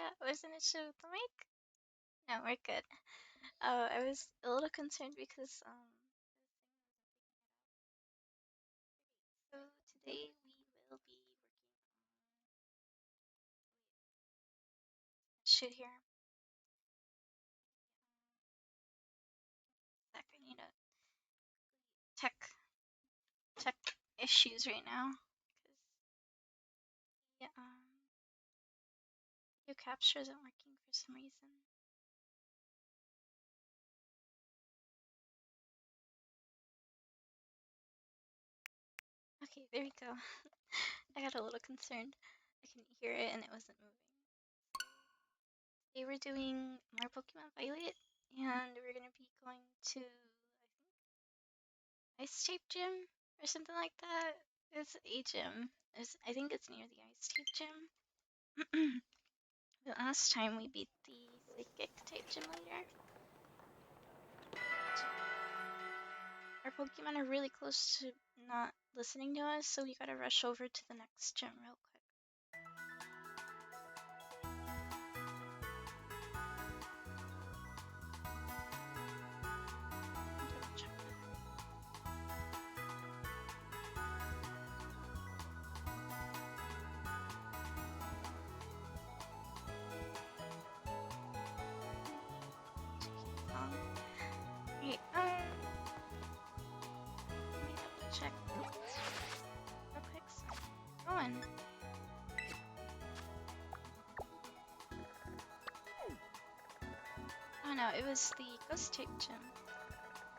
Yeah, wasn't it show the mic? No, we're good. I was a little concerned because so today we will be working shoot here. Zach, I need a tech issues right now because yeah, your capture isn't working for some reason. Okay, there we go. I got a little concerned. I couldn't hear it and it wasn't moving. Today we're doing more Pokemon Violet, and we're gonna be going to Ice Tape Gym or something like that. It's a gym. I think it's near the Ice Tape Gym. The last time we beat the Psychic type gym leader. Our Pokemon are really close to not listening to us, so we gotta rush over to the next gym real quick. Wait, let me double check real quick. Going. Oh no, it was the Ghost Tape Gym.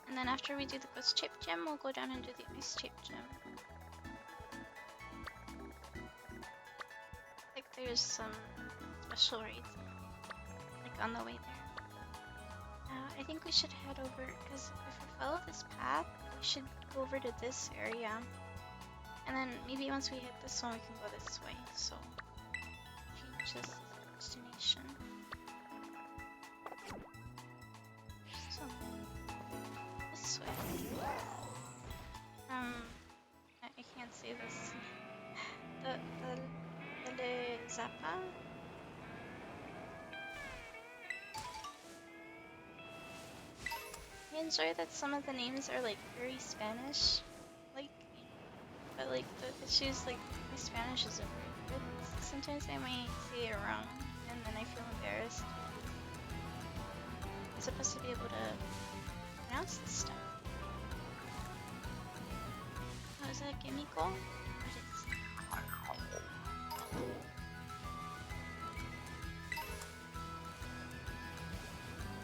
And then after we do the Ghost Tape Gym, we'll go down and do the Ice Tape Gym. Like there's some special raids like on the way there. I think we should head over, because if we follow this path, we should go over to this area. And then maybe once we hit this one, we can go this way. So, change this destination. So, this way. I can't say this. The Zappa? I enjoy that some of the names are like very Spanish, like, but like the issues, like my Spanish isn't very good. Sometimes I might say it wrong, and then I feel embarrassed. I'm supposed to be able to pronounce this stuff. Oh, is that Gimiko? What is it?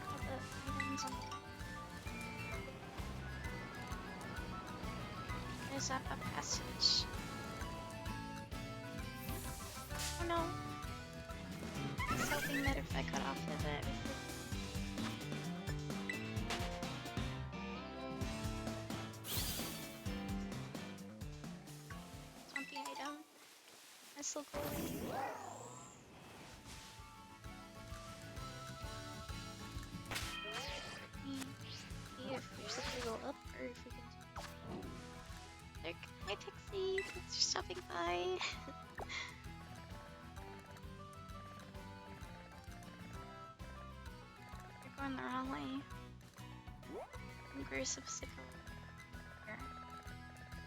All the items on the There's up a passage. Oh no. I was hoping that if I got off of it, want the item. This will go away. See if we're supposed to go up or if we can. Hi Pixie, thanks for stopping by. We're going the wrong way. I think we're supposed to go here.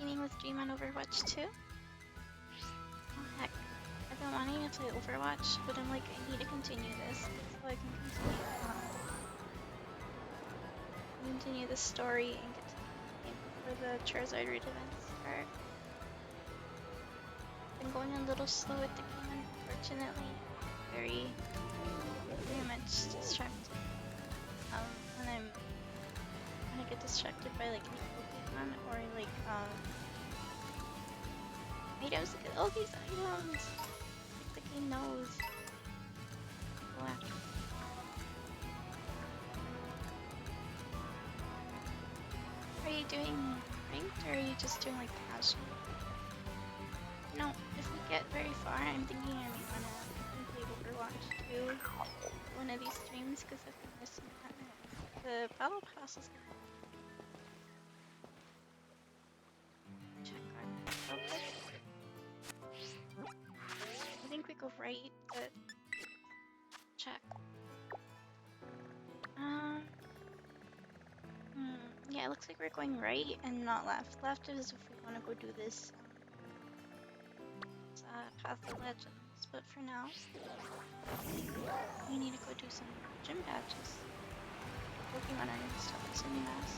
Meeting with Dream on Overwatch 2? Oh heck. I've been wanting to play Overwatch, but I'm like, I need to continue this so I can continue the story and get to the game before the Charizard raid events start. Been going a little slow at the game, unfortunately. Very much distracted. When I get distracted by like new Pokemon or like items, look at all these items. Like the game knows. Go after me. Are you doing ranked or are you just doing like casual? You know, if we get very far, I'm thinking I may wanna play Overwatch 2 one of these streams because I've been missing that. The battle pass is good. Check our map real quick. I think we go right, but Yeah, it looks like we're going right and not left. Left is if we want to go do this Path of Legends, but for now, we need to go do some gym badges. Pokemon are gonna stop us in mass.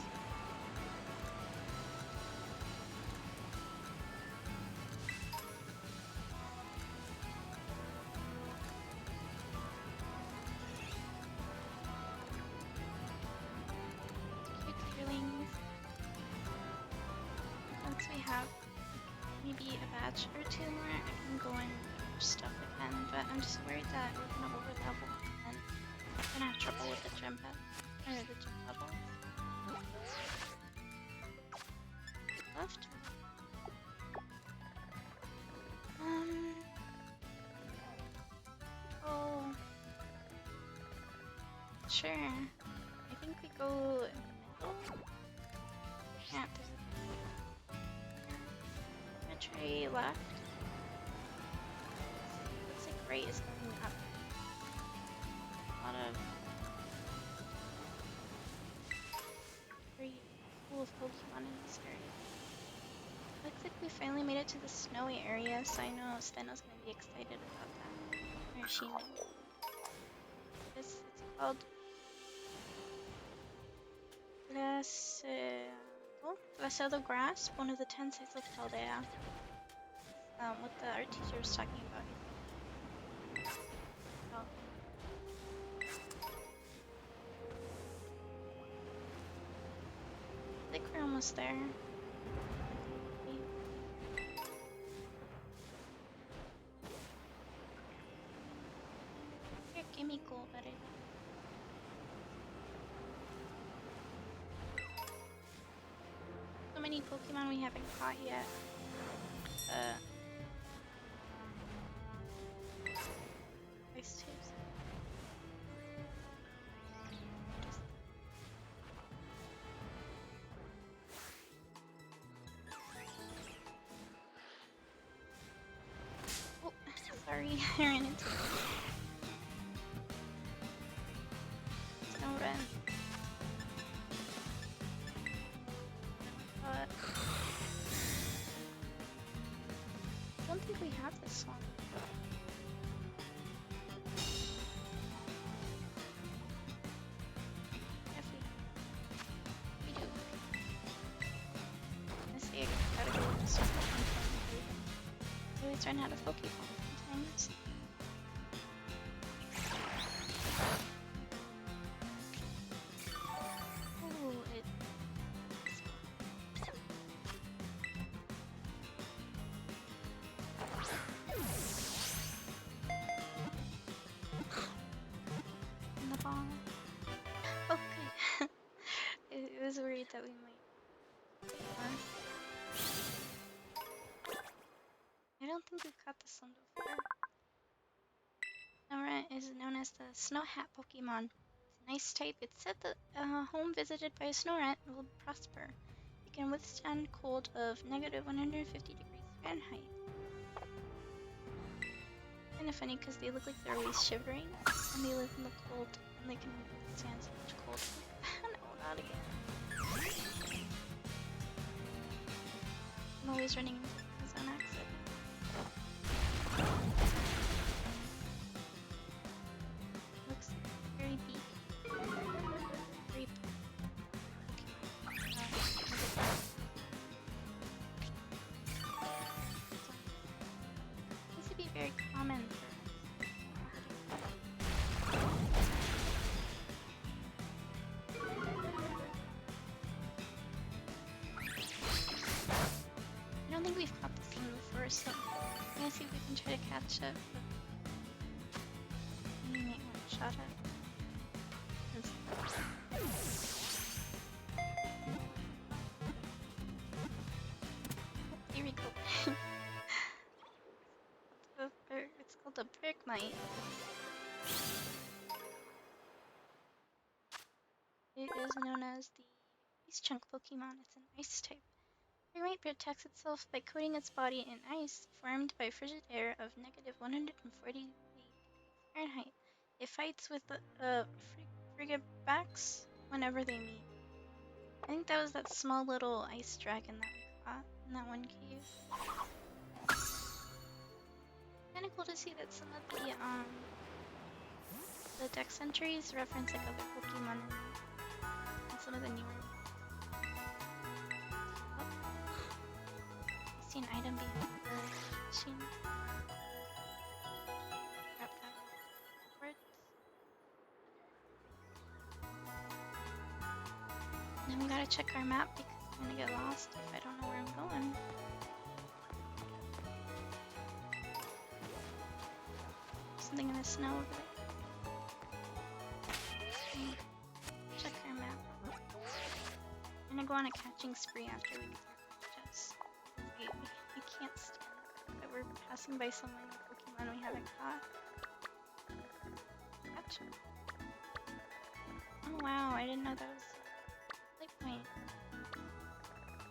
Cute feelings. Once we have maybe a badge or two more, I can go and do stuff again, but I'm just worried that we're gonna over level and we're gonna have trouble with the gym pad or the gym levels. Left. Oh, sure. I think we go middle. Yeah, there's a tray left. Looks like right is coming up. A lot of very cool Pokemon in this area. Looks like we finally made it to the snowy area, so I know Steno's gonna be excited about that. Or she may. It's called Glaciado Grasp, one of the 10 sites of Paldea. What our teacher was talking about, I think. Oh. I think we're almost there. Here, give me gold, but I so many Pokemon we haven't caught yet. Ice tubes. Oh, sorry, I ran into it. No run. I don't think we have this one. If we do. I see I gotta go with this one. I always run out of Pokeball sometimes. Ooh, it... in the ball. Okay. It was worried that we might... I don't think we've caught this one before. Nora is known as the Snow Hat Pokemon. It's an ice type. It's said that a home visited by a snow rat will prosper. It can withstand cold of negative 150 degrees Fahrenheit. Kind of funny because they look like they're always shivering and they live in the cold and they can withstand so much cold. No, not again. I'm always running into things on accident. Looks very deep. Very this would be very common for I don't think we've caught this one before, so I'm gonna see if we can try to catch it. We might want to shot it. Here we go. It's called a Bergmite. It is known as the Ice Chunk Pokemon. It's an ice type. Bergmite protects itself by coating its body in ice formed by frigid air of negative 148 degrees Fahrenheit. It fights with the Frigibax whenever they meet. I think think that was that small little ice dragon that we caught in that one cave. Kinda cool to see that some of the dex entries reference like other Pokemon and some of the newer ones. Oh, I see an item behind the machine. Grab that quartz. Then we gotta check our map because I'm gonna get lost if I don't know where I'm going. Something in the snow over there. Check our map. I'm gonna go on a catching spree after we get our just I can't stand that we're passing by so many Pokemon we haven't caught. Gotcha. Oh wow, I didn't know that was a point.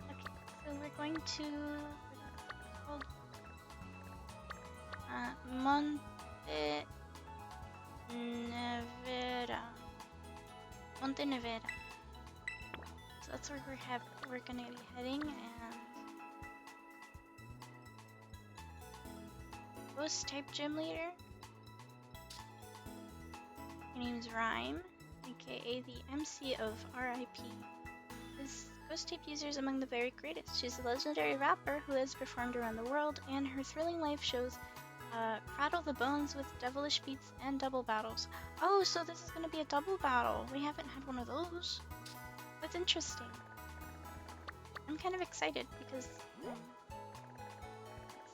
Okay, so we're going to called Monte Nevera. Monte Nevera. So that's where we're gonna be heading, and Ghost type gym leader. Her name's Rhyme, aka the MC of RIP. This Ghost type user is among the very greatest. She's a legendary rapper who has performed around the world, and her thrilling life shows Prattle the Bones with devilish beats and double battles. Oh, so this is gonna be a double battle. We haven't had one of those. That's interesting. I'm kind of excited because it's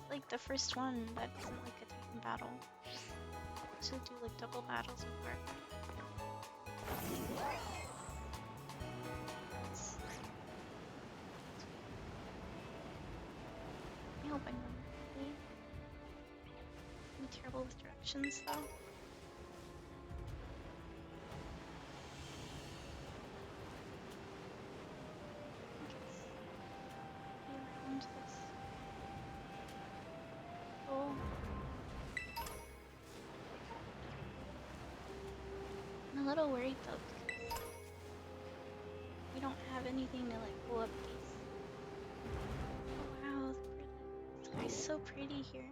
like the first one that isn't like a Titan battle. So do like double battles with partner. I hope I know. I'm terrible with directions though. Around this. Oh. I'm a little worried though because we don't have anything to like go up these. Oh wow, the sky's so pretty here.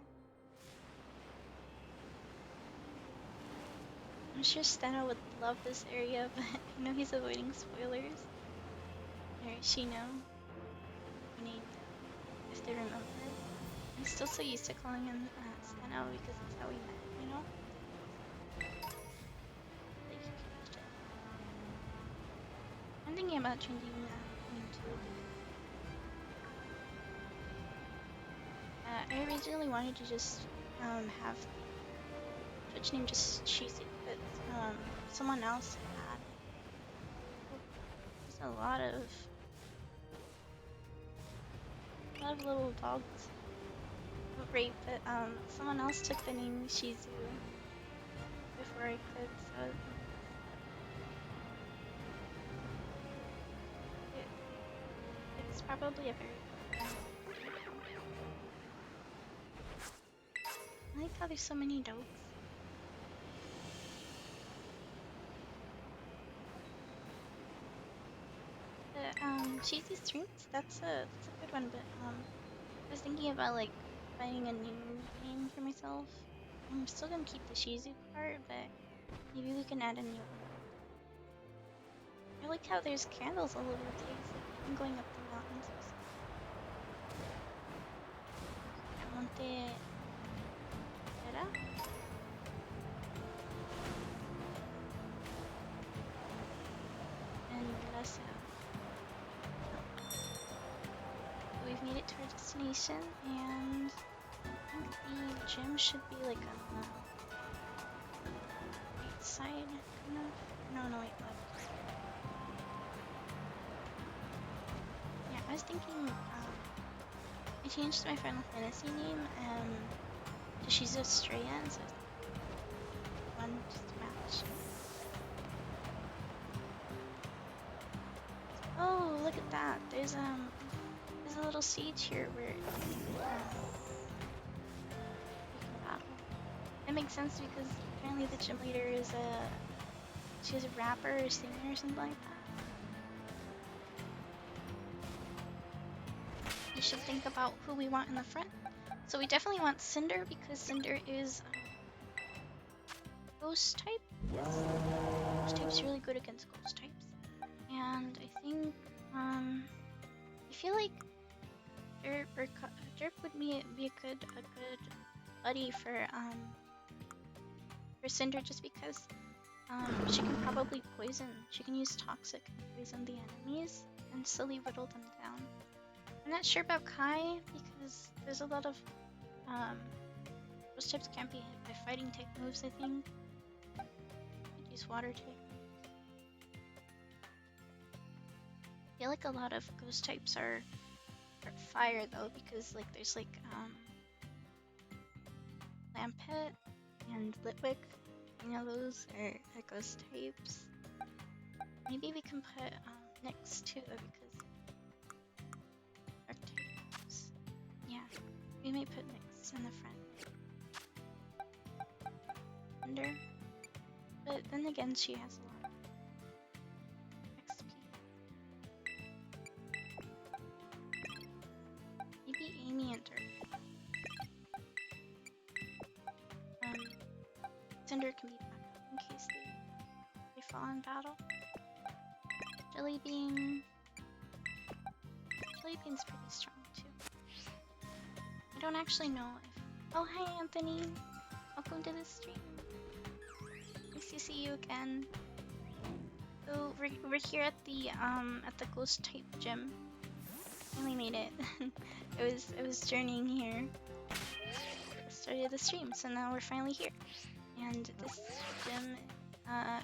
I'm sure Steno would love this area, but I know he's avoiding spoilers. Or she know. We need, if they remember. I'm still so used to calling him Steno because that's how we met, you know? Like, you changed it. I'm thinking about changing name too. I originally wanted to just have Twitch name just Cheesy, but someone else had it. There's a lot of little dogs. Great, but someone else took the name Shizu before I could, so it's probably a very good one. I like how there's so many dogs. Cheesy Streets, that's a good one, but I was thinking about like finding a new name for myself. I'm still gonna keep the Shizu part, but maybe we can add a new one. I like how there's candles all over the place. Like I'm going up the mountains. Monte Vera? And Lasa. We've made it to our destination, and I think the gym should be like on the right side, kind of. No, wait, left. Yeah, I was thinking, I changed my Final Fantasy name to Shizu Freya, so one just to match. Oh, look at that! There's a little siege here where you can battle. It makes sense because apparently the gym leader is she's a rapper or singer or something like that. we should think about who we want in the front. So we definitely want Cinder because Cinder is ghost type. Yes. Ghost type's really good against ghost types. And I think I feel like Derp would be a good buddy for Cinder just because she can probably poison. She can use toxic and poison the enemies and slowly whittle them down. I'm not sure about Kai because there's a lot of ghost types can't be hit by fighting type moves. I think could use water type. I feel like a lot of ghost types are fire though because like there's like Lampet and Litwick. You know those are ghost types. Maybe we can put Nyx too because archetypes. Yeah, we may put Nyx in the front. Under. But then again, she has a lot of XP. Maybe Amy and Dirk. Cinder can be back up in case they fall in battle. Jellybean. Jellybean's pretty strong too. I don't actually know if. Oh, hi Anthony. Welcome to the stream. Nice to see you again. So we're here at the ghost type gym. Finally made it. I was journeying here. Started the stream, so now we're finally here. And this gym,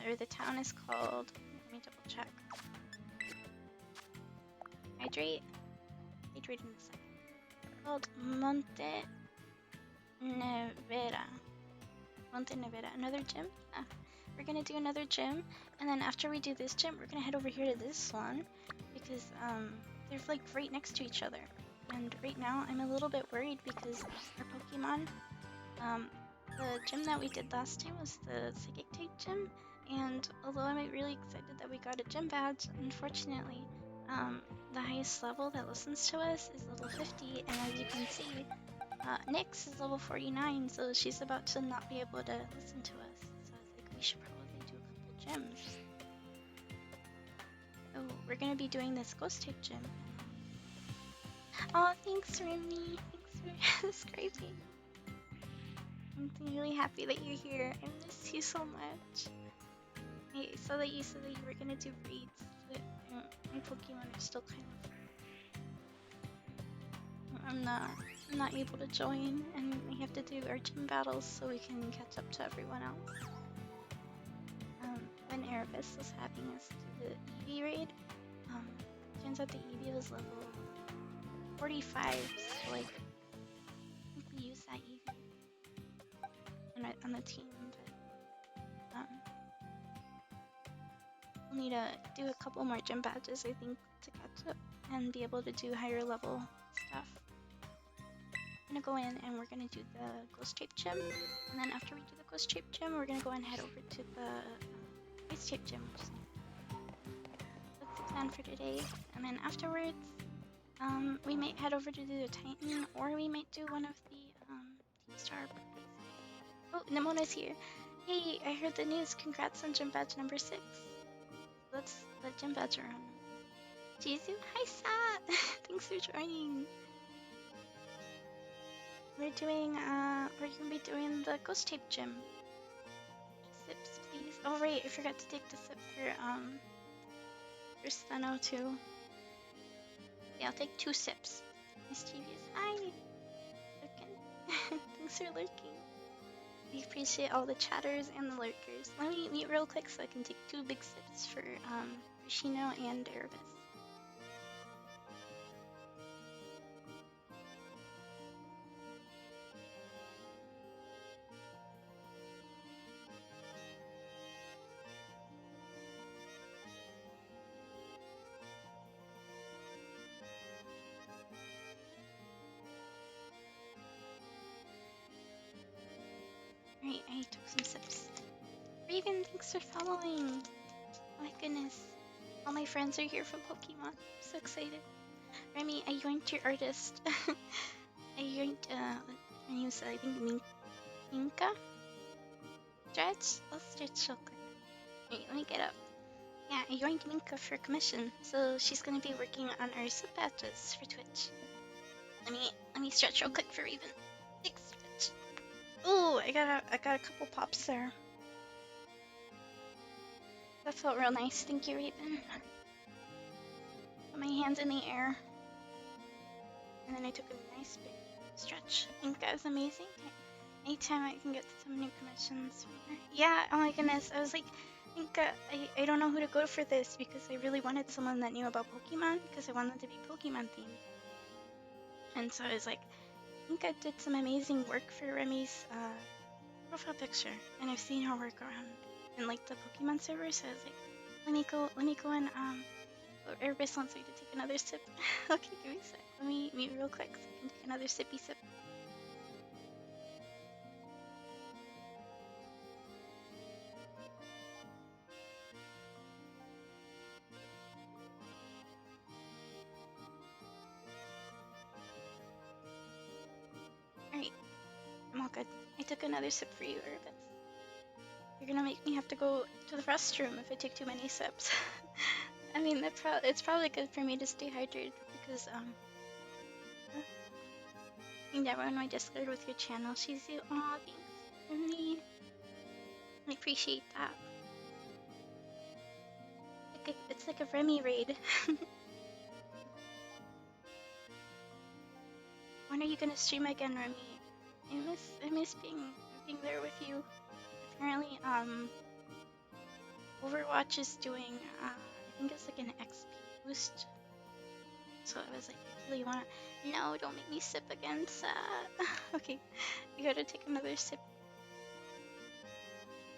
or the town is called. Let me double check. Hydrate in a second. Called Monte Nevera. Monte Nevera. Another gym? Yeah. We're gonna do another gym, and then after we do this gym, we're gonna head over here to this one because they're like right next to each other. And right now, I'm a little bit worried because our Pokemon, the gym that we did last time was the Psychic type gym, and although I'm really excited that we got a gym badge, unfortunately, the highest level that listens to us is level 50, and as you can see, Nyx is level 49, so she's about to not be able to listen to us. So I was like, we should probably do a couple gyms. So we're gonna be doing this ghost type gym. Oh, thanks, Remy. Thanks for subscribing. I'm really happy that you're here. I miss you so much. I saw that you said that you were gonna do raids, but my Pokemon are still kind of. I'm not able to join, and we have to do our gym battles so we can catch up to everyone else. When Erebus was having us do the Eevee raid, turns out the Eevee was level 45, so like I think we used that Eevee on the team, but we'll need to do a couple more gym badges, I think, to catch up and be able to do higher level stuff. I'm gonna go in and we're gonna do the ghost type gym, and then after we do the ghost type gym, we're gonna go and head over to the ice type gym. That's the plan for today, and then afterwards, we might head over to do the Titan, or we might do one of the Team Star. Oh, Nemona's here. Hey, I heard the news. Congrats on gym badge number 6. Let's let gym badge around. Jizu, hi Sat. Thanks for joining. We're gonna be doing the ghost type gym. Sips, please. Oh right, I forgot to take the sip for Steno too. Yeah, I'll take 2 sips. Mischievous, hi. Lurking. Thanks for lurking. We appreciate all the chatters and the lurkers. Let me mute real quick so I can take 2 big sips for Shino and Erebus. Alright, I took some sips. Raven, thanks for following. Oh my goodness. All my friends are here from Pokemon. I'm so excited. Remy, I yoinked your artist. I yoinked, her name's, I think, Minka? Stretch? Let's stretch real quick. Wait, let me get up. Yeah, I yoinked Minka for commission, so she's gonna be working on our sub patches for Twitch. Let me stretch real quick for Raven. Big stretch. Ooh, I got a couple pops there. That felt real nice. Thank you, Raven. Put my hands in the air. And then I took a nice big stretch. I think that was amazing. Anytime I can get some new commissions from her. Yeah, oh my goodness. I was like, I think I don't know who to go for this because I really wanted someone that knew about Pokemon because I wanted to be Pokemon themed. And so I was like, I think I did some amazing work for Remy's profile picture. And I've seen her work around in like the Pokemon server, so I was like, let me go and Airbus wants me to take another sip. Okay, give me a sec. Let me mute real quick so I can take another sippy sip. Alright, I'm all good. I took another sip for you, Airbus. You're gonna make me have to go to the restroom if I take too many sips. I mean, it's probably good for me to stay hydrated because, I never on my Discord with your channel. She's you. Aw, thanks, Remy. I appreciate that. It's like a Remy raid. When are you gonna stream again, Remy? I miss being there with you. Apparently, Overwatch is doing, I think it's like an XP boost. So I was like, I really wanna. No, don't make me sip again, Okay, we gotta take another sip.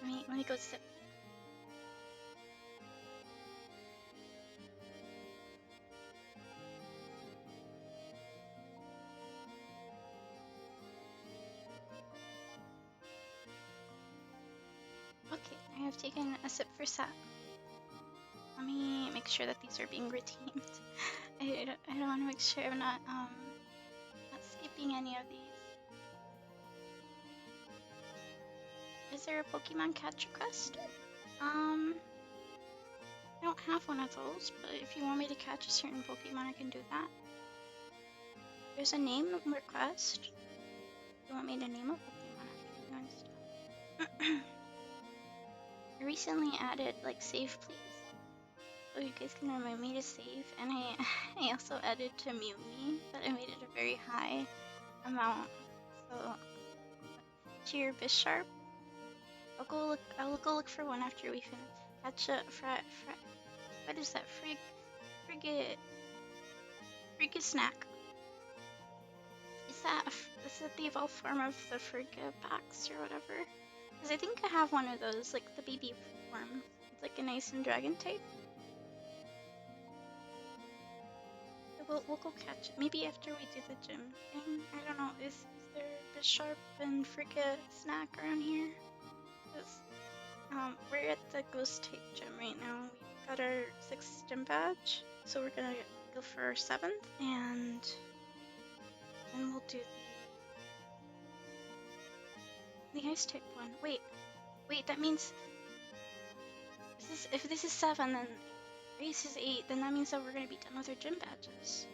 Let me go sip. Okay, I have taken a sip for Sat. Let me make sure that these are being redeemed. I don't want to make sure I'm not skipping any of these. Is there a Pokemon catch request? I don't have one of those, but if you want me to catch a certain Pokemon, I can do that. There's a name request. You want me to name a Pokemon after you and stuff. I recently added like save please. So you guys can remind me to save, and I also added to mute me, but I made it a very high amount. So Cheer Bisharp. I'll go look for one after we finish. Catch a what is that? Frigga snack. Is that the evolved form of the Frigibax or whatever? Because I think I have one of those, like the baby form. It's like a nice and dragon type. We'll go catch it. Maybe after we do the gym thing. I don't know. Is there Bisharp and Frigga snack around here? We're at the ghost type gym right now. We got our 6th gym badge, so we're gonna go for our 7th, and then we'll do the ice type one. Wait, that means if this is 7, then race is 8, then that means that we're gonna be done with our gym badges.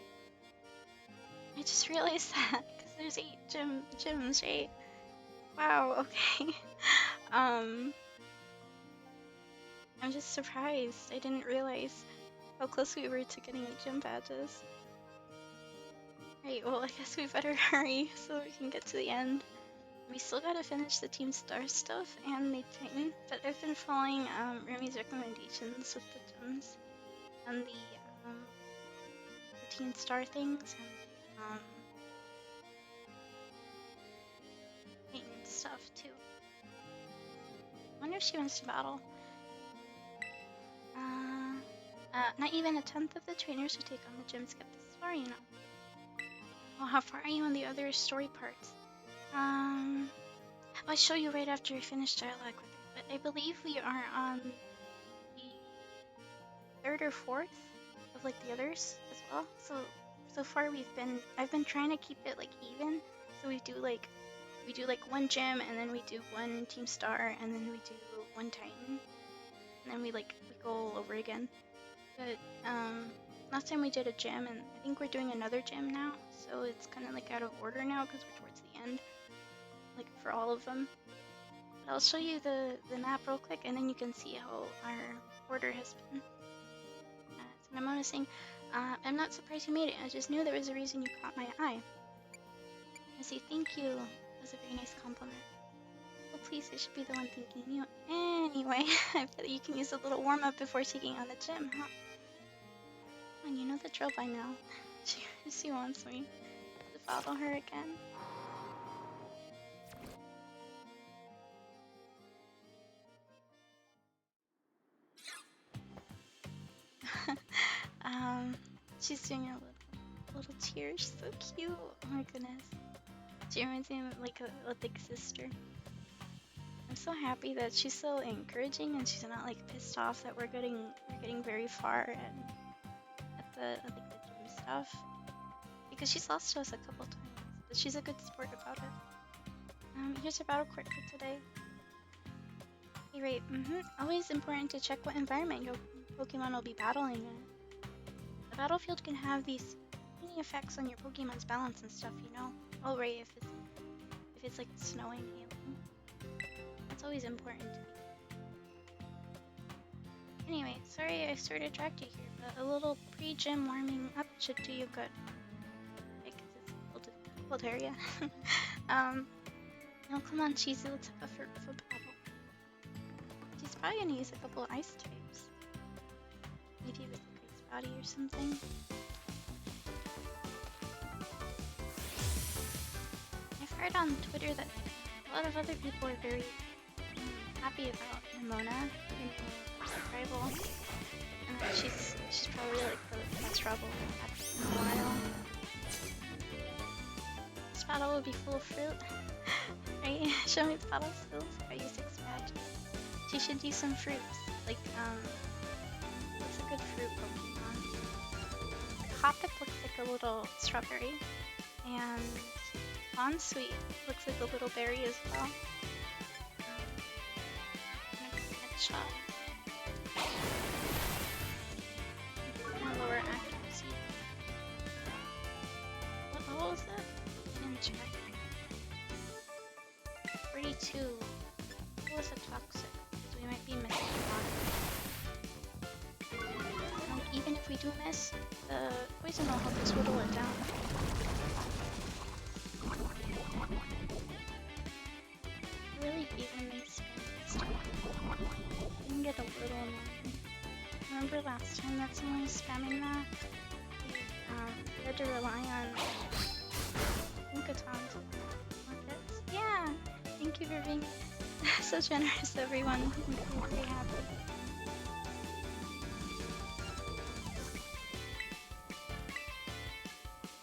I just realized that because there's 8 gyms, right? Wow. Okay. I'm just surprised. I didn't realize how close we were to getting 8 gym badges. Right, well, I guess we better hurry so we can get to the end. We still gotta finish the Team Star stuff and the Titan, but I've been following Remy's recommendations with the gyms and the Team Star things and Titan stuff too. I wonder if she wants to battle. Not even a 10th of the trainers who take on the gyms get this far, you know. Well, how far are you on the other story parts? I'll show you right after I finish dialogue with her, but I believe we are on the 3rd or 4th of like the others as well, so so far I've been trying to keep it like even. So we do like one gym, and then we do one team star, and then we do one titan, and then we go all over again. But last time we did a gym, and I think we're doing another gym now, so it's kind of like out of order now because we're towards the end, like for all of them. But I'll show you the map real quick, and then you can see how our order has been. So Namona saying, I'm not surprised you made it. I just knew there was a reason you caught my eye. I say thank you. That was a very nice compliment. Oh please, I should be the one thanking you. Anyway, I bet you can use a little warm up before taking on the gym, huh? And you know the drill by now. She wants me to follow her again. She's doing a little tear. She's so cute. Oh my goodness. She reminds me of like a big sister. I'm so happy that she's so encouraging and she's not like pissed off that we're getting very far at the gym stuff, because she's lost to us a couple times, but she's a good sport about it. Here's your battle quirk for today. Hey, right. Always important to check what environment your Pokemon will be battling in. The battlefield can have these many effects on your Pokemon's balance and stuff, you know. Oh right, if it's like snowing, hailing. That's always important to me. Anyway, sorry I sort of dragged you here, but a little pre-gym warming up should do you good. Because it's a cold area. Now come on, Cheesy, let's have a for battle. She's probably gonna use a couple of ice types. Maybe with a Grace Body or something. I've heard on Twitter that a lot of other people are very happy about Nimona, her rival, and that she's probably like the best rival we've had in a while. This battle will be full of fruit, right? Show me the battle skills. I use 6 badges. She should use some fruits, like what's a good fruit Pokemon? Hoppip looks like a little strawberry, and Bonsweet looks like a little berry as well. Shot. Lower accuracy. What level is it? In check. 42. What was a toxic? So we might be missing one. Even if we do miss, the poison will help us whittle it down. Really evenly spaced. It can get a little annoying. Remember last time that someone was spamming that? We had to rely on Inkatons markets. Yeah! Thank you for being so generous, everyone. I'm very happy.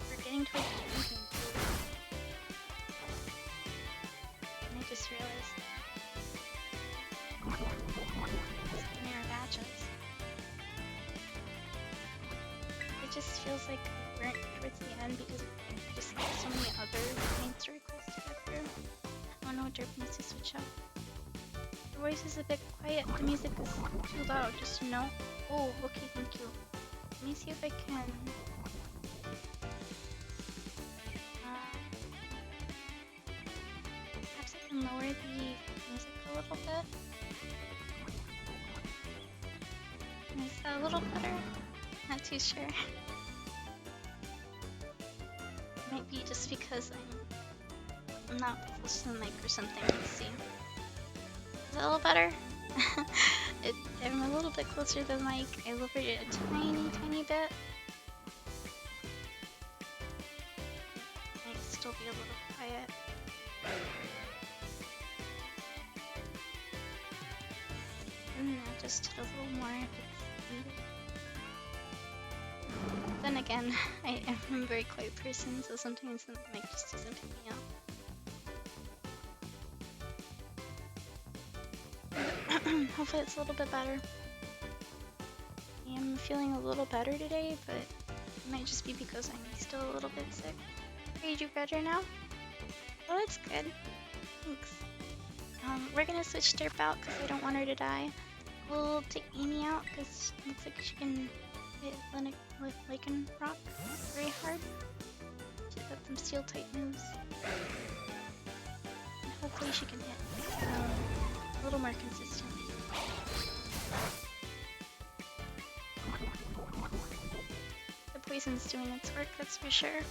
We're getting towards the end too. And I just realized mirror badges. It just feels like we're towards the end because we just have so many other mains requests to get through. Oh no, Derp needs to switch up. Your voice is a bit quiet. The music is too loud, just to know. Oh, okay, thank you. Let me see if I can. Perhaps I can lower the music a little bit. Is that a little better? Not too sure. Might be just because I'm not close to the mic or something. Let's see. Is that a little better? I'm a little bit closer to the mic. I lowered it a tiny bit. Might still be a little quiet. Just a little more if it's needed. Then again, I am a very quiet person, so sometimes the mic just doesn't pick me up. Hopefully it's a little bit better. I am feeling a little better today, but It might just be because I'm still a little bit sick. Are you better now? Oh, that's good. Thanks. We're gonna switch Derp out because I don't want her to die. We'll take Amy out because it looks like she can hit with Lycan Rock very hard. She's got some steel type moves. And hopefully she can hit a little more consistently. The poison's doing its work, that's for sure.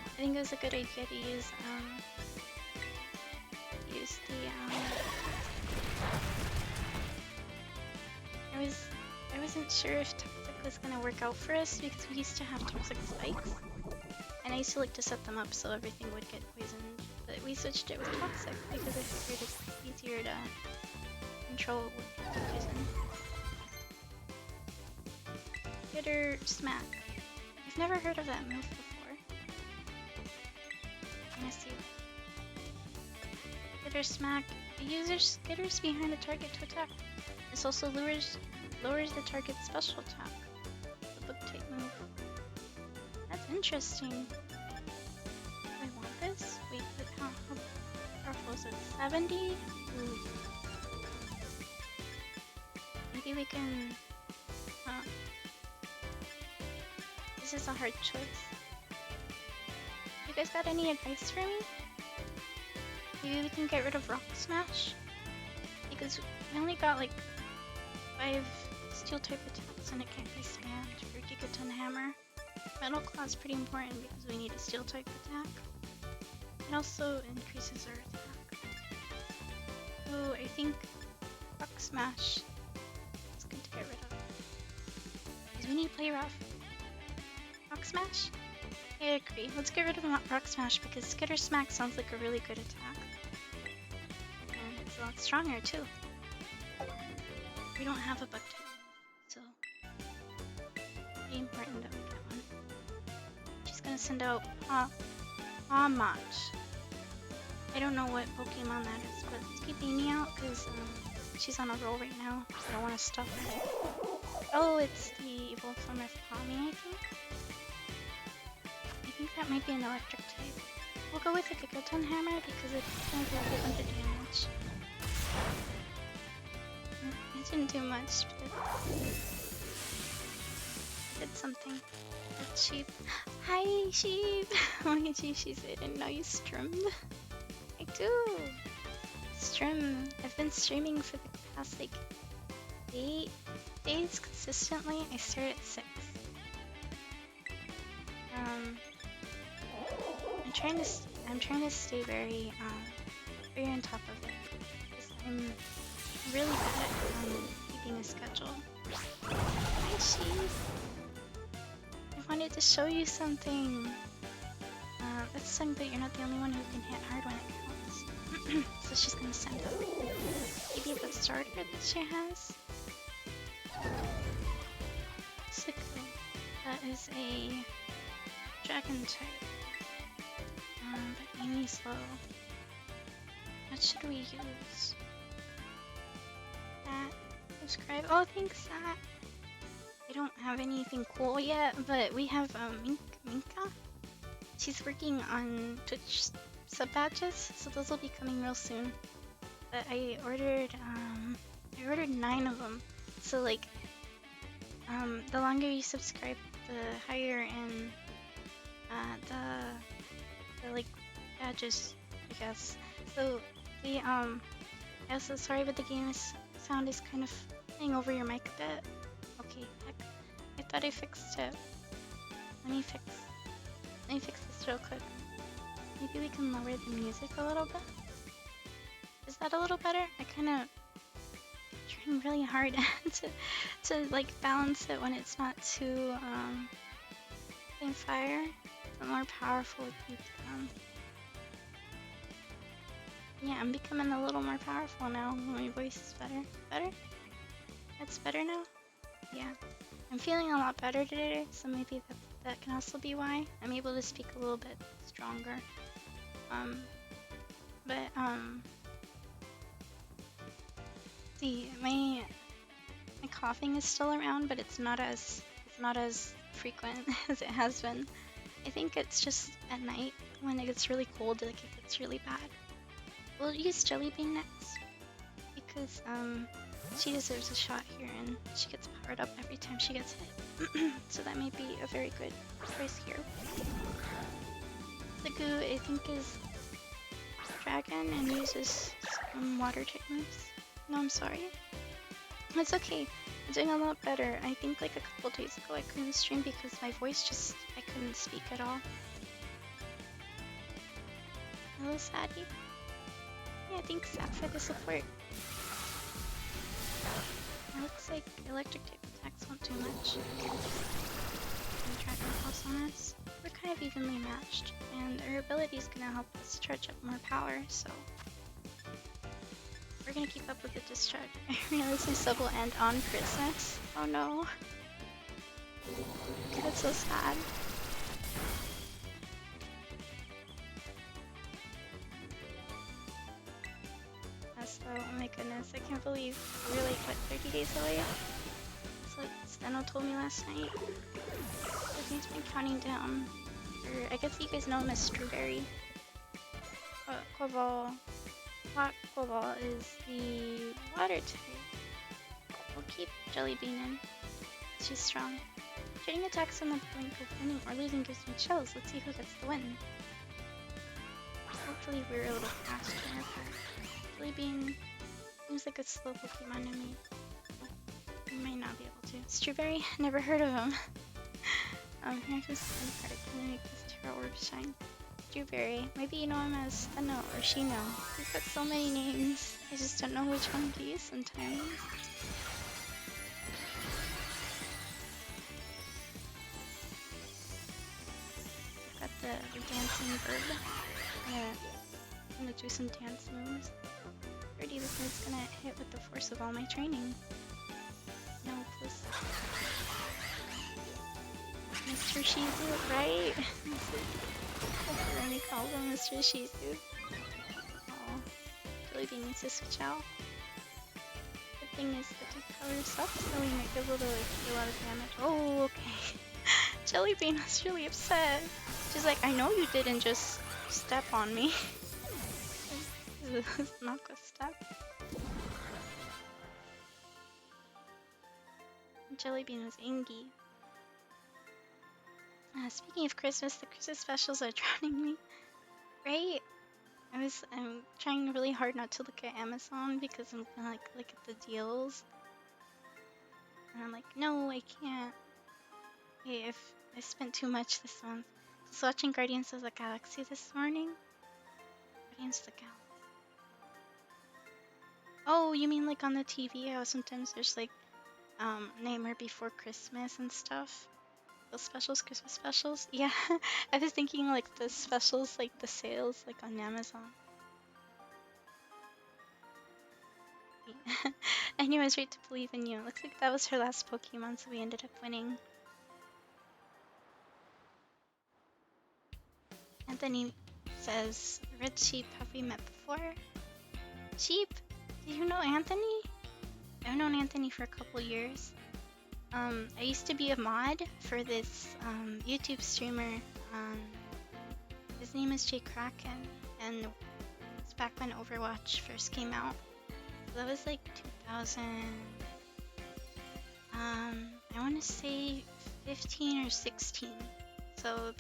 I think it was a good idea to use I wasn't sure if Toxic was gonna work out for us because we used to have Toxic spikes. And I used to like to set them up so everything would get poisoned. But we switched it with Toxic because I figured it's easier to control with the poison. Skitter Smack. I've never heard of that move before. I'm gonna see. Skitter Smack. The user skitters behind the target to attack. This also lowers the target's special attack. The book type move. That's interesting. Do I want this? Wait, but how powerful is it? 70? Ooh. Maybe we can... This is a hard choice. You guys got any advice for me? Maybe we can get rid of Rock Smash? Because we only got like 5 steel type attacks and it can't be spammed for Gigaton Hammer. Metal Claw is pretty important because we need a steel type attack. It also increases our attack. So I think Rock Smash is good to get rid of. Because we need to play rough. Rock Smash? I agree. Let's get rid of Rock Smash because Skitter Smack sounds like a really good attack. And it's a lot stronger too. We don't have a bug type, so pretty important that we get one. She's gonna send out Pawmot. I don't know what Pokemon that is, but let's keep Amy out because she's on a roll right now. I don't want to stop her. Oh, it's the evolved form of Pawmi, I think. I think that might be an electric type. We'll go with the Gigaton Hammer because it's gonna do a good bunch of damage. It didn't do much, but it did something. That's Sheep. Hi, Sheep! Look at you, she said, I didn't know you streamed. I do! Stream. I've been streaming for the past like 8 days consistently. I start at 6. I'm trying to stay very on top of it because I'm really bad at keeping a schedule. Hi, Sheep. I wanted to show you something. That's something that you're not the only one who can hit hard when it counts. So she's gonna send out maybe the starter that she has. Sickle. That is a dragon type. But Amy's low. What should we use? That. Subscribe. Oh, thanks, that. I don't have anything cool yet, but we have Minka. She's working on Twitch sub badges, so those will be coming real soon. But I ordered 9 of them. So like, the longer you subscribe, the higher in the like badges, I guess. So the yeah, so sorry, but the game sound is kind of playing over your mic a bit. Okay, heck, I thought I fixed it. Let me fix this real quick. Maybe we can lower the music a little bit. Is that a little better? I kind of trying really hard to like balance it when it's not too in fire. The more powerful it can become. Yeah, I'm becoming a little more powerful now. My voice is better. Better? That's better now? Yeah. I'm feeling a lot better today, so maybe that can also be why. I'm able to speak a little bit stronger. See, my coughing is still around, but it's not as frequent as it has been. I think it's just at night when it gets really cold, like it gets really bad. We'll use Jelly Bean next because she deserves a shot here, and she gets powered up every time she gets hit. So that may be a very good choice here. The goo, I think, is dragon and uses water type moves. No, I'm sorry. It's okay. I'm doing a lot better. I think like a couple days ago I couldn't stream because my voice just, I couldn't speak at all. Hello, Sadie. Yeah, thanks, Zach, for the support. It looks like electric type attacks won't do much. And Dragon Pulse on us. We're kind of evenly matched, and her ability is gonna help us charge up more power, so we're gonna keep up with the discharge. I realize my sub will end on Christmas. Oh no. That's so sad. Oh my goodness, I can't believe we're like, what, 30 days away? That's what Steno told me last night. Disney's been counting down. Or, I guess you guys know him as Strawberry. Quaval. Hot Quaval is the water type. We'll keep Jelly Bean in. She's strong. Trading attacks on the blink of winning or losing gives me chills. Let's see who gets the win. Hopefully we're a little faster. Jelly Bean seems like a slow Pokemon to me. We might not be able to. Strawberry? Never heard of him. Here's this card. Can I make this Terra Orb shine? Strawberry. Maybe you know him as Steno or Shino. He's got so many names. I just don't know which one to use sometimes. I've got the dancing bird. I'm gonna do some dance moves. Already this is gonna hit with the force of all my training. No, please. Mr. Shizu, right? That's what we call him, Mr. Shizu. Oh, Jelly Bean needs to switch out. Good thing is that the power sucks, so we might be able to like do a lot of damage. Oh, okay. Jelly Bean was really upset. She's like, I know you didn't just step on me. This is not a step. Jelly Bean was Angie. Speaking of Christmas, the Christmas specials are drowning me. Right? I'm trying really hard not to look at Amazon because I'm gonna like look at the deals. And I'm like, no, I can't. Hey, if I spent too much this month. I was watching Guardians of the Galaxy this morning. Guardians of the Galaxy. Oh, you mean like on the TV? How sometimes there's like Nightmare Before Christmas and stuff. Those specials, Christmas specials. Yeah, I was thinking like the specials, like the sales, like on Amazon. I knew I was right to believe in you. Looks like that was her last Pokemon, so we ended up winning. Anthony says, Red Sheep, have we met before? Sheep? Do you know Anthony? I've known Anthony for a couple years. I used to be a mod for this YouTube streamer. His name is Jay Kraken, and it's back when Overwatch first came out. So that was like 2000. I want to say 15 or 16. So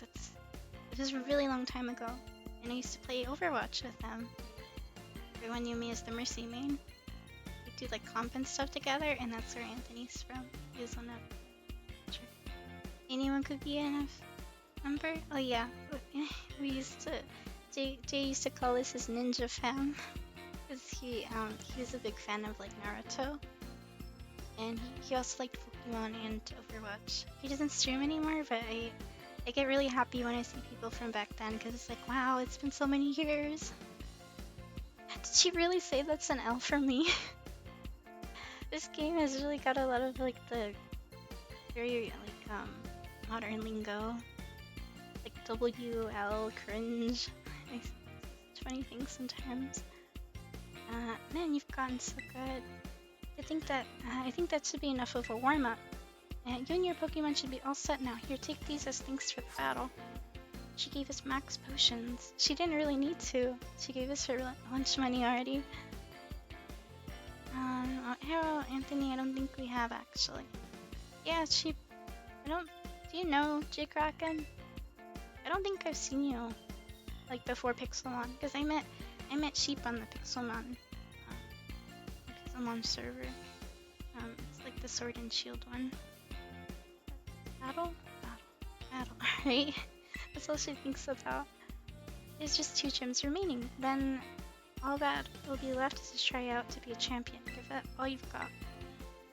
it was a really long time ago, and I used to play Overwatch with them. Everyone knew me as the Mercy main. We do like comp and stuff together, and that's where Anthony's from. He was on that. Sure. Anyone could be enough number? Oh yeah, we used to. Jay used to call us his ninja fan, because he was a big fan of like Naruto, and he also liked Pokemon and Overwatch. He doesn't stream anymore, but I get really happy when I see people from back then, because it's like, wow, it's been so many years. Did she really say that's an L for me? This game has really got a lot of like the very like modern lingo, like WL cringe. It's funny things sometimes. Man, you've gotten so good. I think that should be enough of a warm up. And you and your Pokemon should be all set now. Here, take these as thanks for the battle. She gave us max potions. She didn't really need to. She gave us her lunch money already. Arrow, Anthony, I don't think we have actually. Yeah, she. I don't. Do you know J Kraken? I don't think I've seen you like before Pixelmon, because I met Sheep on the Pixelmon server. It's like the Sword and Shield one. Battle, right? That's all she thinks about. There's just 2 gyms remaining. Then all that will be left is to try out to be a champion. Give that all you've got.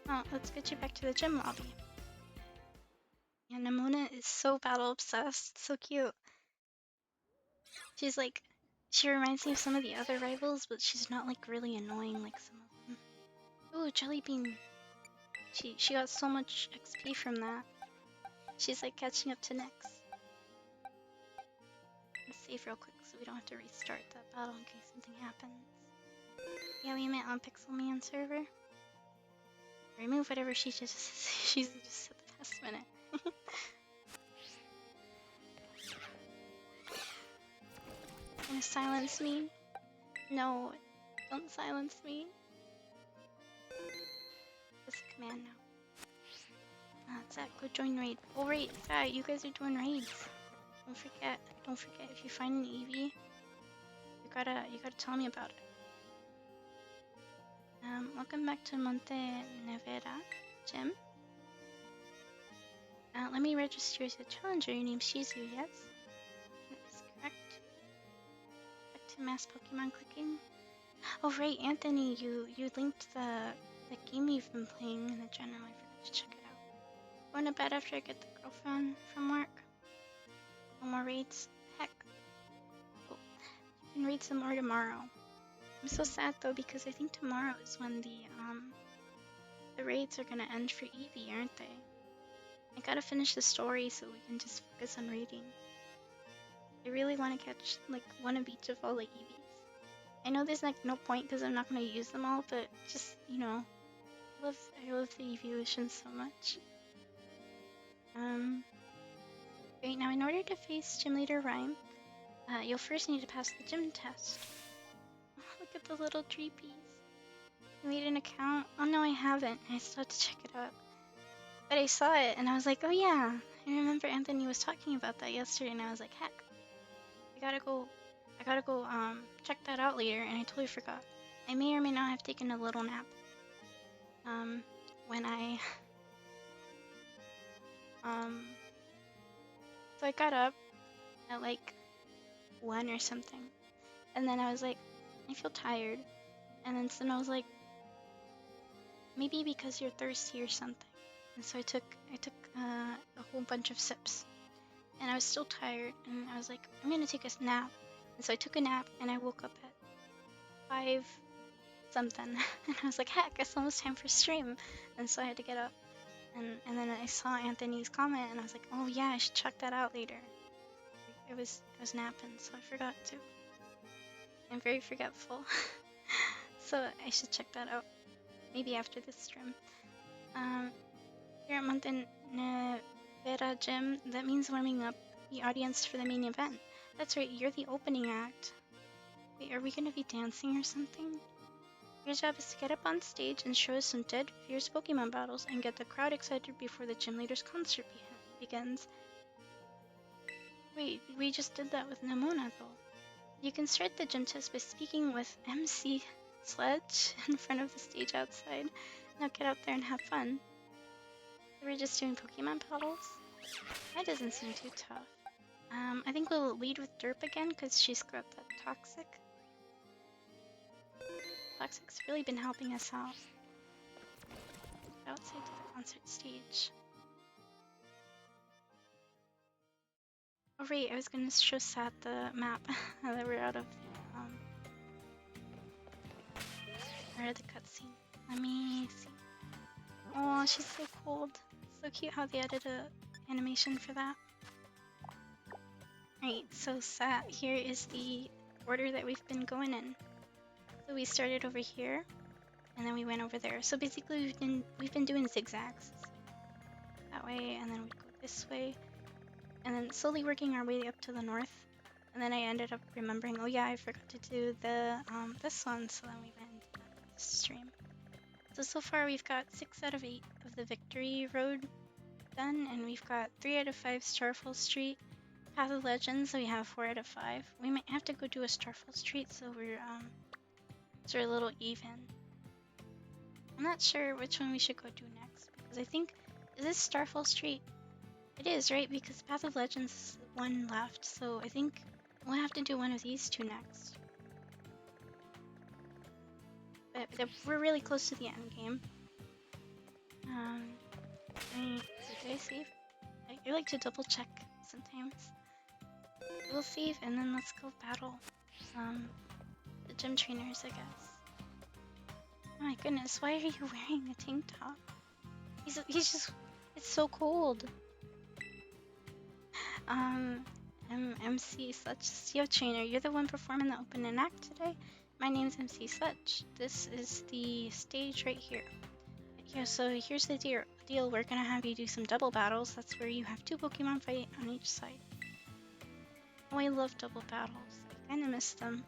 Oh, let's get you back to the gym lobby. Yeah, Nemona is so battle obsessed. So cute. She's like, she reminds me of some of the other rivals, but she's not like really annoying like some of them. Ooh, Jellybean. She got so much XP from that. She's like catching up to Nyx. Let's save real quick so we don't have to restart that battle in case something happens. Yeah, we met on Pixelman server. Remove whatever she just she's just at the last minute. Gonna silence me? No, don't silence me. That's a command now. Zach, go join raid. Oh right, Zach, you guys are doing raids. Don't forget if you find an EV, you gotta tell me about it. Welcome back to Monte Nevera gym. Let me register you as a challenger. Your name's Shizu, yes? That is correct. Back to mass Pokemon clicking. Oh right, Anthony, you linked the game you've been playing in the general. I forgot to check it out. Going to bed after I get the girlfriend from work. No more raids. Heck. Oh, you can raid some more tomorrow. I'm so sad though because I think tomorrow is when the raids are gonna end for Eevee, aren't they? I gotta finish the story so we can just focus on raiding. I really want to catch like one of each of all the Eevees. I know there's like no point because I'm not gonna use them all, but just I love the evolution so much. Right now, in order to face Gym Leader Rhyme, you'll first need to pass the gym test. Oh, look at the little treepies. You made an account? Oh no, I haven't. I still have to check it out. But I saw it and I was like, oh yeah. I remember Anthony was talking about that yesterday, and I was like, heck, I gotta go check that out later, and I totally forgot. I may or may not have taken a little nap. When I so I got up at like 1 or something, and then I was like, I feel tired, and then Sino was like, maybe because you're thirsty or something, and so I took a whole bunch of sips, and I was still tired, and I was like, I'm gonna take a nap, and so I took a nap, and I woke up at 5 something, and I was like, heck, it's almost time for stream, and so I had to get up, and then I saw Anthony's comment, and I was like, oh yeah, I should check that out later. I was napping, so I forgot to. I'm very forgetful, so I should check that out, maybe after this stream. Here at Monte Nevera Gym, that means warming up the audience for the main event. That's right, you're the opening act. Wait, are we gonna be dancing or something? Your job is to get up on stage and show us some dead, fierce Pokemon battles and get the crowd excited before the gym leader's concert begins. Wait, we just did that with Nemona though. You can start the gym test by speaking with MC Sledge in front of the stage outside. Now get out there and have fun. We're just doing Pokemon battles? That doesn't seem too tough. I think we'll lead with Derp again because she's got that Toxic. Toxic's really been helping us out. Outside to the concert stage. Oh right, I was gonna show Sat the map that we're out of the cutscene. Let me see. Oh, she's so cold. So cute how they added a animation for that. Right, so Sat, here is the order that we've been going in. So we started over here, and then we went over there. So basically we've been doing zigzags. that way, and then we'd go this way, and then slowly working our way up to the north. And then I ended up remembering, oh yeah, I forgot to do the this one, so then we went into that stream. So far we've got 6 out of 8 of the Victory Road done, and we've got 3 out of 5 Starfall Street. Path of Legends, we have 4 out of 5. We might have to go do a Starfall Street, so we're a little even. I'm not sure which one we should go do next, because I think, is this Starfall Street? It is, right? Because Path of Legends is one left, so I think we'll have to do one of these two next. But we're really close to the end game. Did I save? I like to double check sometimes. We'll save and then let's go battle the gym trainers, I guess. Oh my goodness, why are you wearing a tank top? He's just, it's so cold. MC Such, CEO Trainer, you're the one performing the opening act today? My name's MC Such. This is the stage right here. Yeah, so here's the deal. We're gonna have you do some double battles. That's where you have 2 Pokemon fight on each side. Oh, I love double battles. I kinda miss them.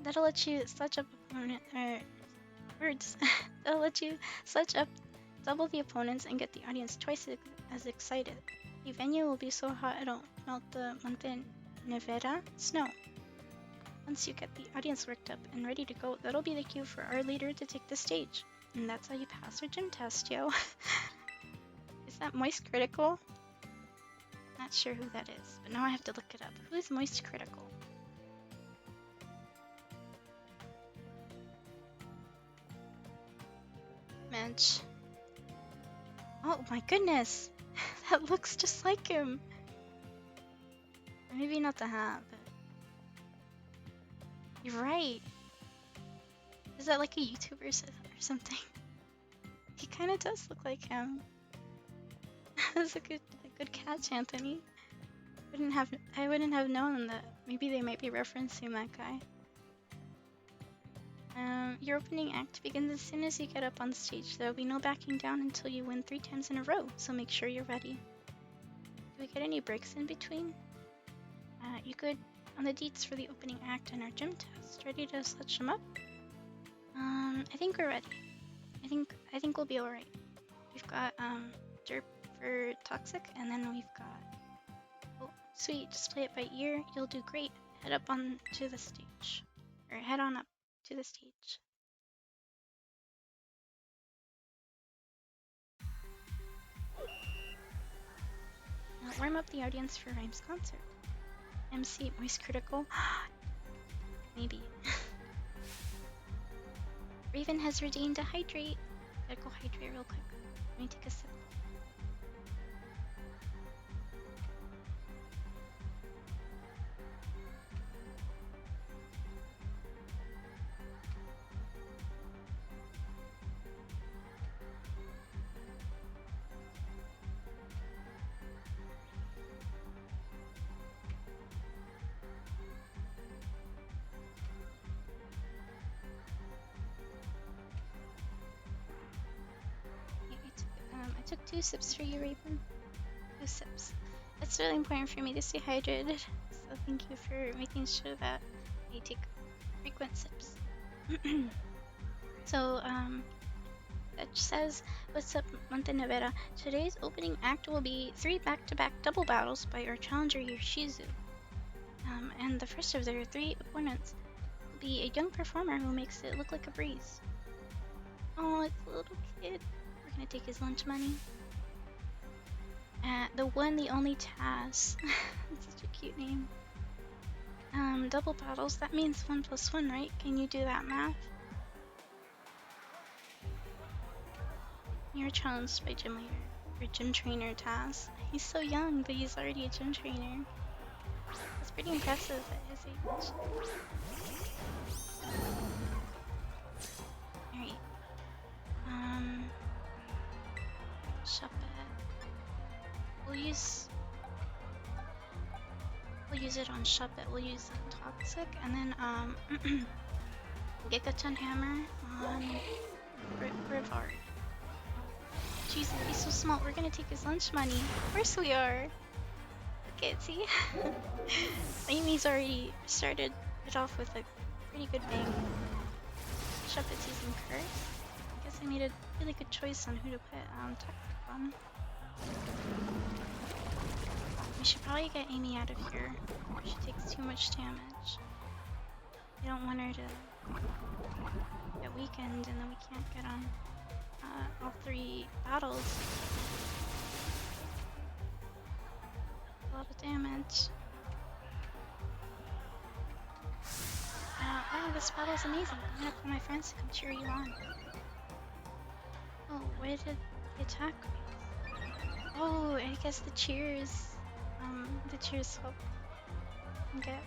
That'll let you sledge up opponent, words. That'll let you sledge up double the opponents and get the audience twice as excited. The venue will be so hot it'll melt the Monte Nevada snow. Once you get the audience worked up and ready to go, that'll be the cue for our leader to take the stage. And that's how you pass our gym test, yo. Is that Moist Critical? Not sure who that is, but now I have to look it up. Who is Moist Critical? Mensch. Oh my goodness! That looks just like him! Or maybe not the hat, but... You're right! Is that like a YouTuber or something? He kinda does look like him. That's a good catch, Anthony. I wouldn't have known that maybe they might be referencing that guy. Your opening act begins as soon as you get up on stage. There will be no backing down until you win 3 times in a row, so make sure you're ready. Do we get any breaks in between? You good on the deets for the opening act and our gym test? Ready to sledge them up? I think we're ready. I think we'll be alright. We've got Derp for Toxic, and then we've got... Oh, sweet, just play it by ear. You'll do great. Head up on to the stage. Or head on up to the stage. Now warm up the audience for Rhyme's concert. MC Moist Critical. Maybe. Raven has redeemed a hydrate. Gotta go hydrate real quick. Let me take a sip. I took 2 sips for you, Raven. 2 sips. It's really important for me to stay hydrated, so thank you for making sure that I take frequent sips. So, it says, what's up, Montenevera? Today's opening act will be 3 back-to-back double battles by our challenger Yoshizu. And the first of their 3 opponents will be a young performer who makes it look like a breeze. Oh, it's a little kid. We're gonna take his lunch money. The one, the only Taz. That's such a cute name. Double battles, that means 1 + 1, right? Can you do that math? You're challenged by gym leader, or gym trainer Taz. He's so young, but he's already a gym trainer. That's pretty impressive at his age. Alright. Shop it. We'll use it on Shop it. We'll use Toxic, and then Gigaton Hammer on Brevard. Jesus, he's so small. We're gonna take his lunch money. Of course we are. Look at, see? Amy's already started it off with a pretty good bang. Shepherd's using curse. I guess I made a really good choice on who to put tactic on. We should probably get Amy out of here. She takes too much damage. I don't want her to get weakened and then we can't get on all 3 battles. A lot of damage. Wow, this battle is amazing. I'm gonna call my friends to come cheer you on. Oh, where did the attack go? Oh, I guess the cheers help get,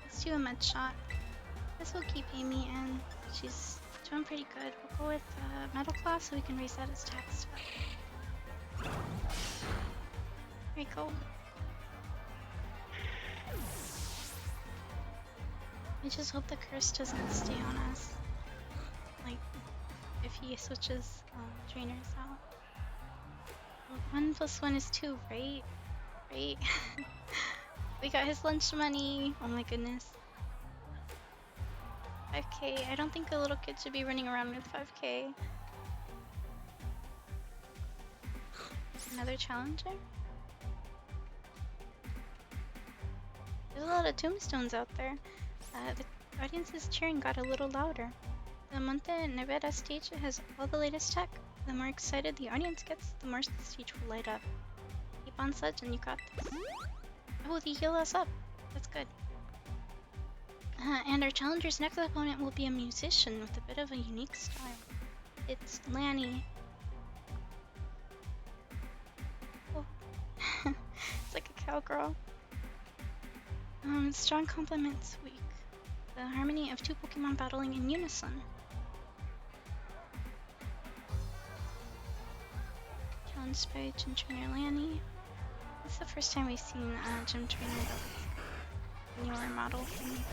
let's do a med shot. This will keep Amy in. She's doing pretty good. We'll go with metal class so we can raise that as attack stuff. There we go. I just hope the curse doesn't stay on us. Like, if he switches trainers out. 1 + 1 is 2, right? Right? We got his lunch money. Oh my goodness. 5k. I don't think a little kid should be running around with 5k. Another challenger? There's a lot of tombstones out there. The audience's cheering got a little louder. The Monte Nevada stage has all the latest tech. The more excited the audience gets, the more the stage will light up. Keep on such and you got this. Oh, they heal us up. That's good. And our challenger's next opponent will be a musician with a bit of a unique style. It's Lanny. Oh. It's like a cowgirl. Strong complements weak. The harmony of 2 Pokemon battling in unison. Challenged by Gym Trainer Lanny. This is the first time we've seen Gym Trainer with newer model thing.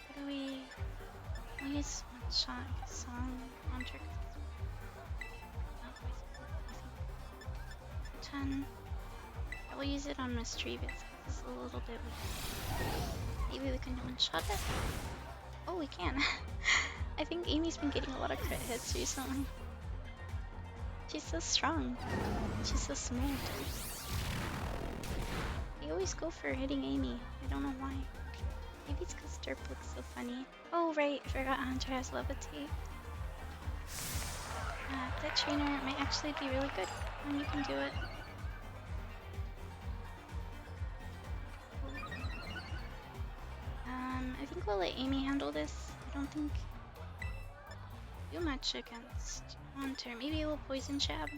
What do we... We'll use one shot song on trick. 10. I will use it on Mischievous. It's a little bit weak. Maybe we can one-shot it? Oh, we can. I think Amy's been getting a lot of crit hits recently. She's so strong. She's so smooth. I always go for hitting Amy. I don't know why. Maybe it's because Derp looks so funny. Oh right, I forgot Hunter has Levitate. That trainer might actually be really good when you can do it. I think we'll let Amy handle this. I don't think do much against Hunter. Maybe we'll poison jab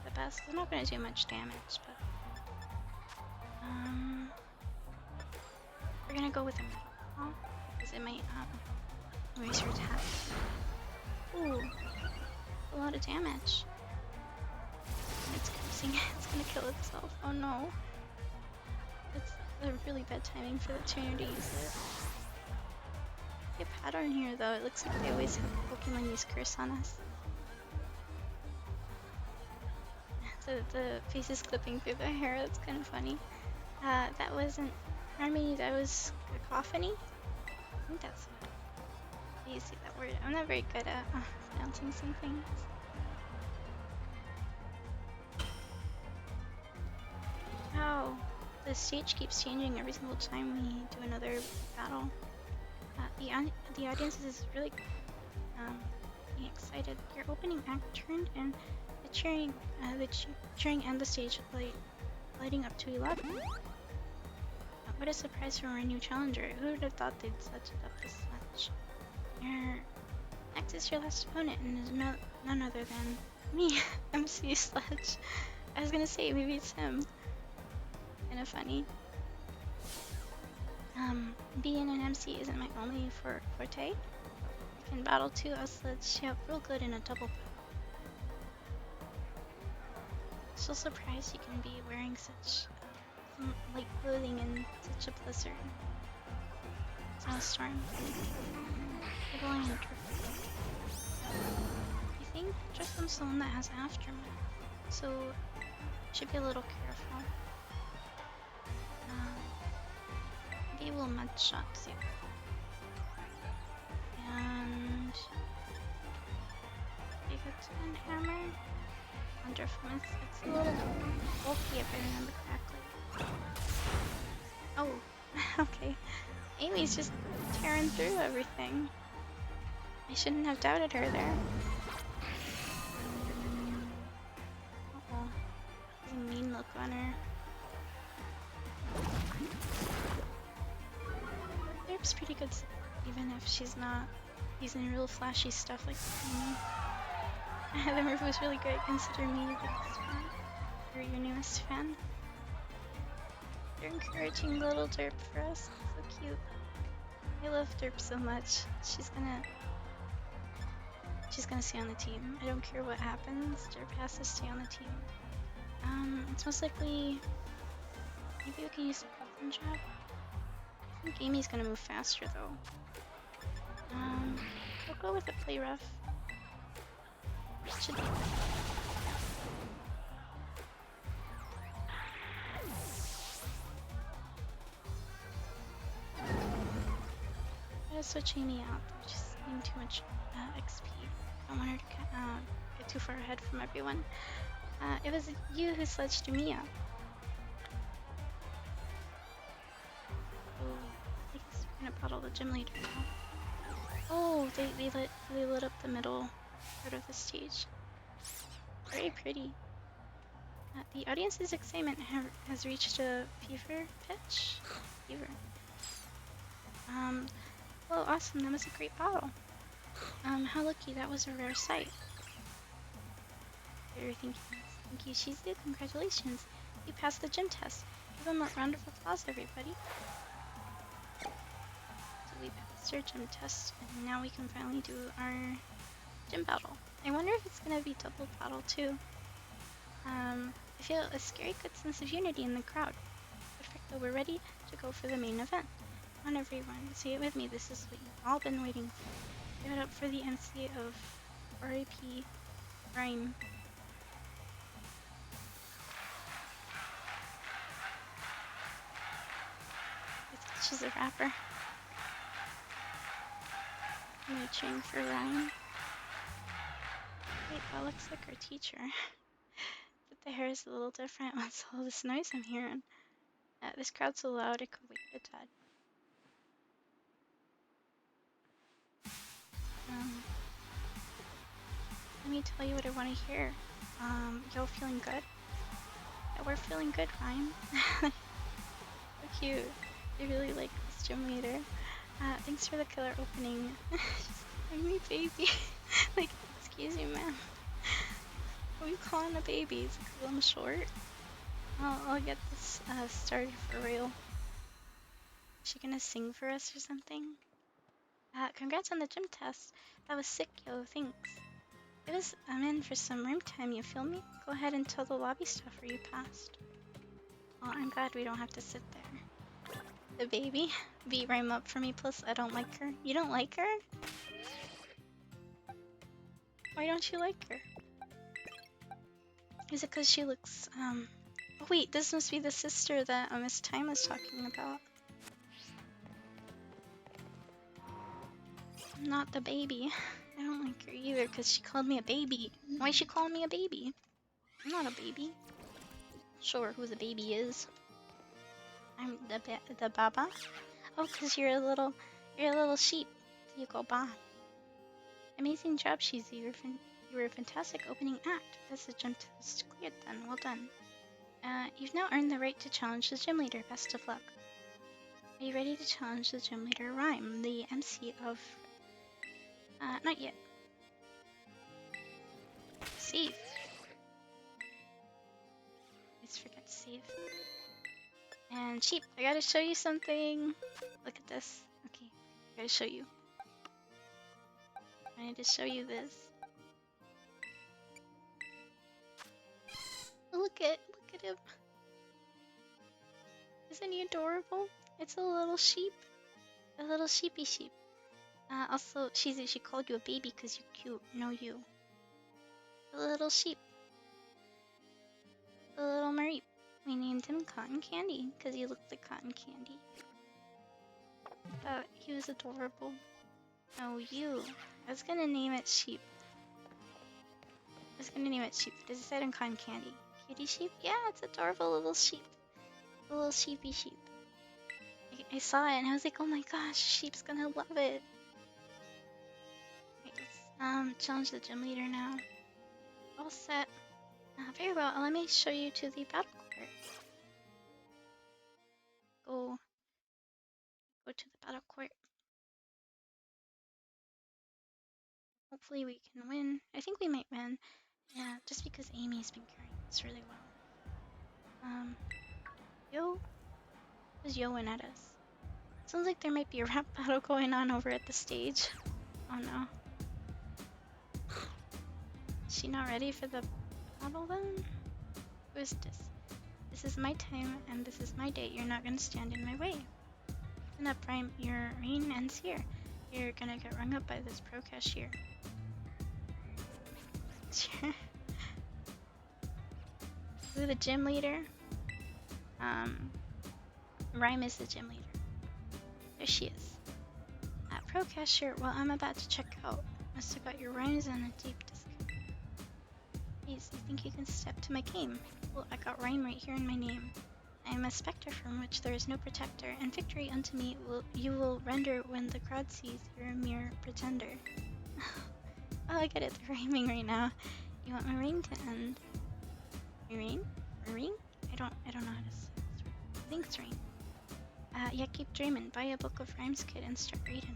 the best. It's not gonna do much damage, but we're gonna go with him because it might raise your attack. Ooh, a lot of damage. It's cursing. It's gonna kill itself. Oh no. It's a really bad timing for the trainer to use it. A pattern here though. It looks like they always have Pokemon use curse on us. The face is clipping through the hair. That's kind of funny. That wasn't harmony. That was cacophony. I think that's how you say that word. I'm not very good at pronouncing some things. Wow, the stage keeps changing every single time we do another battle. The audience is really excited. Your opening act turned and the cheering and the stage lighting up to 11. What a surprise from our new challenger. Who would have thought they'd set it up this much? Next is your last opponent and is none other than me, MC Sledge. I was gonna say maybe it's him. Kinda funny. Being an MC isn't my only forte. I can battle too, as Sledge. Yeah, real good in a double battle. So surprised you can be wearing such light clothing in such a blizzard. Snowstorm. Fiddling and Driftwood. I think Driftwood's the one that has Aftermath, so should be a little careful. Maybe we'll mud shot too. And Kudzu and Hammer. On Driftwood, it's a little bulky if I remember correctly. Oh, okay. Amy's just tearing through everything. I shouldn't have doubted her there. Uh-oh. There's a mean look on her. Derp's pretty good, even if she's not using real flashy stuff like Amy. The move was really great considering me your biggest fan. Or your newest fan. You're encouraging little Derp for us. So cute. I love Derp so much. She's gonna stay on the team. I don't care what happens. Derp has to stay on the team. It's most likely maybe we can use the Golden Jab. I think Amy's gonna move faster though. We'll go with the play rough. Should be good. I gotta switch Amy out. They're just getting too much XP. I don't want her to get too far ahead from everyone. It was you who sledged me up. Oh, I guess we're gonna bottle the gym leader now. Oh, they lit up the middle part of the stage. Very pretty. The audience's excitement has reached a fever pitch. Fever. Well, awesome. That was a great battle. How lucky. That was a rare sight. Thank you, Shizu. Congratulations. You passed the gym test. Give them a round of applause, everybody. So we passed our gym test, and now we can finally do our gym battle. I wonder if it's gonna be double battle too. I feel a scary good sense of unity in the crowd. Perfecto, we're ready to go for the main event. Come on, everyone, say it with me. This is what you've all been waiting for. Give it up for the MC of RIP Rhyme. She's a rapper. I'm cheering for Ryan. Wait, that looks like our teacher. But the hair is a little different. What's all this noise I'm hearing? This crowd's so loud it could wake the dead. Let me tell you what I want to hear. Y'all feeling good? Yeah, we're feeling good, Ryan. So cute. I really like this gym leader. Thanks for the killer opening. She's calling me baby. Like, excuse you, ma'am. What are you calling a baby? Is it 'cause I'm short? I'll get this started for real. Is she gonna sing for us or something? Congrats on the gym test. That was sick, yo. Thanks. I'm in for some room time, you feel me? Go ahead and tell the lobby staff where you passed. Oh, I'm glad we don't have to sit there. The baby? Beat Rhyme up for me, plus I don't like her. You don't like her? Why don't you like her? Is it because she looks, Oh wait, this must be the sister that Miss Time was talking about. Not the baby. I don't like her either because she called me a baby. Why is she calling me a baby? I'm not a baby. Sure, who the baby is. I'm the baba. Oh, because you're a little sheep. You go ba. Amazing job, Shizu. You were a fantastic opening act. That's the gym test cleared then. Well done. You've now earned the right to challenge the gym leader. Best of luck. Are you ready to challenge the gym leader, Rhyme, the MC of... not yet. Save. Let's forget to save. And sheep, I gotta show you something. Look at this. Okay, I gotta show you. I need to show you this. Look at him. Isn't he adorable? It's a little sheep. A little sheepy sheep. Also, she called you a baby because you're cute. No, you. A little sheep. A little Marie. We named him Cotton Candy because he looked like cotton candy. He was adorable. No, you. I was gonna name it Sheep. But I decided on Cotton Candy. Cutie sheep? Yeah, it's adorable little sheep. A little sheepy sheep. I saw it and I was like, oh my gosh, sheep's gonna love it. Right, let's challenge the gym leader now. All set. Very well, let me show you to the battle court. Go to the battle court. Hopefully we can win. I think we might win. Yeah, just because Amy's been carrying this really well. Yo? Who's yoing at us? Sounds like there might be a rap battle going on over at the stage. Oh no. Is she not ready for the battle then? Who is this? This is my time and this is my day. You're not gonna stand in my way. Listen up, Prime. Your reign ends here. You're gonna get rung up by this pro cashier. Sure. Who the gym leader? Rhyme is the gym leader. There she is. Pro cashier, well, I'm about to check out. Must have got your rhymes on a deep discount. Please, you think you can step to my game? Well, I got rhyme right here in my name. I am a spectre from which there is no protector, and victory unto me you will render when the crowd sees you're a mere pretender. Oh, I get it, they're rhyming right now. You want my reign to end? My reign? My reign? I don't know how to say this. I think it's reign. Yeah, keep dreaming. Buy a book of rhymes, kid, and start reading.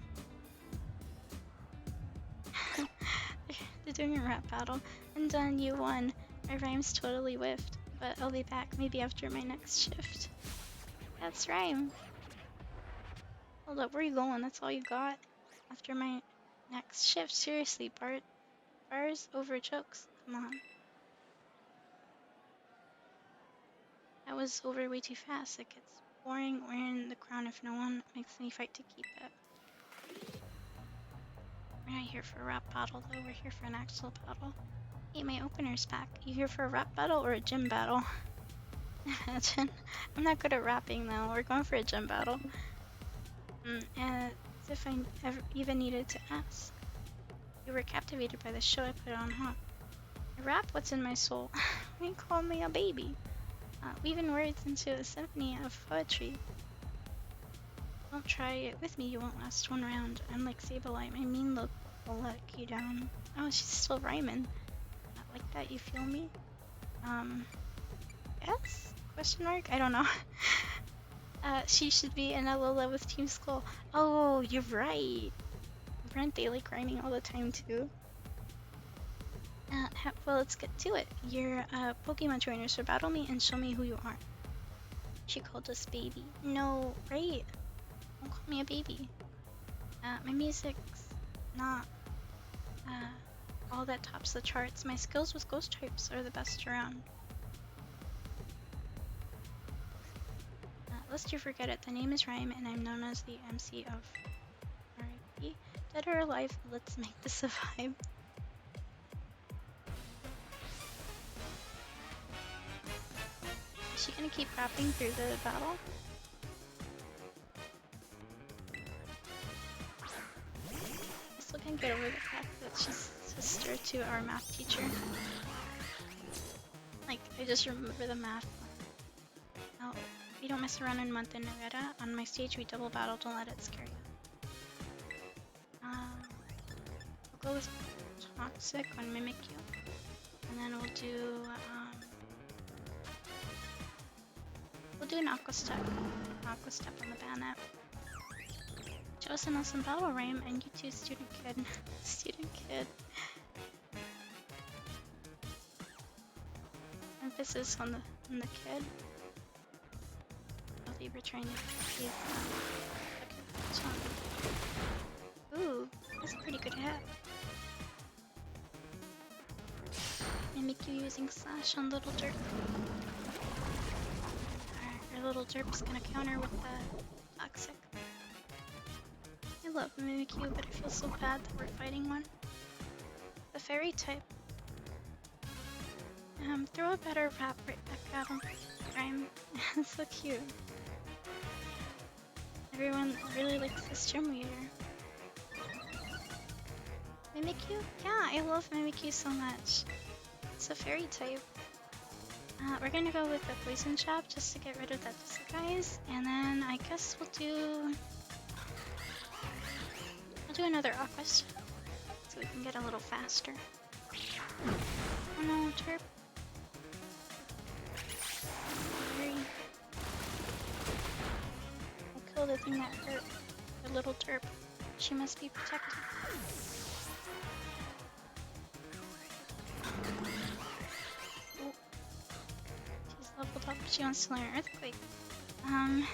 They're doing a rap battle. And done, you won. My rhyme's totally whiffed, but I'll be back maybe after my next shift. That's rhyme. Hold up, where are you going? That's all you got? After my next shift? Seriously, bars over jokes. Come on. That was over way too fast. It gets boring wearing the crown if no one makes any fight to keep it. We're not here for a rap battle though, we're here for an actual battle. Hey, my opener's back. You here for a rap battle or a gym battle? Imagine. I'm not good at rapping though, we're going for a gym battle. As if I ever even needed to ask. You were captivated by the show I put on, huh? I rap what's in my soul. You call me a baby. Weaving words into a symphony of poetry. Don't try it with me, you won't last one round. I'm like Sableye, my mean look will let you down. Oh, she's still rhyming. Like that, you feel me? Yes? Question mark? I don't know. She should be in Alola with Team Skull. Oh, you're right. Aren't they like rhyming all the time too? Well, let's get to it. You're Pokemon trainers, so battle me and show me who you are. She called us baby. No, right? Don't call me a baby. My music's not all that tops the charts. My skills with ghost types are the best around. Lest you forget it, the name is Rhyme and I'm known as the MC of R.I.P. Dead or alive, let's make this a vibe. Is she gonna keep rapping through the battle? I still can't get over the fact that she's sister to our math teacher. Like, I just remember the math. Oh, we don't mess around in month in Nevada. On my stage, we double battle, don't let it scare you. We'll go with Toxic on Mimic You. And then we'll do an Aqua Step. Aqua Step on the Bayonet. Show us an awesome battle rhyme, and you too, student kid. Student kid. Emphasis on the kid. Oh, they were trying to use ooh, that's a pretty good hit. Mimic you using Slash on Little Derp. Our little Derp's gonna counter with the Toxic. love Mimikyu, but I feel so bad that we're fighting one. The fairy type. Throw a better rap right back at him. Rhyme. It's so cute. Everyone really likes this gym leader. Mimikyu? Yeah, I love Mimikyu so much. It's a fairy type. We're gonna go with the poison trap just to get rid of that disguise, and then I guess we'll do another aqua step so we can get a little faster. Oh no, Terp. I'll kill the thing that hurt the little Terp. She must be protected. Oh. She's leveled up. She wants to learn Earthquake.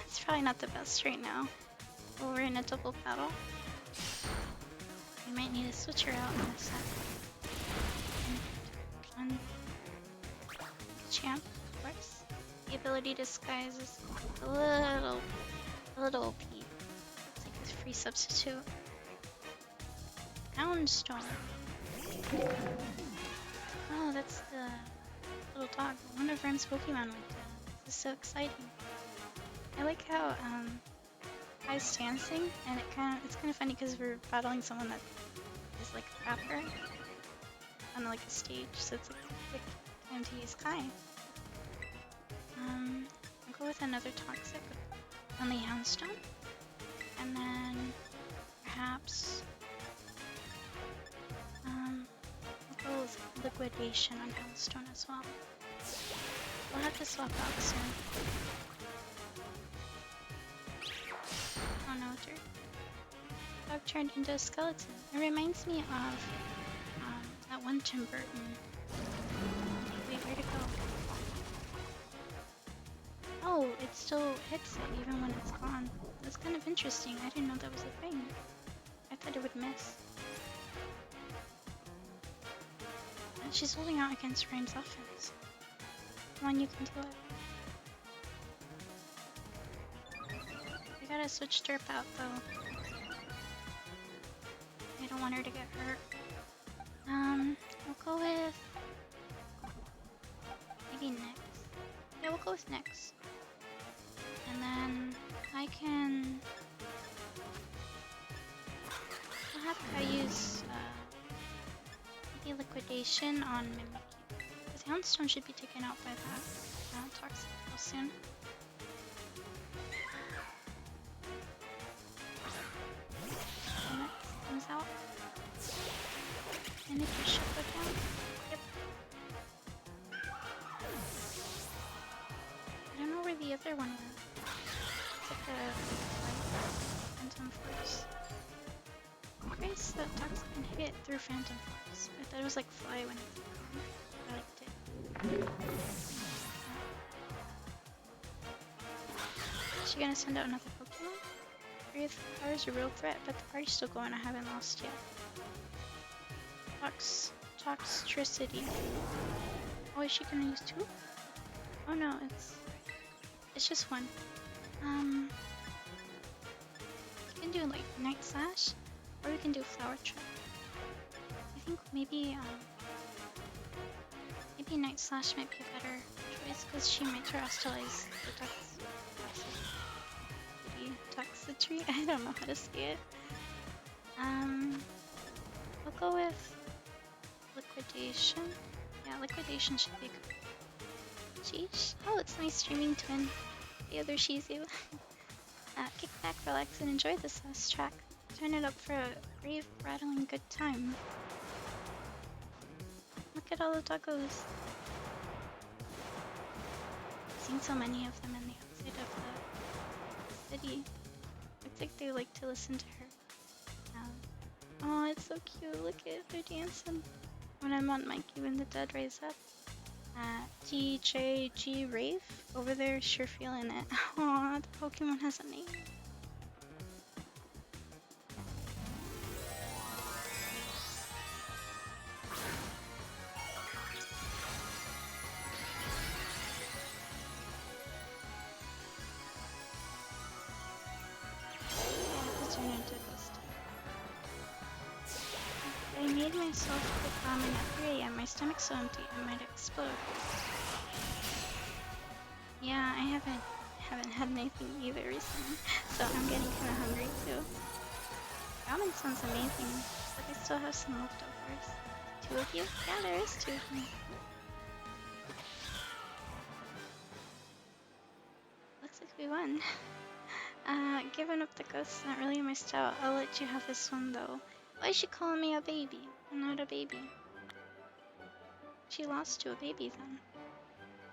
It's probably not the best right now. But we're in a double battle. We might need to switch her out in a sec. One champ, of course. The ability disguise is a little OP. It's like a free substitute. Houndstone. Oh, that's the little dog. One of Rem's Pokemon went down. This is so exciting. I like how Kai's dancing, and it's kind of funny because we're battling someone that is like a rapper on like a stage, so it's like a quick time to use Kai. I'll go with another toxic, only Houndstone, and then perhaps I'll go with Liquidation on Houndstone as well. We'll have to swap out soon. Oh no, dog turned into a skeleton. It reminds me of that one Tim Burton. Wait, where'd it go? Oh, it still hits it even when it's gone. That's kind of interesting. I didn't know that was a thing. I thought it would miss. And she's holding out against Rain's offense. Come on, you can do it. We gotta switch Derp out though. I don't want her to get hurt. We'll go with maybe Nyx. Yeah, we'll go with Nyx. And then I can. I'll have Kai use maybe Liquidation on Mimikyu. Because Houndstone should be taken out by that toxic real soon. Nyx comes out. And if you should go down. Yep. I don't know where the other one went. It's like a Phantom Force. Grace, that toxic can hit it through Phantom Force. I thought it was like Fly when it's gone. I liked it. Is she gonna send out another Pokemon? Wraith Power is a real threat, but the party's still going. I haven't lost yet. Toxicity. Oh, is she gonna use two? Oh no, it's just one. We can do like Night Slash, or we can do Flower Trap. I think maybe Night Slash might be a better choice because she might terrestrialize the toxicity. I don't know how to say it. We'll go with Liquidation. Yeah, Liquidation should be good. Sheesh. Oh, it's nice streaming twin. The other Shizu. Kick back, relax, and enjoy this last track. Turn it up for a brave, rattling good time. Look at all the doggos. I've seen so many of them in the outside of the city. Looks like they like to listen to her. Oh, it's so cute. Look at they're dancing. When I'm on Mikey when the dead rise up. GJG Rave over there, sure feeling it. Aw, the Pokemon has a name. Yeah, Kudzu did this. made myself quick ramen at 3 a.m. My stomach's so empty I might explode. Yeah, I haven't had anything either recently, so I'm getting kind of hungry too. Ramen sounds amazing, but I still have some leftovers. 2 of you? Yeah, there is 2 of me. Looks like we won. Giving up the ghost is not really my style. I'll let you have this one though. Why is she calling me a baby? I'm not a baby. She lost to a baby then.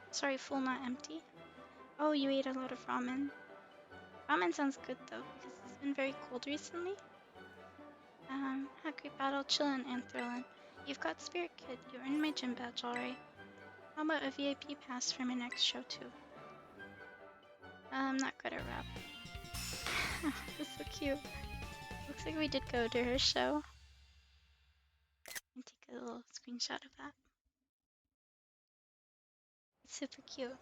Sorry, full not empty. Oh, you ate a lot of ramen. Ramen sounds good though, because it's been very cold recently. Had great battle, chillin' and thrillin'. You've got spirit, kid. You earned my gym badge, alright. How about a VIP pass for my next show too? I'm not good at rap. That's so cute. Looks like we did go to her show. And take a little screenshot of that. It's super cute.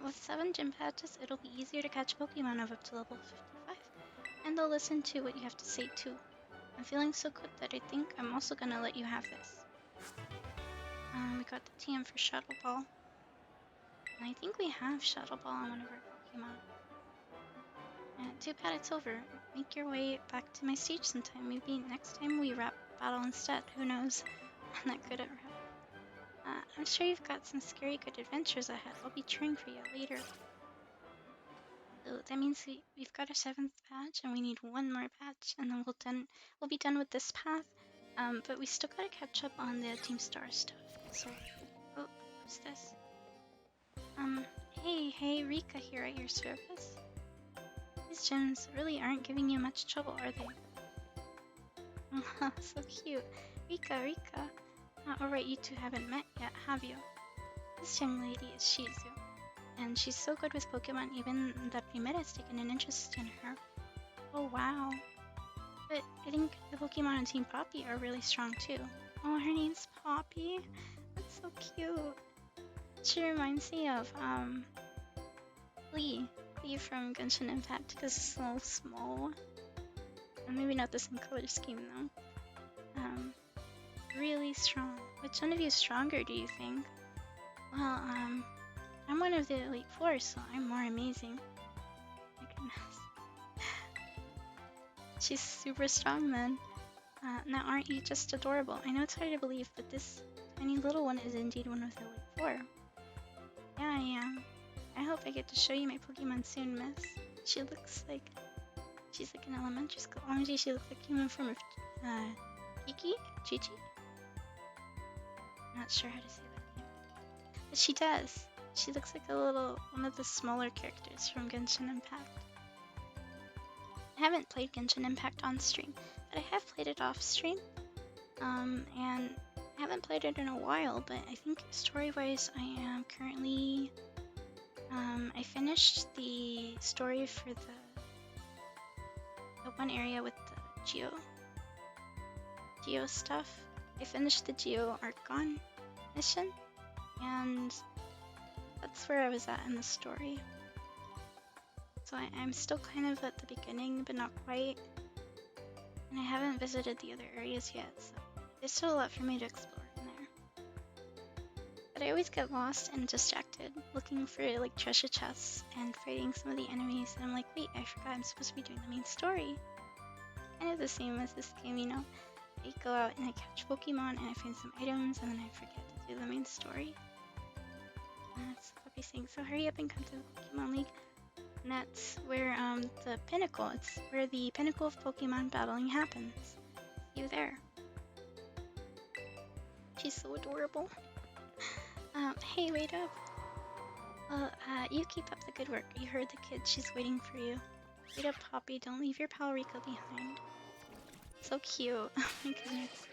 With 7 gym badges, it'll be easier to catch Pokemon of up to level 55. And they'll listen to what you have to say too. I'm feeling so good that I think I'm also gonna let you have this. We got the TM for Shuttle Ball. And I think we have Shuttle Ball on one of our Pokemon. Too bad it's over. Make your way back to my stage sometime. Maybe next time we rap battle instead. Who knows? I'm not good at rap. I'm sure you've got some scary good adventures ahead. I'll be cheering for you later. So that means we've got our 7th badge and we need 1 more badge and then we'll be done with this path. But we still gotta catch up on the Team Star stuff. So, oh, who's this? Hey, Rika here at your service. These gyms really aren't giving you much trouble, are they? So cute. Rika. Alright, you two haven't met yet, have you? This young lady is Shizu, and she's so good with Pokemon even that Primera has taken an interest in her. Oh wow. But I think the Pokemon on Team Poppy are really strong too. Oh, her name's Poppy? That's so cute. She reminds me of, Lee from Genshin Impact, because it's so small. Maybe not the same color scheme though. Really strong. Which one of you is stronger, do you think? Well, I'm one of the Elite Four, so I'm more amazing. My goodness. She's super strong then. Now aren't you just adorable? I know it's hard to believe, but this tiny little one is indeed one of the Elite Four. Yeah, I am. I hope I get to show you my Pokemon soon, miss. She looks like... she's like in elementary school. OMG, she looks like human form of, Kiki? Chichi? Not sure how to say that name. But she does. She looks like one of the smaller characters from Genshin Impact. I haven't played Genshin Impact on stream, but I have played it off stream. And I haven't played it in a while, but I think story-wise I am currently... I finished the story for the one area with the Geo stuff. I finished the Geo Archon mission, and that's where I was at in the story. So I'm still kind of at the beginning, but not quite. And I haven't visited the other areas yet, so there's still a lot for me to explore in there. But I always get lost and distracted, looking for like treasure chests and fighting some of the enemies, and I'm like, wait, I forgot I'm supposed to be doing the main story. Kind of the same as this game, you know? I go out and I catch Pokemon and I find some items and then I forget to do the main story. That's the puppy thing. So hurry up and come to the Pokemon League. And that's where the pinnacle, it's where the pinnacle of Pokemon battling happens. See you there. She's so adorable. Hey, wait up. Well, you keep up the good work. You heard the kid, she's waiting for you. Wait up, Poppy, don't leave your pal Rika behind. So cute. Oh my goodness.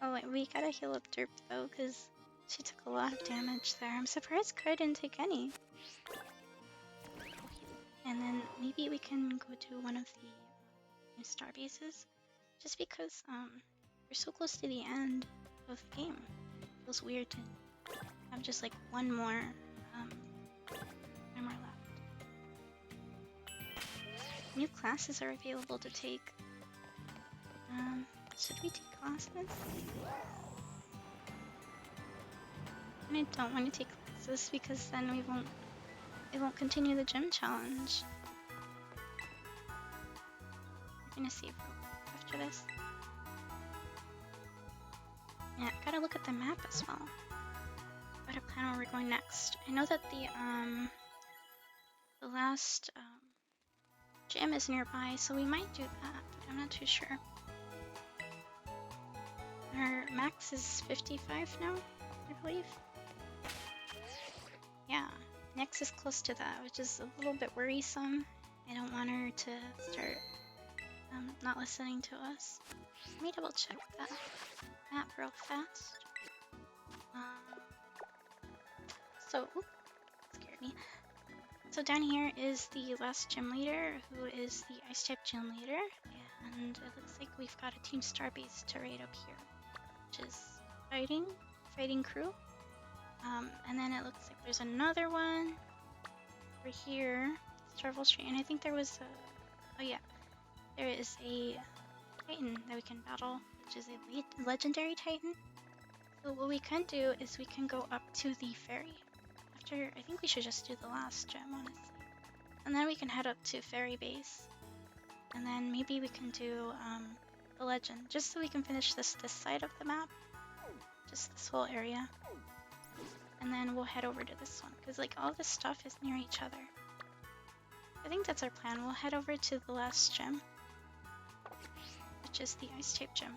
Oh wait, we gotta heal up Derp though, because she took a lot of damage there. I'm surprised Kai didn't take any. And then maybe we can go to one of the new star bases, just because we're so close to the end of the game. It feels weird to have just like one more left. New classes are available to take. Should we take classes. And I don't want to take classes because then we won't continue the gym challenge. We're gonna save after this. Yeah, gotta look at the map as well. Gotta plan where we're going next. I know that the last gym is nearby, so we might do that, but I'm not too sure. Our max is 55 now, I believe. Yeah, Nyx is close to that, which is a little bit worrisome. I don't want her to start not listening to us. Let me double check that map real fast. Oops, scared me. So down here is the last gym leader, who is the ice type gym leader, and it looks like we've got a Team Starbase to raid up here, which is fighting crew. And then it looks like there's another one over here, Starville Street, and I think there was a, oh yeah, there is a Titan that we can battle, which is a legendary Titan. So what we can do is we can go up to the ferry. After, I think we should just do the last gem, honestly. And then we can head up to ferry base. And then maybe we can do the legend, just so we can finish this side of the map. Just this whole area. And then we'll head over to this one, because like all this stuff is near each other. I think that's our plan. We'll head over to the last gem, which is the ice type gem.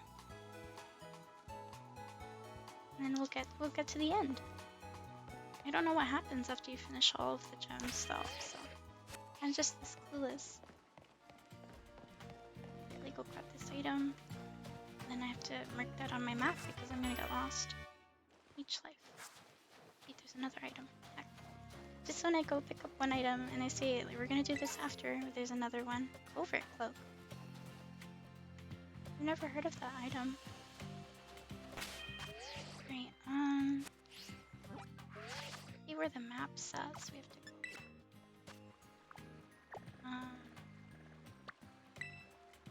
And then we'll get to the end. I don't know what happens after you finish all of the gems though, so I'm just this clueless. Quickly go grab this item. Then I have to mark that on my map because I'm gonna get lost. Each life. Wait, there's another item. Heck. Just when I go pick up one item and I say like, we're gonna do this after, there's another one. Covert cloak. I've never heard of that item. Great. See where the map says we have to go.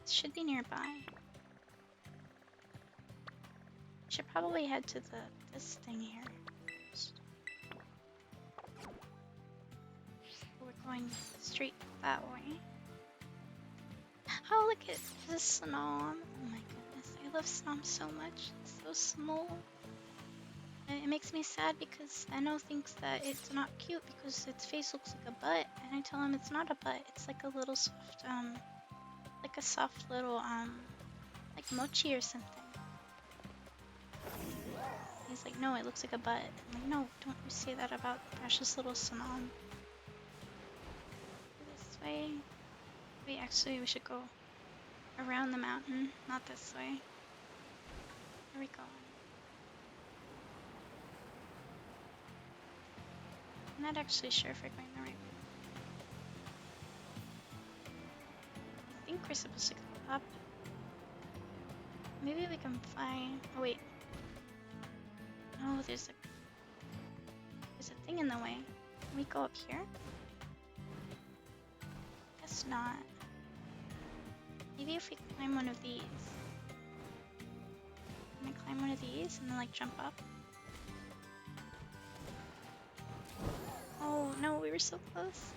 It should be nearby. Should probably head to this thing here. We're going straight that way. Oh, look at this Snom. Oh my goodness, I love Snom so much. It's so small. And it makes me sad because Eno thinks that it's not cute because its face looks like a butt, and I tell him it's not a butt. It's like a little soft, like a soft little, like mochi or something. He's like, no, it looks like a butt. I'm like, no, don't you say that about precious little Snom. This way. Wait, actually, we should go around the mountain, not this way. Where are we going? I'm not actually sure if we're going the right way. I think we're supposed to go up. Maybe we can fly. Oh wait. Oh, there's a thing in the way. Can we go up here? Guess not. Maybe if we climb one of these. Can I climb one of these and then like jump up? Oh no, we were so close.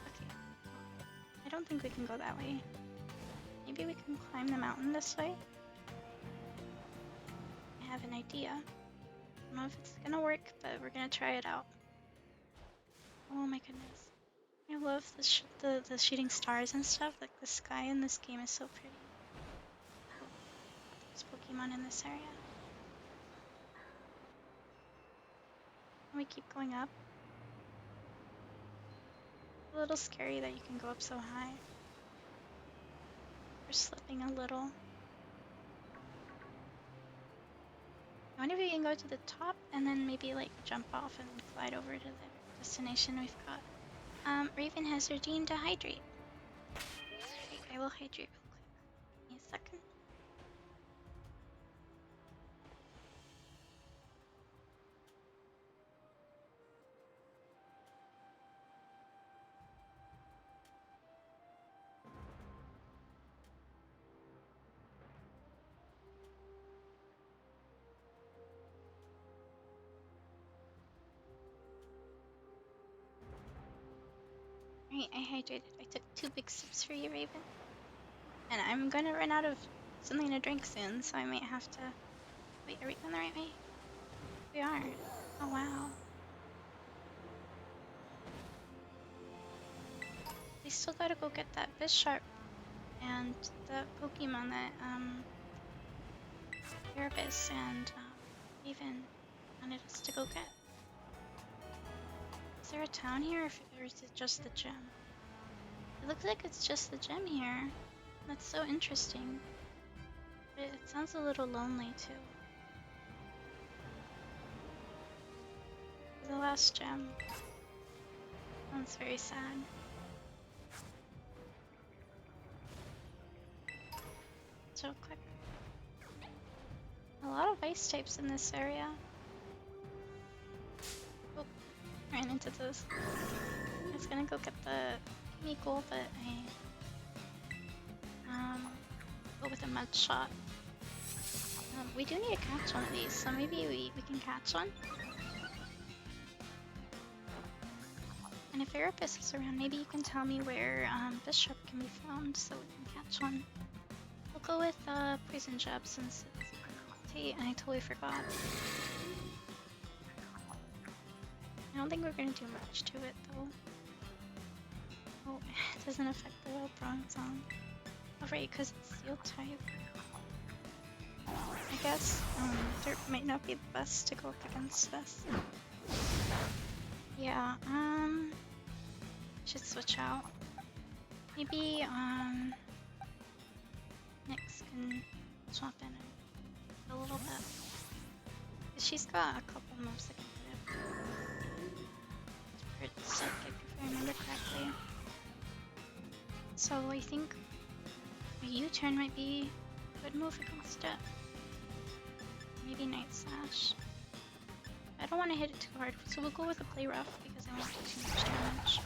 Okay. I don't think we can go that way. Maybe we can climb the mountain this way? I have an idea. I don't know if it's gonna work, but we're gonna try it out. Oh my goodness. I love the shooting stars and stuff. Like the sky in this game is so pretty. There's Pokemon in this area. Can we keep going up? A little scary that you can go up so high. We're slipping a little. I wonder if we can go to the top and then maybe like jump off and glide over to the destination we've got. Raven has her gene to hydrate. Okay, I will hydrate real quick. Give me a second. I hydrated. I took 2 big sips for you, Raven. And I'm gonna run out of something to drink soon, so I might have to... Wait, are we going the right way? We are. Oh, wow. We still gotta go get that Bisharp and the Pokemon that, Erebus and, Raven wanted us to go get. Is there a town here, or is it just the gym? It looks like it's just the gym here. That's so interesting. But it sounds a little lonely, too. The last gym. Sounds very sad. So quick. A lot of ice types in this area. Oh, ran into this. I was gonna go get the Meagle, but I go with a mud shot. We do need to catch one of these, so maybe we can catch one. And if Erebus is around, maybe you can tell me where Bishop can be found so we can catch one. We'll go with Poison Jab since it's Tate, and I totally forgot. I don't think we're gonna do much to it though. Oh, it doesn't affect the Wild Bronzong. Oh right, because it's Steel type. I guess Dirt might not be the best to go up against this. Yeah, should switch out. Maybe Nyx can swap in a little bit. She's got a couple moves that can hit it. It's psychic if I remember correctly. So I think a U-turn might be a good move against it. Maybe Night Slash. I don't want to hit it too hard, so we'll go with a Play Rough because I won't do too much damage.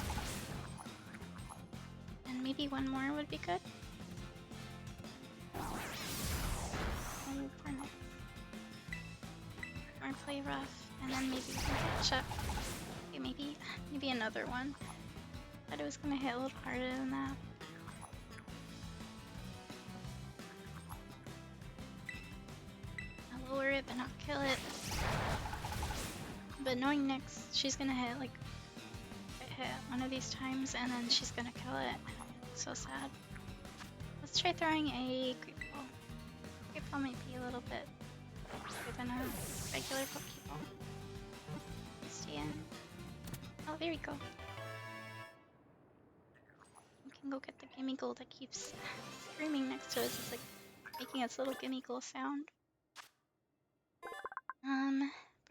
And maybe one more would be good. Oh, poor Night. Or Play Rough, and then maybe we can catch up. Okay, maybe another one. Thought it was gonna hit a little harder than that. I'll lower it but not kill it. But knowing Nyx, she's gonna hit one of these times and then she's gonna kill it. So sad. Let's try throwing a Great Ball. Great Ball might be a little bit better than a regular Pokeball. Stay in. Oh, there we go. We can go get the Gimme Gold that keeps screaming next to us. It's like making its little Gimme Gold sound.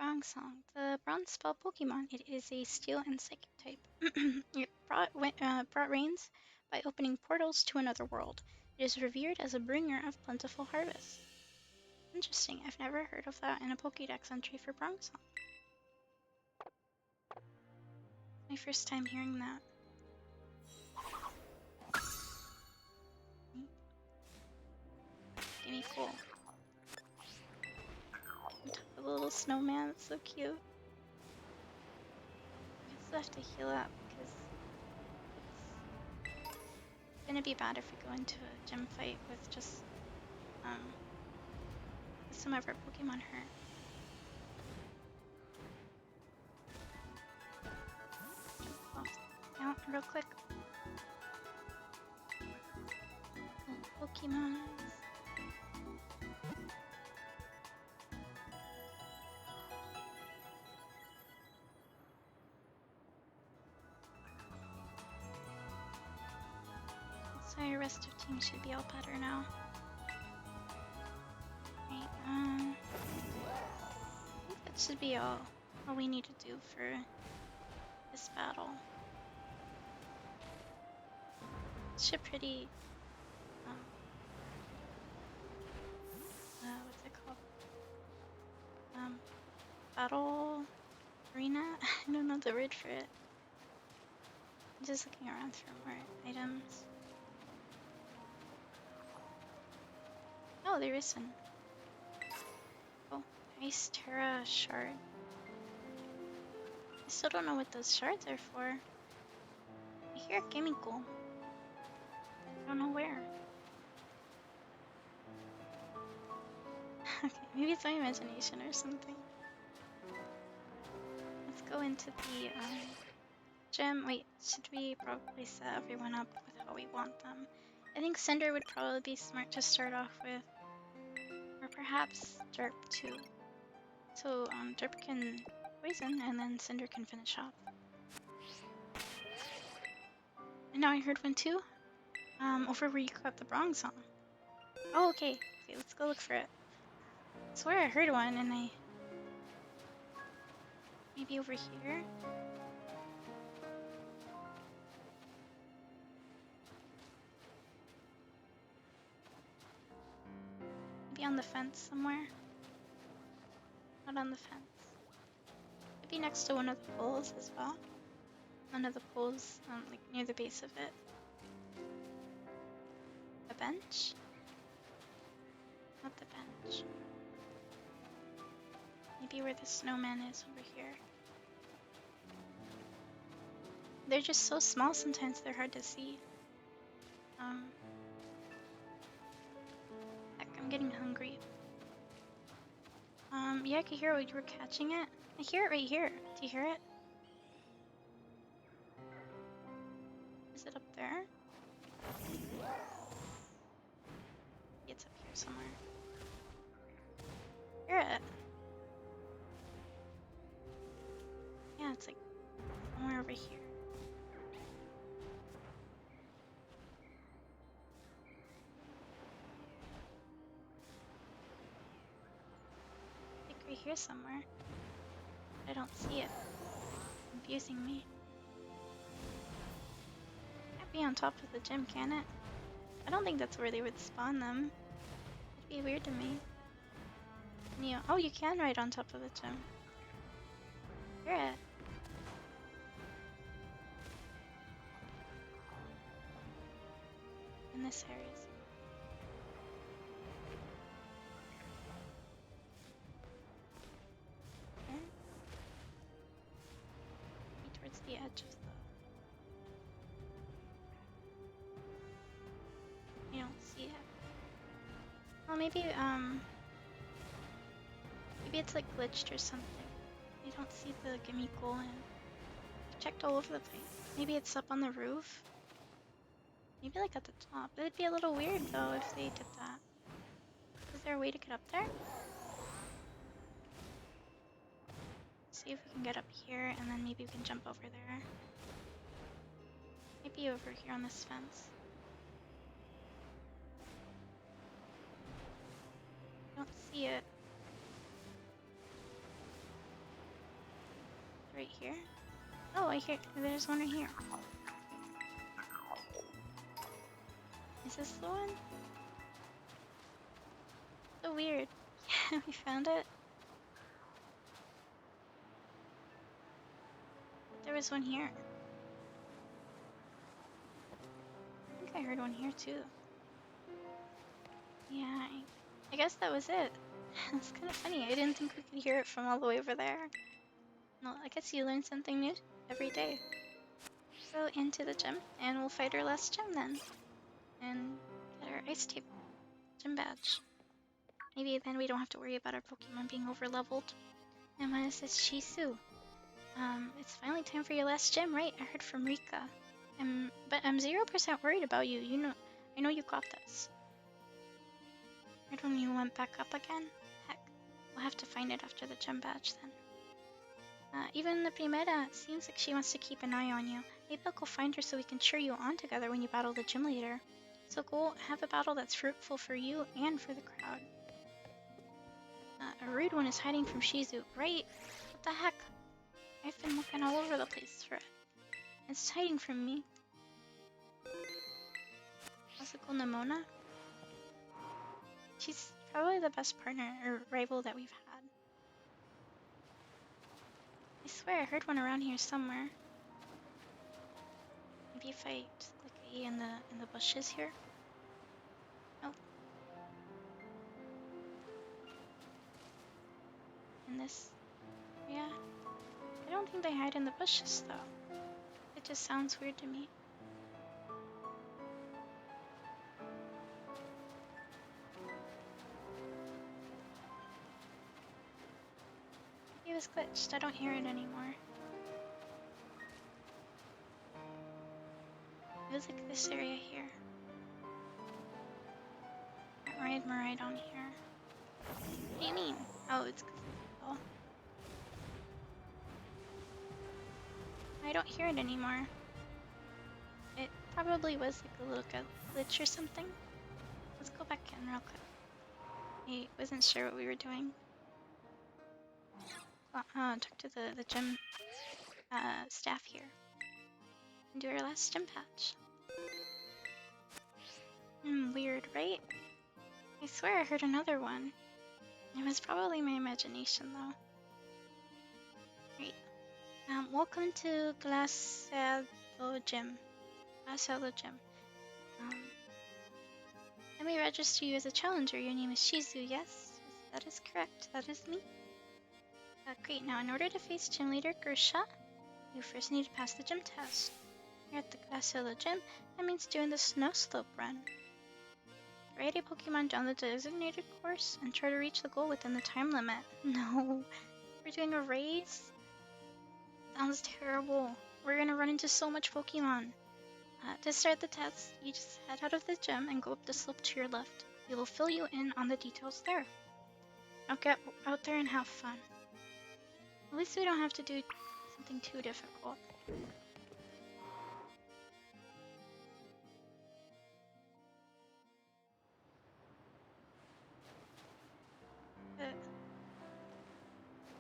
Bronzong. The bronze spell Pokemon. It is a Steel and Psychic type. It brought rains by opening portals to another world. It is revered as a bringer of plentiful harvests. Interesting. I've never heard of that in a Pokédex entry for Bronzong. My first time hearing that. Gimme cool. The little snowman, it's so cute. I still have to heal up because it's gonna be bad if we go into a gym fight with just some of our Pokemon hurt. Out real quick. Pokemon. So your rest of team should be all better now. Right, I think that should be all we need to do for this battle. It should pretty what's it called? Battle arena? I don't know the word for it. I'm just looking around for more items. Oh, there is one. Oh, Ice Terra shard. I still don't know what those shards are for. I I hear a chemical. I don't know where. Okay, maybe it's my imagination or something. Let's go into the gym. Wait, should we probably set everyone up with how we want them? I think Cinder would probably be smart to start off with, or perhaps Derp too. So Derp can poison and then Cinder can finish off. And now I heard one too. Over where you got the Brong song. Oh, okay. Okay, let's go look for it. I swear I heard one and I... Maybe over here? Maybe on the fence somewhere? Not on the fence. Maybe next to one of the poles as well. One of the poles, like near the base of it. The bench? Not the bench. Maybe where the snowman is over here. They're just so small sometimes they're hard to see. Heck, I'm getting hungry. Yeah, I could hear what you were catching it. I hear it right here. Do you hear it? Is it up there? It's up here somewhere. Hear it. Yeah, it's like somewhere over here. I think right here somewhere. I don't see it. It's confusing me. Can't be on top of the gym, can it? I don't think that's where they would spawn them. It'd be weird to me. Oh, you can ride on top of the gym. Hear it. In this area. Okay. Maybe towards the edge of the... I don't see it. Well, maybe it's like glitched or something. I don't see the Gimmickle and I've checked all over the place. Maybe it's up on the roof. Maybe like at the top. It'd be a little weird though if they did that. Is there a way to get up there? See if we can get up here and then maybe we can jump over there. Maybe over here on this fence. I don't see it. Right here? Oh, I hear. There's one right here. Is this the one? So weird. Yeah, we found it. But there was one here. I think I heard one here too. Yeah, I guess that was it. It's kind of funny. I didn't think we could hear it from all the way over there. No, I guess you learn something new every day. Go into the gym and we'll fight our last gym then. And get our ice tape gym badge. Maybe then we don't have to worry about our Pokemon being over leveled. And mine says Shisu. It's finally time for your last gym, right? I heard from Rika. But I'm 0% worried about you. I know you got this. Right when you went back up again? Heck, we'll have to find it after the gym badge then. Even the Primera seems like she wants to keep an eye on you. Maybe I'll go find her so we can cheer you on together when you battle the gym leader. So go have a battle that's fruitful for you and for the crowd. A rude one is hiding from Shizu, right? What the heck? I've been looking all over the place for it. It's hiding from me. Classical Nimona? She's probably the best partner or rival that we've had. I swear I heard one around here somewhere. Maybe if I click A in the bushes here. Nope. In this, yeah. I don't think they hide in the bushes though. It just sounds weird to me. It was glitched. I don't hear it anymore. It was like this area here. Can't ride Maride on here. What do you mean? Oh, it's because of the. I don't hear it anymore. It probably was like a little glitch or something. Let's go back in real quick. I wasn't sure what we were doing. Talk to the gym staff here. And do our last gym patch. Weird, right? I swear I heard another one. It was probably my imagination though. Right. Welcome to Glacial Gym. Glacial Gym. Let me register you as a challenger. Your name is Shizu, yes? That is correct. That is me. Great. Now, in order to face Gym Leader Gersha, you first need to pass the gym test. Here at the Glacial Gym, that means doing the snow slope run. Ride a Pokemon down the designated course and try to reach the goal within the time limit. No, we're doing a race? Sounds terrible. We're gonna run into so much Pokemon. To start the test, you just head out of the gym and go up the slope to your left. We will fill you in on the details there. Now get out there and have fun. At least we don't have to do something too difficult.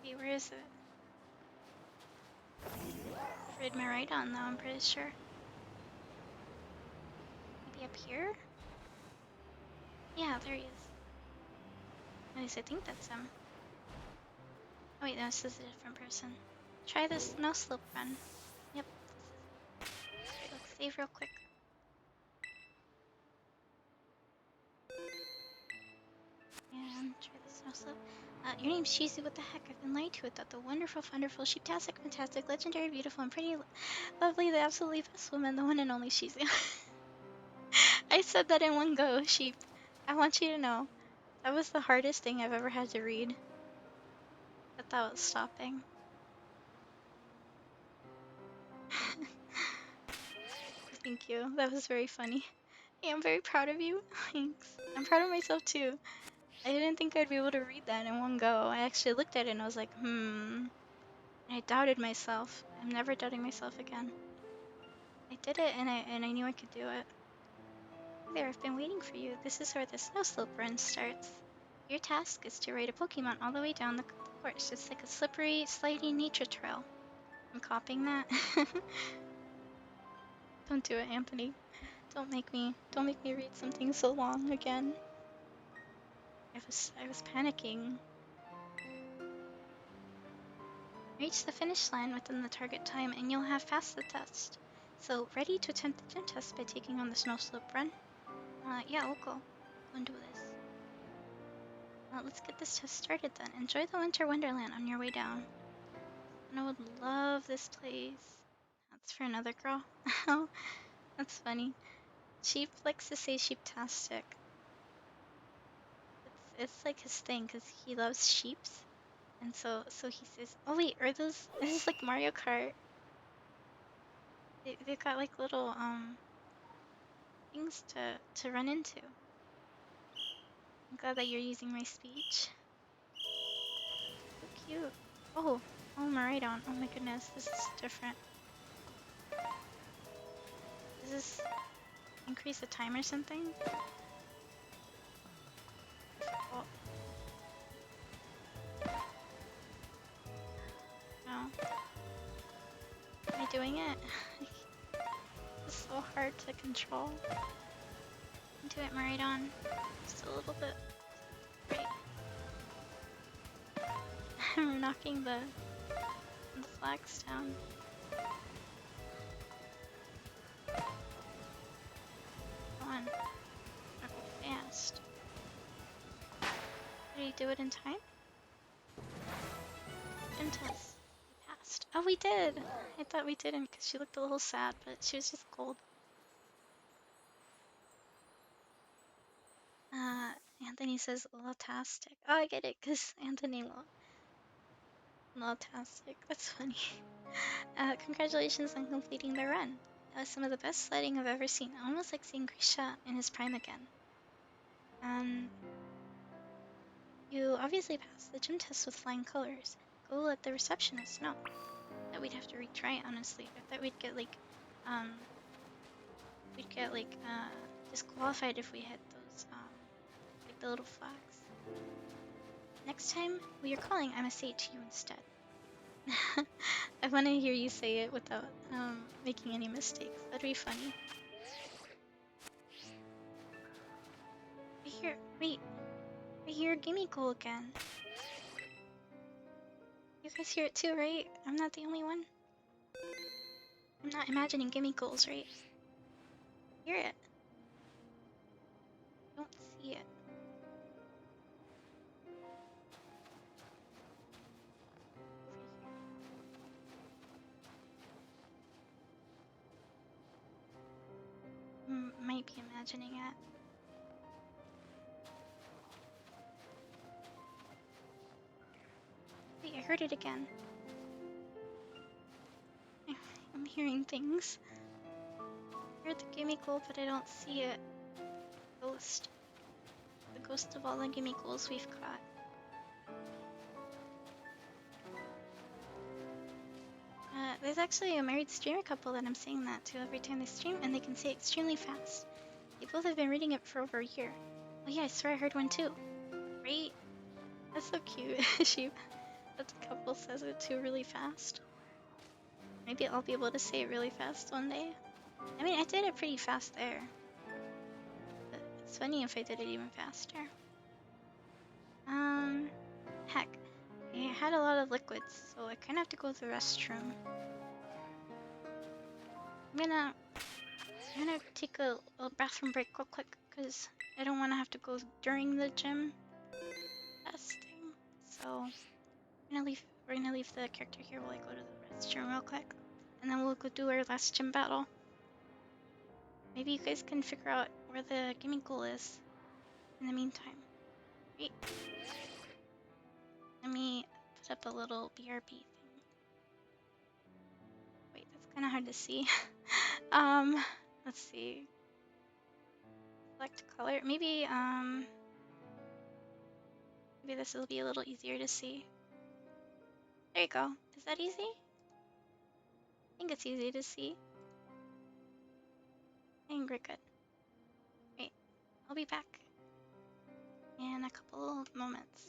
Wait, where is it? I've read my right on though, I'm pretty sure. Maybe up here? Yeah, there he is. At least I think that's him. Oh wait, no, this is a different person. Try this snow slope run. Yep, this is it. Look, save real quick. And try the snow slope. Your name's Shizu, what the heck? I've been lied to it that the wonderful, wonderful, sheeptastic, fantastic, legendary, beautiful, and pretty, lovely, the absolutely best woman, the one and only Shizu. I said that in one go, sheep. I want you to know. That was the hardest thing I've ever had to read. Without stopping. Thank you. That was very funny. Hey, I'm very proud of you. Thanks. I'm proud of myself too. I didn't think I'd be able to read that in one go. I actually looked at it and I was like, I doubted myself. I'm never doubting myself again. I did it and I knew I could do it. Hey there, I've been waiting for you. This is where the snow slope run starts. Your task is to ride a Pokemon all the way down the course. It's like a slippery, sliding nature trail. I'm copying that. Don't do it, Anthony. Don't make me read something so long again. I was panicking. Reach the finish line within the target time and you'll have passed the test. So, ready to attempt the gym test by taking on the snow slope run? Yeah, we'll go. Go and do this. Let's get this test started then. Enjoy the winter wonderland on your way down. And I would love this place. That's for another girl. Oh, that's funny. Sheep likes to say sheeptastic. It's like his thing because he loves sheeps. And so he says, oh wait, are those, this is like Mario Kart. They've got like little, things to run into. I'm glad that you're using my speech. So cute. Oh, Maridon. Oh my goodness, this is different. Does this increase the time or something? Oh. No. Am I doing it? It's so hard to control. Do it, Maridon. Just a little bit. Right. I'm knocking the flags down. Come on. Not be fast. Did we do it in time? Gym test. We passed. Oh, we did! I thought we didn't because she looked a little sad, but she was just cold. Anthony says, "Latastic." Oh, I get it, because Anthony will. Fantastic. That's funny. Congratulations on completing the run. That was some of the best sledding I've ever seen. Almost like seeing Krisha in his prime again. You obviously passed the gym test with flying colors. Go let the receptionist know. That we'd have to retry, honestly. I thought we'd get disqualified if we hit those, like the little flags. Next time we are calling, I must say it to you instead. I want to hear you say it without making any mistakes. That'd be funny. Wait, I hear Gimme Goal again. You guys hear it too, right? I'm not the only one. I'm not imagining Gimme Goals, right? Hear it. Don't see it. Over here. Might be imagining it. Wait, I heard it again. I'm hearing things. I heard the Gimme Goal, but I don't see it. Ghost. The ghost of all the Gimme Goals we've caught. There's actually a married streamer couple that I'm saying that to every time they stream, and they can say it extremely fast. They both have been reading it for over a year. Oh yeah, I swear I heard one too. Right? That's so cute. That the couple says it too really fast. Maybe I'll be able to say it really fast one day. I mean, I did it pretty fast there. But it's funny if I did it even faster. Heck. I had a lot of liquids, so I kind of have to go to the restroom. I'm gonna take a bathroom break real quick, because I don't want to have to go during the gym testing. So we're gonna leave the character here while I go to the restroom real quick. And then we'll go do our last gym battle. Maybe you guys can figure out where the Gimme Goal is in the meantime. Right? Let me put up a little BRB thing. Wait, that's kind of hard to see. Let's see. Select color. Maybe this will be a little easier to see. There you go. Is that easy? I think it's easy to see. I think we're good. Wait, I'll be back in a couple of moments.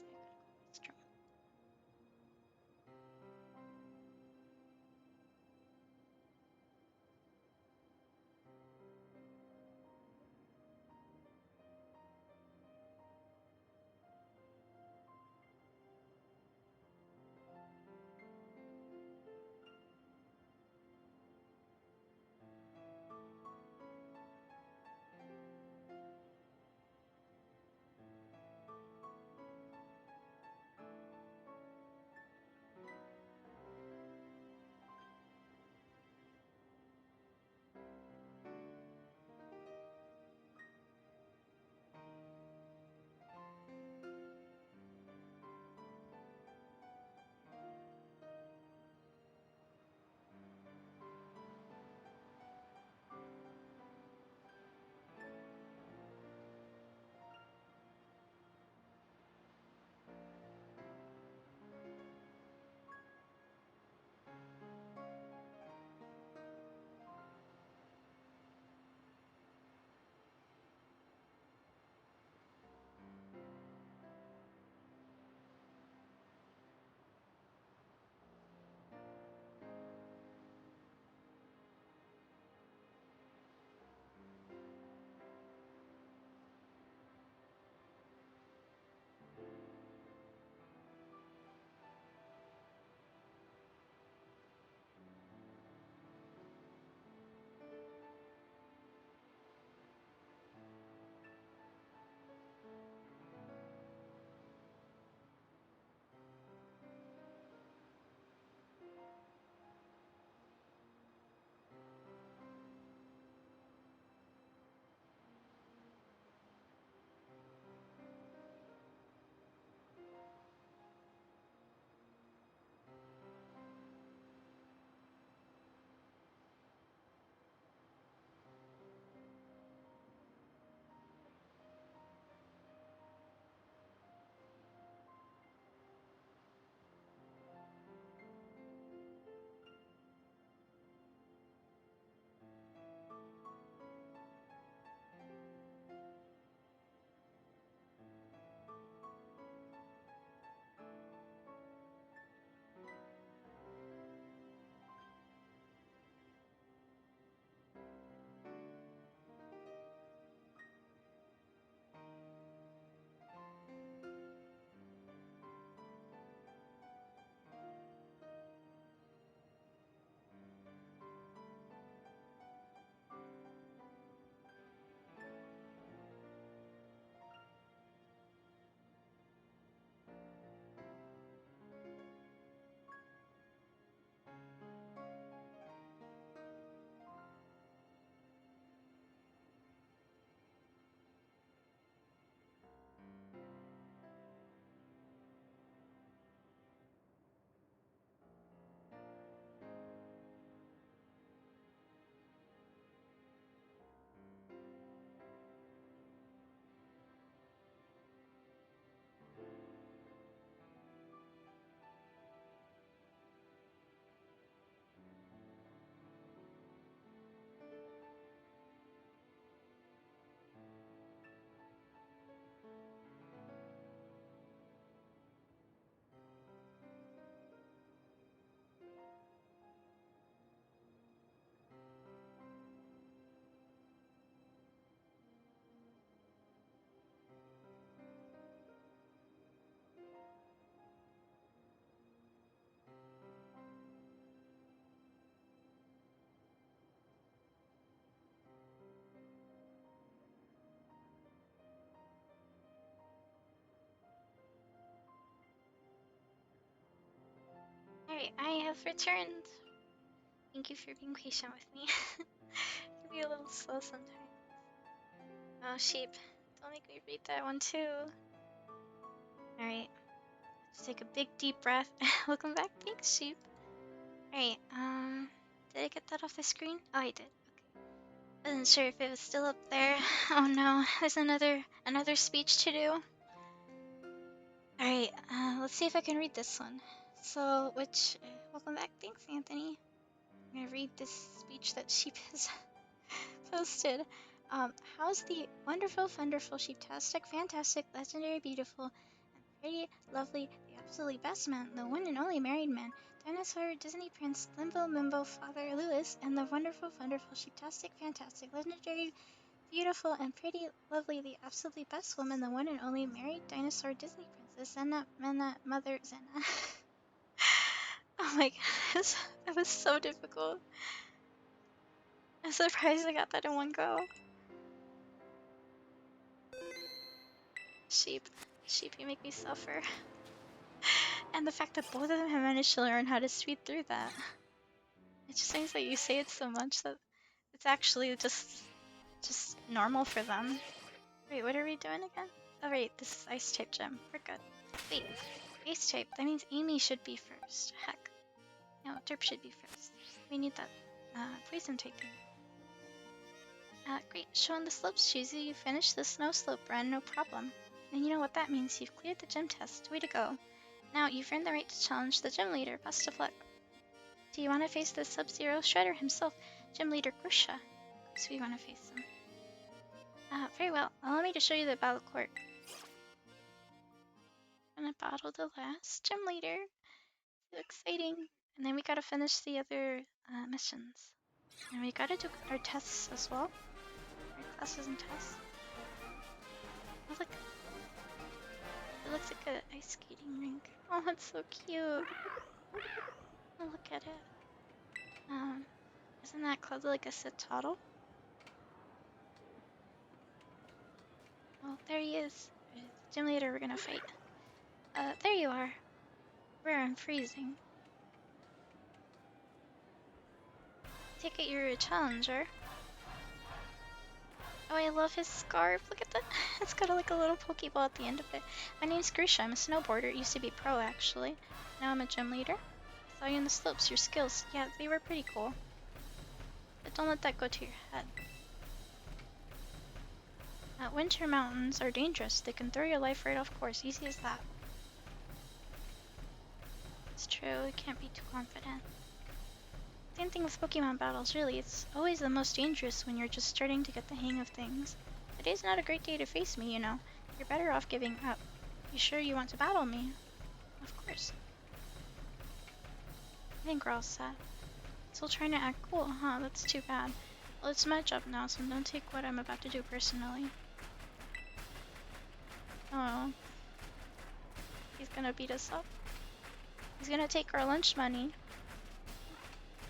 I've returned. Thank you for being patient with me. Can be a little slow sometimes. Oh, sheep. Don't make me read that one too. Alright. Just take a big deep breath. Welcome back. Thanks, sheep. Alright, did I get that off the screen? Oh, I did. Okay. Wasn't sure if it was still up there. Oh no, there's another speech to do. Alright, let's see if I can read this one. So, welcome back. Thanks, Anthony. I'm gonna read this speech that Sheep has posted. How's the wonderful, wonderful, sheeptastic, fantastic, legendary, beautiful, and pretty, lovely, the absolutely best man, the one and only married man, dinosaur, Disney prince, Limbo Mimbo, Father Lewis, and the wonderful, wonderful, sheeptastic, fantastic, legendary, beautiful, and pretty, lovely, the absolutely best woman, the one and only married dinosaur Disney princess, Zenna, Menna, Mother Zenna. Oh my goodness, that was so difficult. I'm surprised I got that in one go. Sheep, you make me suffer. And the fact that both of them have managed to learn how to speed through that. It just means that you say it so much that it's actually just normal for them. Wait, what are we doing again? Oh right, this is ice type gem. We're good. Wait, ice type, that means Amy should be first. Heck. No, Derp should be first. We need that poison typing. Great, showing the slopes, Choosy. You finished the snow slope run, no problem. And you know what that means, you've cleared the gym test. Way to go. Now, you've earned the right to challenge the gym leader. Best of luck. Do you want to face the Sub-Zero Shredder himself, Gym Leader Grisha? Of course we want to face him. Very well. Allow me to show you the battle court. Gonna battle the last gym leader. So exciting. And then we gotta finish the other missions. And we gotta do our tests as well. Our classes and tests. Oh look. It looks like an ice skating rink. Oh, it's so cute. Oh, look at it. Isn't that called like a citadel? Oh, there he is. The gym leader we're gonna fight. There you are. Where I'm freezing. Take it you're a challenger. Oh, I love his scarf. Look at that. It's got like a little Pokeball at the end of it. My name's Grisha. I'm a snowboarder. Used to be pro, actually. Now I'm a gym leader. Saw you in the slopes. Your skills. Yeah, they were pretty cool. But don't let that go to your head. Winter mountains are dangerous. They can throw your life right off course. Easy as that. It's true. You can't be too confident. Same thing with Pokemon battles, really. It's always the most dangerous when you're just starting to get the hang of things. Today's not a great day to face me, you know. You're better off giving up. You sure you want to battle me? Of course. I think we're all set. Still trying to act cool, huh? That's too bad. Well, it's my job now, so don't take what I'm about to do personally. Oh. He's gonna beat us up. He's gonna take our lunch money.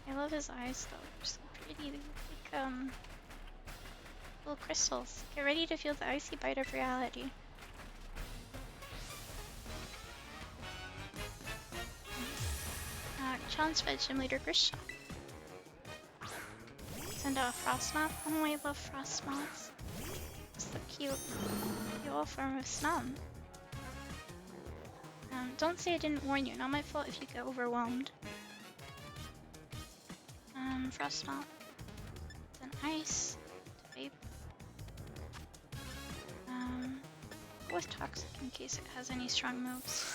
I love his eyes though, they're so pretty. They look like little crystals. Get ready to feel the icy bite of reality. Challenge fed Gym Leader Grisha. Send out a frost moth. Oh, I love frost moths. So cute. You all form of snow. Don't say I didn't warn you. Not my fault if you get overwhelmed. Frost moth. Then ice. Vape. With toxic in case it has any strong moves.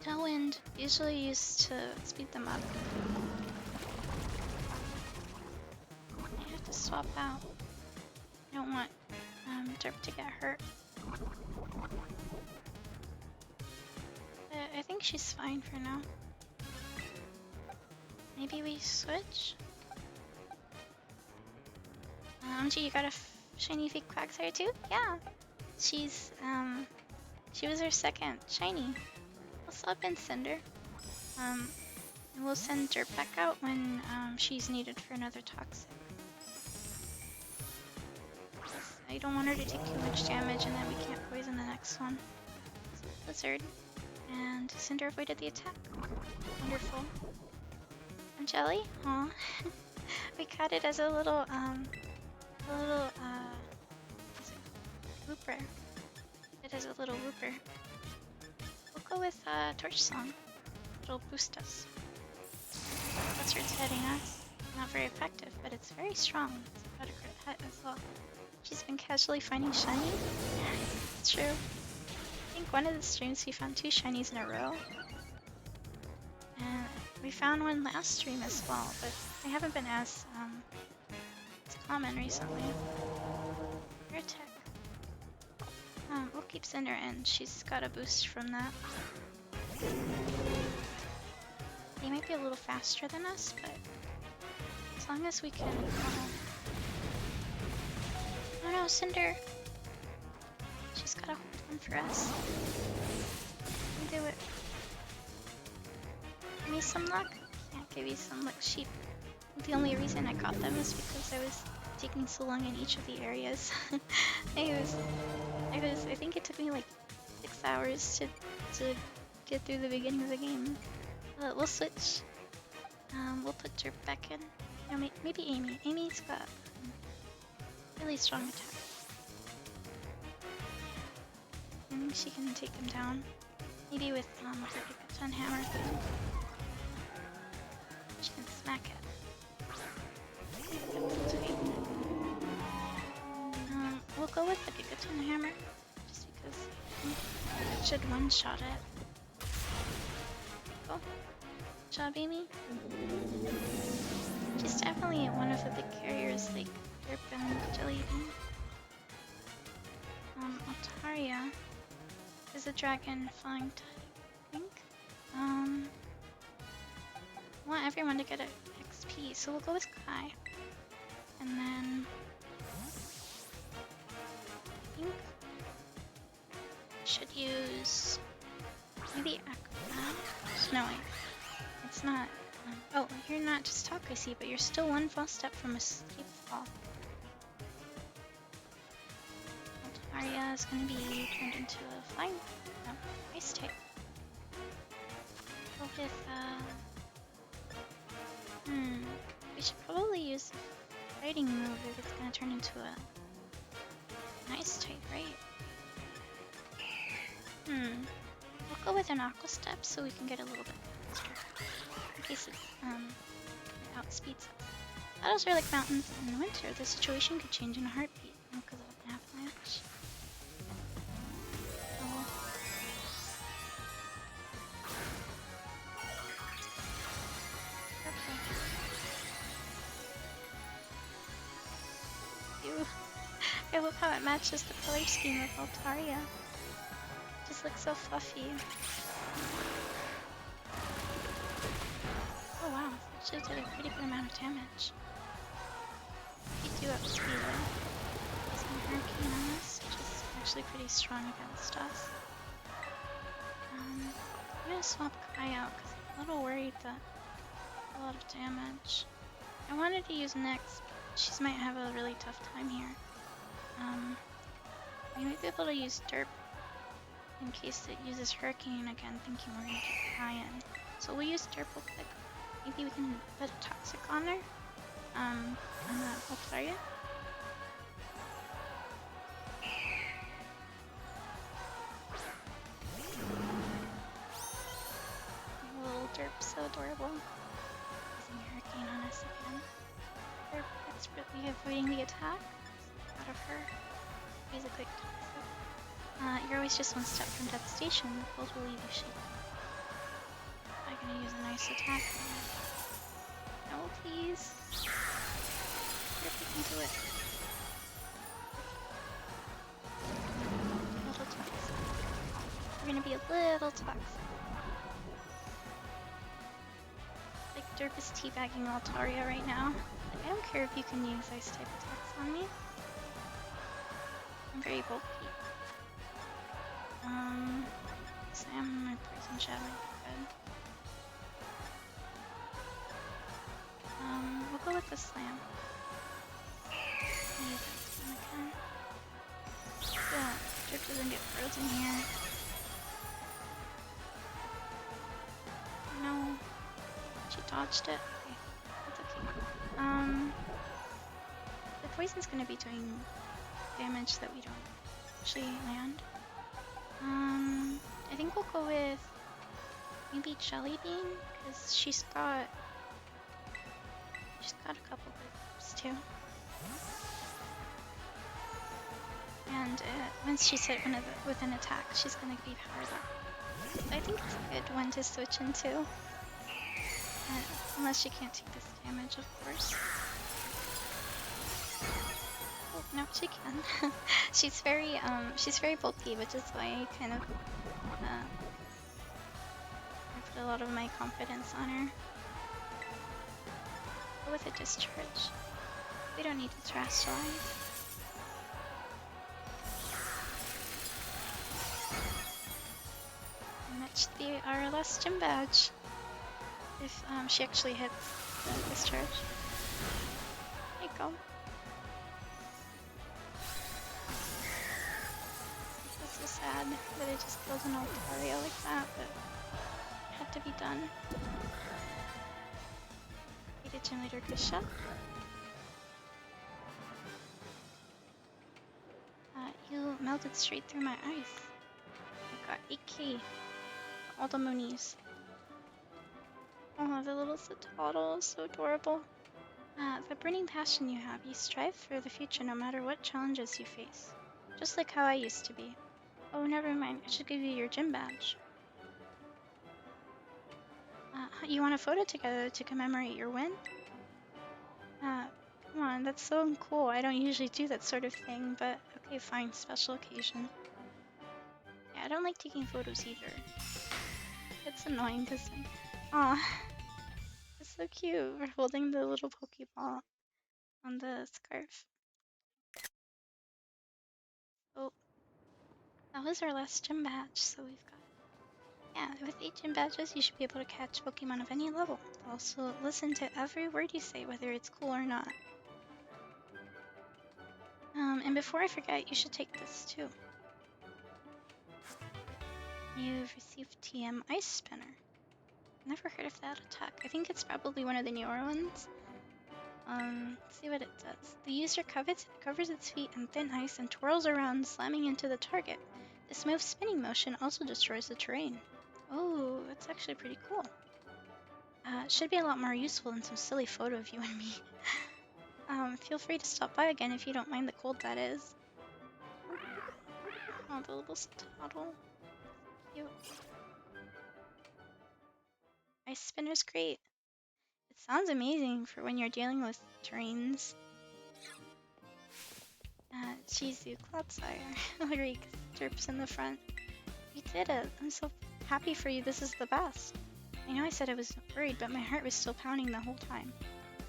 Tailwind, usually used to speed them up. I have to swap out. I don't want Derp to get hurt. I think she's fine for now. Maybe we switch? Gee, you got a shiny fake Quagsire too? Yeah. She was our second shiny. What's up, Cinder? We'll send Derp back out when she's needed for another toxic. I don't want her to take too much damage and then we can't poison the next one. Blizzard. And Cinder avoided the attack. Wonderful. And Jelly? Aw. We caught it as a little, what's it? Whooper. It is a little whooper. We'll go with, Torch Song. It'll boost us. That's where it's heading us. Not very effective, but it's very strong. It's about a crit hit as well. She's been casually finding shiny. Yeah, it's true. I think one of the streams we found 2 shinies in a row. And we found one last stream as well, but they haven't been as common recently. Your attack. We'll keep Cinder in. She's got a boost from that. They might be a little faster than us, but as long as we can... Oh no, Cinder! She's got a hold on for us. Can do it. Give me some luck? Can't give you some luck, sheep. The only reason I got them is because I was taking so long in each of the areas. I think it took me like 6 hours to get through the beginning of the game. We'll switch. We'll put Derp back in. No, maybe Amy. Amy's got really strong attack. I think she can take them down. Maybe with her Gigaton hammer. She can smack it. We'll go with the Gigaton hammer, just because it should one-shot it. Go. Good job, Amy. She's definitely one of the big carriers, like Derp and Jellybean. Altaria is a dragon flying type, I think. I want everyone to get an XP, so we'll go with Kai. And then I think I should use maybe Aqua. No, wait. It's not. Oh, you're not just talk, I see, but you're still one false step from a steep fall. Altaria is going to be turned into a flying, no, ice type. Go with, we should probably use the fighting move if it's going to turn into a ice type, right? We'll go with an aqua step so we can get a little bit faster. In case it outspeeds us. Battles are like mountains in winter. The situation could change in a heartbeat because of an avalanche. Oh. Ew. I love how it matches the color scheme of Altaria. Just looks so fluffy. Oh wow, she did a pretty good amount of damage. We do have speed though. Some hurricane on us, which is actually pretty strong against us. I'm gonna swap Kai out because I'm a little worried that a lot of damage. I wanted to use Nyx, but she might have a really tough time here. We might be able to use Derp in case it uses Hurricane again, thinking we're gonna get Kai in. So we'll use Derp real quick. Maybe we can put a Toxic on her. On the Altaria. Little Derp, so adorable. Using Hurricane on us again. Derp expertly avoiding the attack. Out of her. Use a quick Toxic. You're always just one step from devastation. The cold will leave you shaken. I'm gonna use a nice attack. No, please. If we can do it. A little toxic. We're gonna be a little toxic. Like Derp is teabagging Altaria right now. Like, I don't care if you can use ice type attacks on me. I'm very bulky. Slam or Poison Shadow would be good. We'll go with the Slam. Use it again. Yeah, Derp doesn't get frozen here. dodged it. Okay, that's okay. The poison's gonna be doing damage that we don't actually land. I think we'll go with maybe Jelly Bean, because she's got a couple good moves too. And once she's hit with an attack, she's gonna be powered up. So I think it's a good one to switch into. Unless she can't take this damage, of course. Oh, no, she can. she's very bulky, which is why I kind of I put a lot of my confidence on her. But with a discharge, we don't need to terrestrialize. And that should be our last gym badge. If she actually hits the discharge. There you go. This is so sad that I just killed an Altaria like that, but it had to be done. Did Gym Leader Kusha? You melted straight through my ice. I got 8k. All the Moonies. Oh, the little Citadel, so adorable. The burning passion you have, you strive for the future no matter what challenges you face. Just like how I used to be. Oh, never mind, I should give you your gym badge. You want a photo together to commemorate your win? Come on, that's so cool. I don't usually do that sort of thing, but okay, fine, special occasion. Yeah, I don't like taking photos either. It's annoying because, aw, it's so cute. We're holding the little Pokeball on the scarf. Oh, that was our last gym badge, so we've got... Yeah, with 8 gym badges, you should be able to catch Pokemon of any level. Also, listen to every word you say, whether it's cool or not. And before I forget, you should take this too. You've received TM Ice Spinner. Never heard of that attack. I think it's probably one of the newer ones. Let's see what it does. The user covers its feet in thin ice and twirls around, slamming into the target. The smooth spinning motion also destroys the terrain. Oh, that's actually pretty cool. It should be a lot more useful than some silly photo of you and me. Feel free to stop by again if you don't mind the cold, that is. Oh, the little Toddle. Cute. Ice Spinner's great. It sounds amazing for when you're dealing with terrains. Chizu, Cloudsire. Ulrich, Derps in the front. You did it. I'm so happy for you. This is the best. I know I said I was worried, but my heart was still pounding the whole time.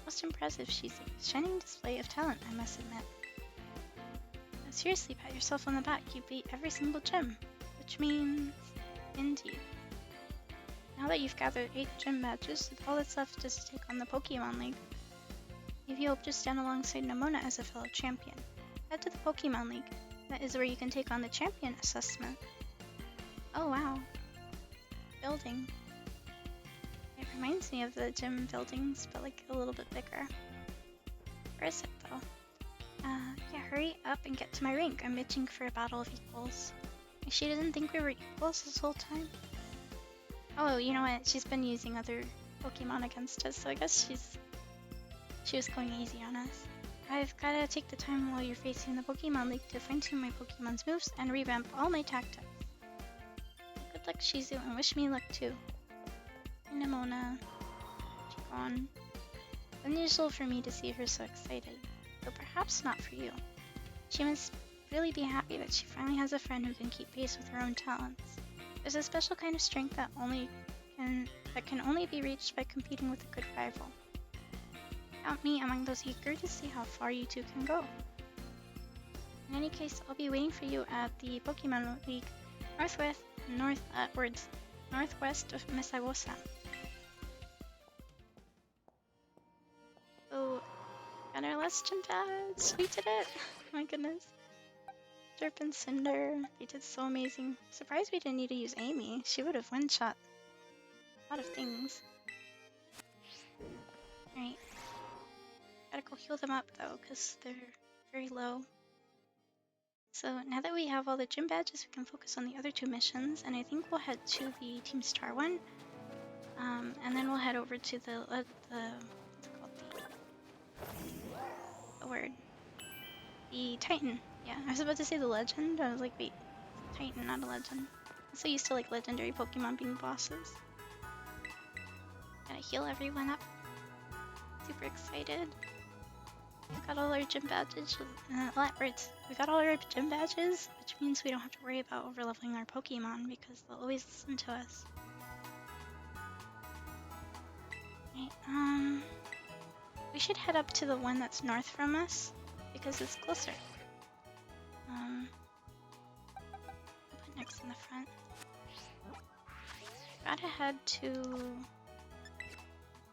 Most impressive, Shizu. Shining display of talent, I must admit. Seriously, pat yourself on the back. You beat every single gym. Which means... Indeed. Now that you've gathered 8 gym badges, all that's left is to take on the Pokemon League. If you hope to stand alongside Nemona as a fellow champion, head to the Pokemon League. That is where you can take on the champion assessment. Oh wow. Building. It reminds me of the gym buildings, but like a little bit bigger. Where is it though? Yeah, hurry up and get to my rink. I'm itching for a battle of equals. She didn't think we were equals this whole time. Oh, you know what? She's been using other Pokemon against us, so I guess she was going easy on us. I've gotta take the time while you're facing the Pokemon League to fine-tune my Pokemon's moves and revamp all my tactics. Good luck, Shizu, and wish me luck too. Nemona. She's gone. Unusual for me to see her so excited, but perhaps not for you. She must really be happy that she finally has a friend who can keep pace with her own talents. There's a special kind of strength that can only be reached by competing with a good rival. Count me among those eager to see how far you two can go. In any case, I'll be waiting for you at the Pokemon League northwest of Misawosa. Oh, got our last gym badge! We did it! Oh my goodness. Derp and Cinder, they did so amazing. Surprised we didn't need to use Amy. She would have one-shot a lot of things. Right. Gotta go heal them up though, because they're very low. So now that we have all the gym badges, we can focus on the other two missions, and I think we'll head to the Team Star one, and then we'll head over to the what's it called, the word, the Titan. Yeah, I was about to say the Legend. I was like, wait, it's a Titan, not a Legend. I'm so used to like legendary Pokemon being bosses. Gotta heal everyone up. Super excited. We got all our gym badges. We got all our gym badges, which means we don't have to worry about overleveling our Pokemon because they'll always listen to us. Right, we should head up to the one that's north from us because it's closer. I'll put next in the front. Gotta head to.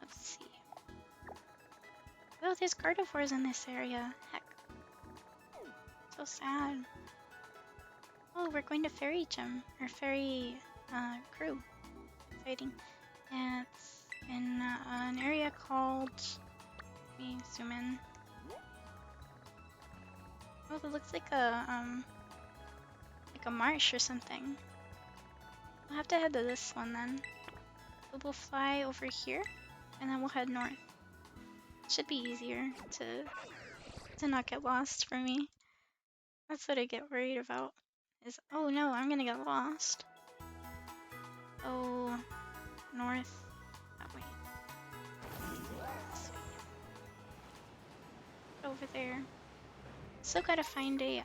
Let's see. Oh, there's Gardevoirs in this area. Heck. So sad. Oh, we're going to Fairy Gym, or Fairy Crew. Exciting. And it's in an area called. Let me zoom in. Oh, it looks like a marsh or something. We'll have to head to this one then. We'll fly over here, and then we'll head north. Should be easier to not get lost for me. That's what I get worried about. Is oh no, I'm gonna get lost. Oh, north that way. Over there. Still gotta find a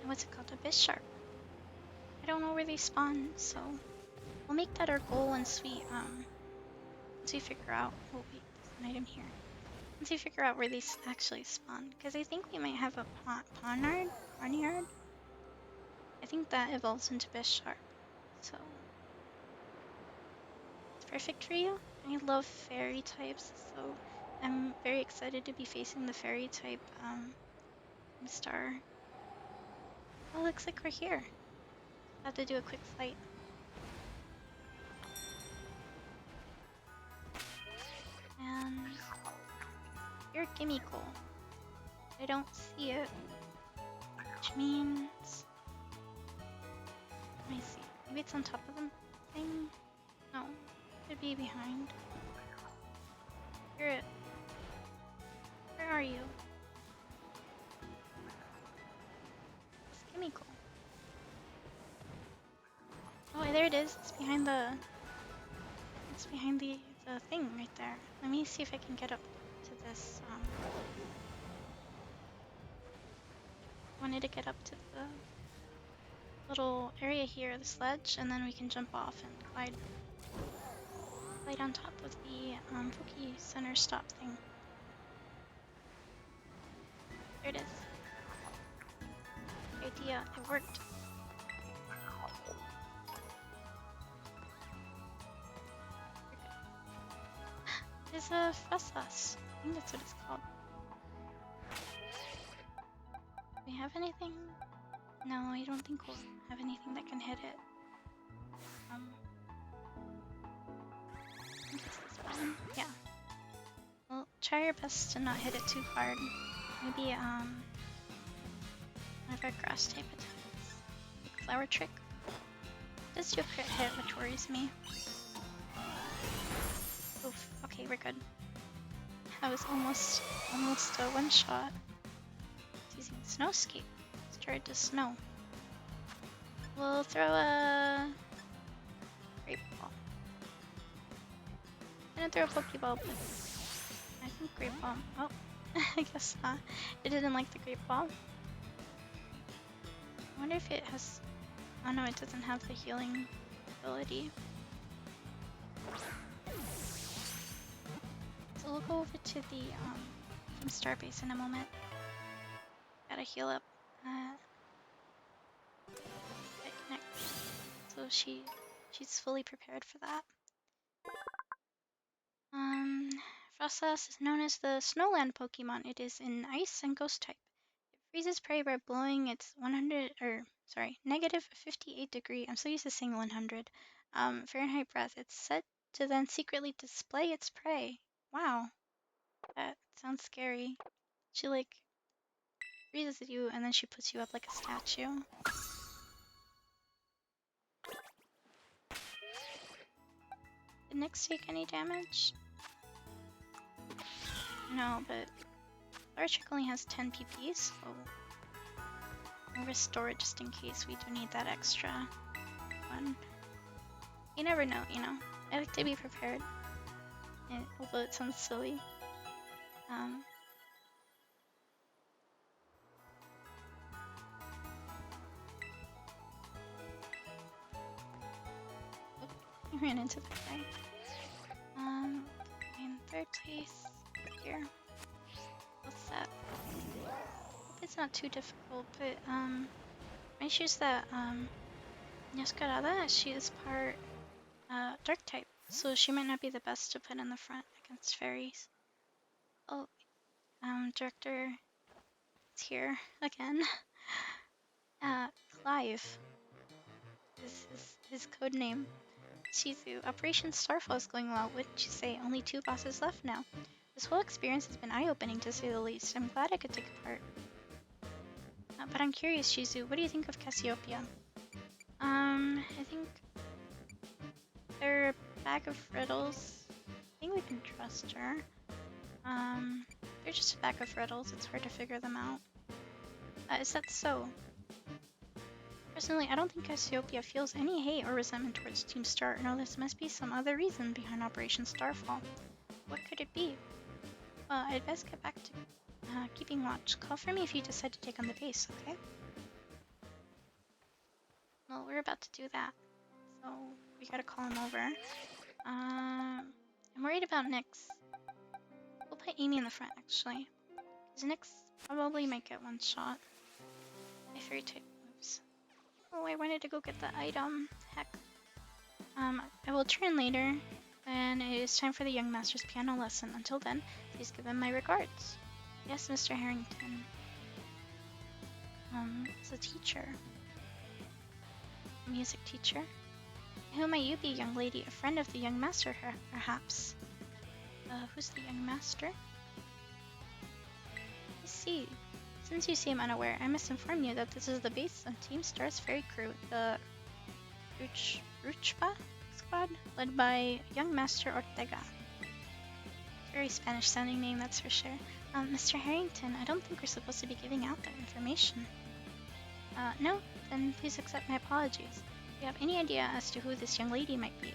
what's it called? A Bisharp. I don't know where they spawn, so we'll make that our goal once we figure out. Oh wait, there's an item here. Once we figure out where they actually spawn, because I think we might have a Pawniard. I think that evolves into Bisharp, so it's perfect for you. I love fairy types, so I'm very excited to be facing the fairy type star. Oh, looks like we're here. Have to do a quick flight. And you're a gimme goal. I don't see it, which means let me see. Maybe it's on top of the thing. No, could be behind. You're it. Where are you? It's gimme goal. Oh, there it is. It's behind the. It's behind the thing right there. Let me see if I can get up to this. Wanted to get up to the little area here, the sledge, and then we can jump off and glide on top of the Poke Center stop thing. There it is. Good idea. It worked. There's a Fessas. I think that's what it's called. Do we have anything? No, I don't think we'll have anything that can hit it. I think it's this one. Yeah. Well, try your best to not hit it too hard. Maybe one of our grass type attacks. Like flower trick. It does do a crit hit, which worries me. Oof. Okay, we're good. That was almost a one shot. It's using snow skate. Started to snow. We'll throw a grape ball. I'm gonna throw a Pokeball, but I think grape ball. Oh, I guess not. It didn't like the grape ball. I wonder if it has. Oh no, it doesn't have the healing ability. So we'll go over to the Starbase in a moment. Gotta heal up. Get connect. So she's fully prepared for that. Frostas is known as the Snowland Pokemon. It is an Ice and Ghost type. It freezes prey by blowing its negative 58 degree. I'm so used to saying 100. Fahrenheit breath. It's said to then secretly display its prey. Wow, that sounds scary. She like freezes you and then she puts you up like a statue. Did Nyx take any damage? No, but Large only has 10 PP, so I'll restore it just in case we do need that extra one. You never know, you know. I like to be prepared, although it sounds silly. I ran into that guy. In third place here. What's that? Hope it's not too difficult, but my issue's that Yaskarada, she is part dark type, so she might not be the best to put in the front against fairies. Oh, director is here again. Clive is his code name. Shizu, Operation Starfall is going well. Wouldn't you say? Only 2 bosses left now. This whole experience has been eye-opening to say the least. I'm glad I could take part. But I'm curious, Shizu, what do you think of Cassiopeia? I think they're a bag of riddles. I think we can trust her. They're just a bag of riddles. It's hard to figure them out. Is that so? Personally, I don't think Cassiopeia feels any hate or resentment towards Team Star. No, this must be some other reason behind Operation Starfall. What could it be? Well, I'd best get back to keeping watch. Call for me if you decide to take on the base, okay? Well, we're about to do that, so we gotta call him over. I'm worried about Nyx. We'll put Amy in the front, actually. Because Nyx probably might get one shot. My fairy type moves. Oh, I wanted to go get the item. Heck. I will return later, and it is time for the young master's piano lesson. Until then, please give him my regards. Yes, Mr. Harrington. As a teacher. A music teacher. Who might you be, young lady? A friend of the young master, perhaps? Who's the young master? I see. Since you seem unaware, I must inform you that this is the base of Team Star's fairy crew, the Ruchba squad, led by young master Ortega. Very Spanish-sounding name, that's for sure. Mr. Harrington, I don't think we're supposed to be giving out that information. No? Then please accept my apologies. Do you have any idea as to who this young lady might be?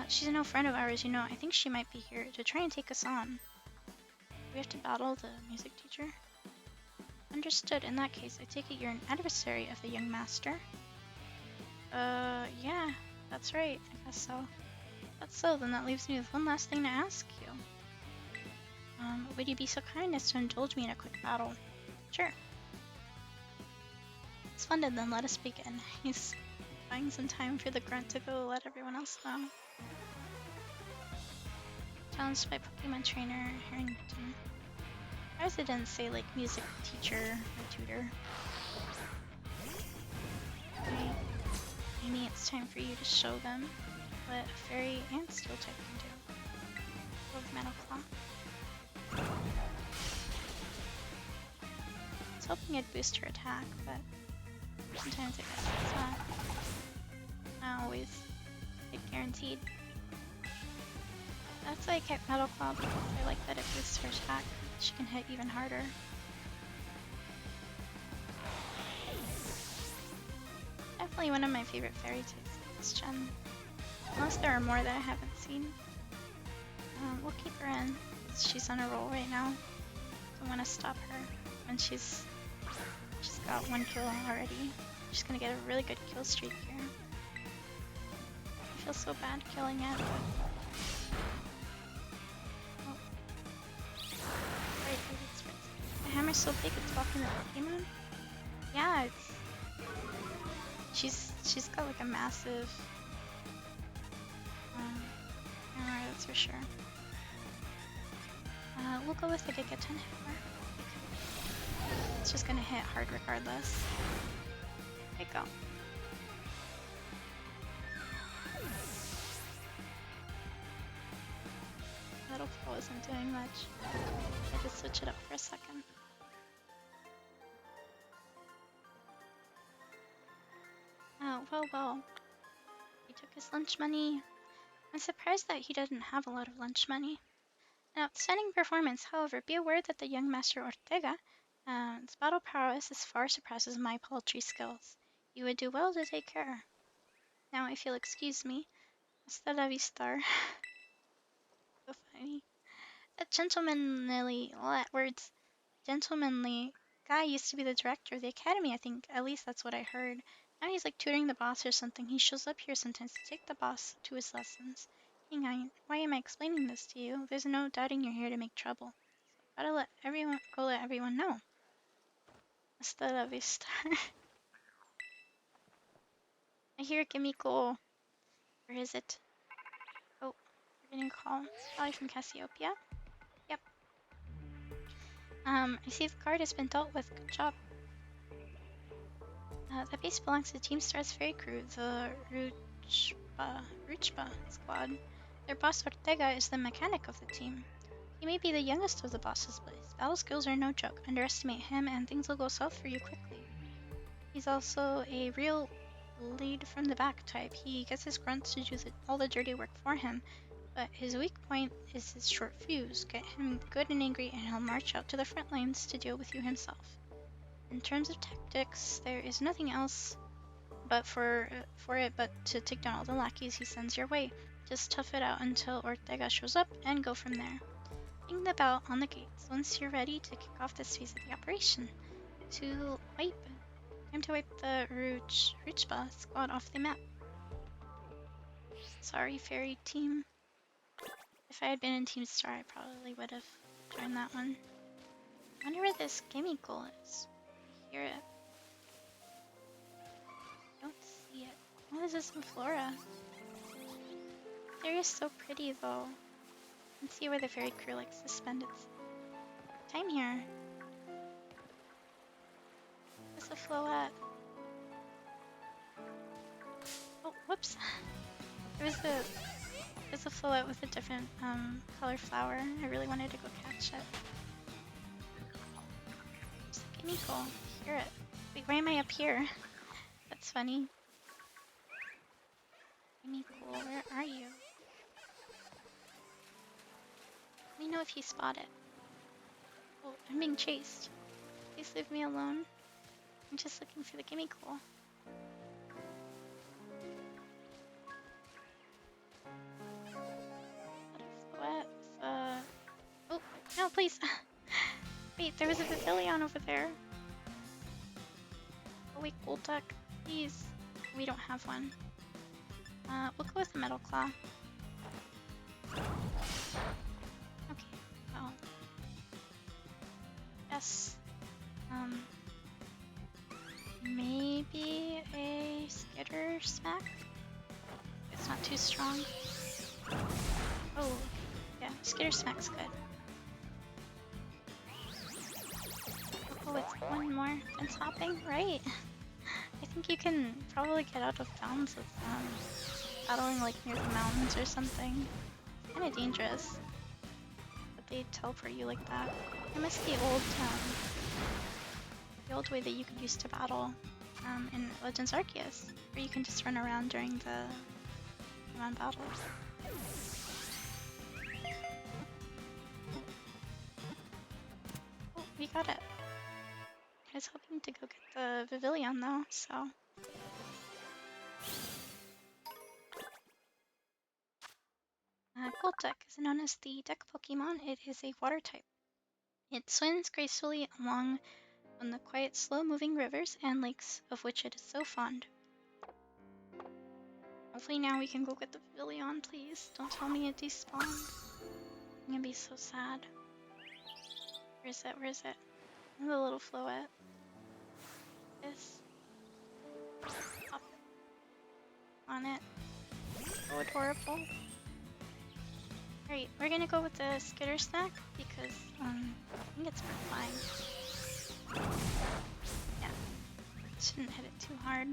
She's no friend of ours, you know. I think she might be here to try and take us on. Do we have to battle the music teacher? Understood. In that case, I take it you're an adversary of the young master? Yeah, that's right. I guess so. That's so, then that leaves me with one last thing to ask you. Would you be so kind as to indulge me in a quick battle? Sure. It's funded, then let us begin. He's buying some time for the grunt to go let everyone else know. Challenged by Pokemon trainer Harrington. I also didn't say like music teacher or tutor. Okay. Amy, it's time for you to show them what a fairy and steel type can do. With Metal Claw. I was hoping it'd boost her attack, but sometimes I guess it's not always guaranteed. That's why I kept Metal Claw, because I like that it boosts her attack. She can hit even harder. Definitely one of my favorite fairy types this gen. Unless there are more that I haven't seen. We'll keep her in. She's on a roll right now. Don't want to stop her. And she's got 1 kill already. She's gonna get a really good kill streak here. I feel so bad killing it, but... Oh. Right, the hammer's so big it's blocking the Pokemon? Yeah, it's... She's got like a massive... hammer, that's for sure. We'll go with the Gigaton hammer. It's just gonna hit hard regardless. There you go. health bar wasn't doing much. I had to switch it up for a second. Oh, well. He took his lunch money. I'm surprised that he doesn't have a lot of lunch money. An outstanding performance, however, be aware that the young Master Ortega's battle prowess far surpasses my paltry skills. You would do well to take care. Now, if you'll excuse me, hasta la vista. So funny. That gentlemanly guy used to be the director of the academy, I think. At least that's what I heard. Now he's like tutoring the boss or something. He shows up here sometimes to take the boss to his lessons. Hang on, why am I explaining this to you? There's no doubting you're here to make trouble. So gotta let everyone know. Hasta la vista. I hear Kimiko. Where is it? Oh, we're getting a call. Probably from Cassiopeia. Yep. I see the card has been dealt with. Good job. That base belongs to Team Star's ferry crew, the Ruchba squad. Their boss Ortega is the mechanic of the team. He may be the youngest of the bosses, but his battle skills are no joke. Underestimate him and things will go south for you quickly. He's also a real lead from the back type. He gets his grunts to do all the dirty work for him, but his weak point is his short fuse. Get him good and angry and he'll march out to the front lines to deal with you himself. In terms of tactics, there is nothing else but for to take down all the lackeys he sends your way. Just tough it out until Ortega shows up and go from there. Ring the bell on the gates once you're ready to kick off this phase of the operation. Time to wipe the Ruchba squad off the map. Sorry, fairy team. If I had been in Team Star, I probably would have joined that one. I wonder where this chemical is. I hear it. Don't see it. What is this in Flora? The area is so pretty though. You can see where the ferry crew likes to spend its time here. Where's the float? Oh, whoops. There's a float with a different color flower. I really wanted to go catch it. There's a chemical. I hear it. Wait, why am I up here? That's funny. Chemical, where are you? Let me know if you spot it. Oh, I'm being chased. Please leave me alone. I'm just looking for the chemical. Oh, no, please. Wait, there was a pavilion over there. Oh wait, gold duck, please. We don't have one. We'll go with the metal claw. Okay, well. Yes. Maybe a skitter smack? It's not too strong. Oh, yeah, skitter smack's good. Oh, it's one more fence hopping, right? I think you can probably get out of bounds with battling like near the mountains or something. It's kind of dangerous, but they teleport you like that. I miss the old way that you could use to battle in Legends Arceus, where you can just run around during the battles. Oh, we got it. I was hoping to go get the pavilion though, so. Golduck is known as the deck Pokemon. It is a water type. It swims gracefully along on the quiet, slow-moving rivers and lakes of which it is so fond. Hopefully now we can go get the pavilion, please. Don't tell me it despawned. I'm gonna be so sad. Where is it? Where is it? The little float. This. Up on it. So adorable. Alright, we're gonna go with the skitter snack because I think it's fine. Yeah. Shouldn't hit it too hard.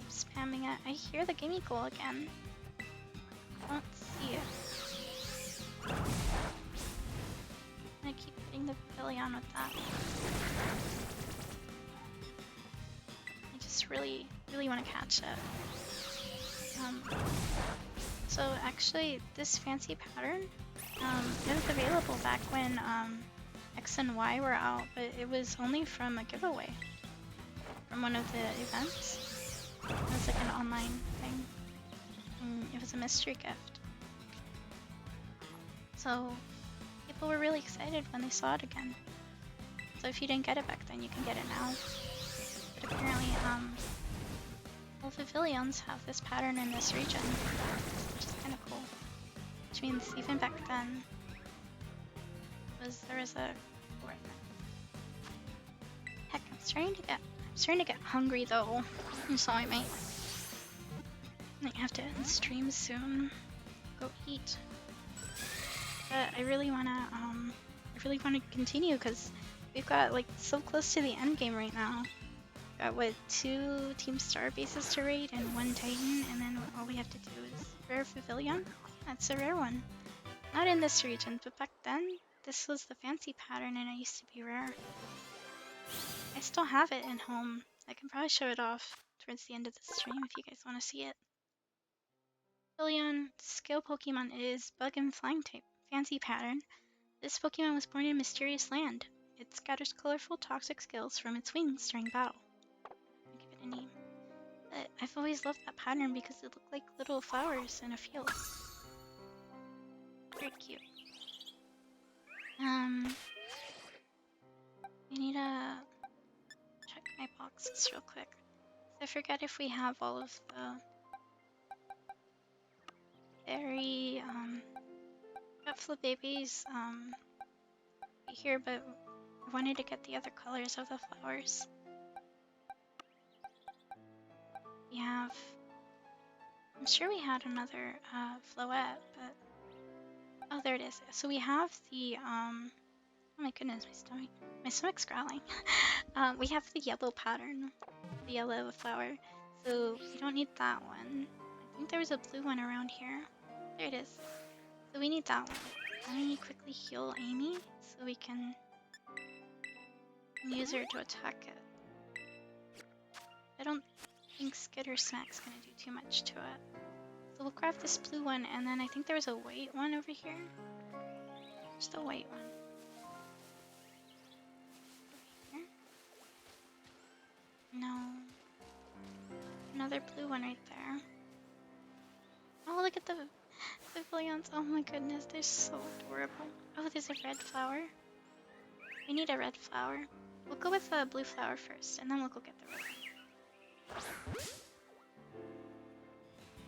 I'm spamming it. I hear the gimme goal again. don't see it. I keep hitting the pavilion with that. I just really want to catch it. So actually, this fancy pattern, it was available back when X and Y were out, but it was only from a giveaway from one of the events. It was like an online thing. It was a mystery gift. So people were really excited when they saw it again. So if you didn't get it back then, you can get it now. But apparently, all pavilions have this pattern in this region, which is kind of cool. Which means even back then, there was a. Heck, I'm starting to get hungry though. So I might have to end stream soon. Go eat. But I really wanna continue because we've got like so close to the end game right now. Got what, 2 Team Star bases to raid and 1 Titan, and then all we have to do is rare pavilion. That's a rare one. Not in this region, but back then this was the fancy pattern and it used to be rare. I still have it in home. I can probably show it off towards the end of the stream if you guys want to see it. Pavilion skill Pokemon is Bug and Flying type. Fancy pattern. This Pokemon was born in a mysterious land. It scatters colorful toxic skills from its wings during battle. I'll give it a name. But I've always loved that pattern because it looked like little flowers in a field. Very cute. I need to check my boxes real quick. I forget if we have all of the berry, got Flibabies, here, but I wanted to get the other colors of the flowers. We have, I'm sure we had another, Floette, but, oh, there it is. So we have the, oh my goodness, my stomach's growling. We have the yellow pattern, the yellow flower, so we don't need that one. I think there was a blue one around here. There it is. So we need that one. Let me quickly heal Amy so we can use her to attack it. I don't think Skitter Smack's gonna do too much to it. So we'll craft this blue one, and then I think there was a white one over here. Just a white one. Over here? No. Another blue one right there. Oh, look at the pavilions. Oh my goodness, they're so adorable. Oh, there's a red flower. We need a red flower. We'll go with a blue flower first, and then we'll go get the red one.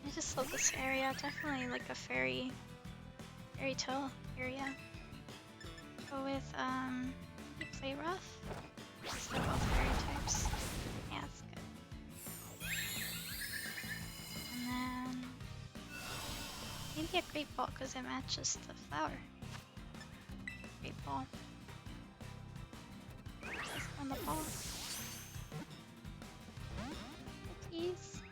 I just love this area. Definitely like a fairy tale area. Go with maybe play rough. Because they're both fairy types. Yeah, that's good. And then maybe a great ball because it matches the flower. Great ball. Just on the ball. Please.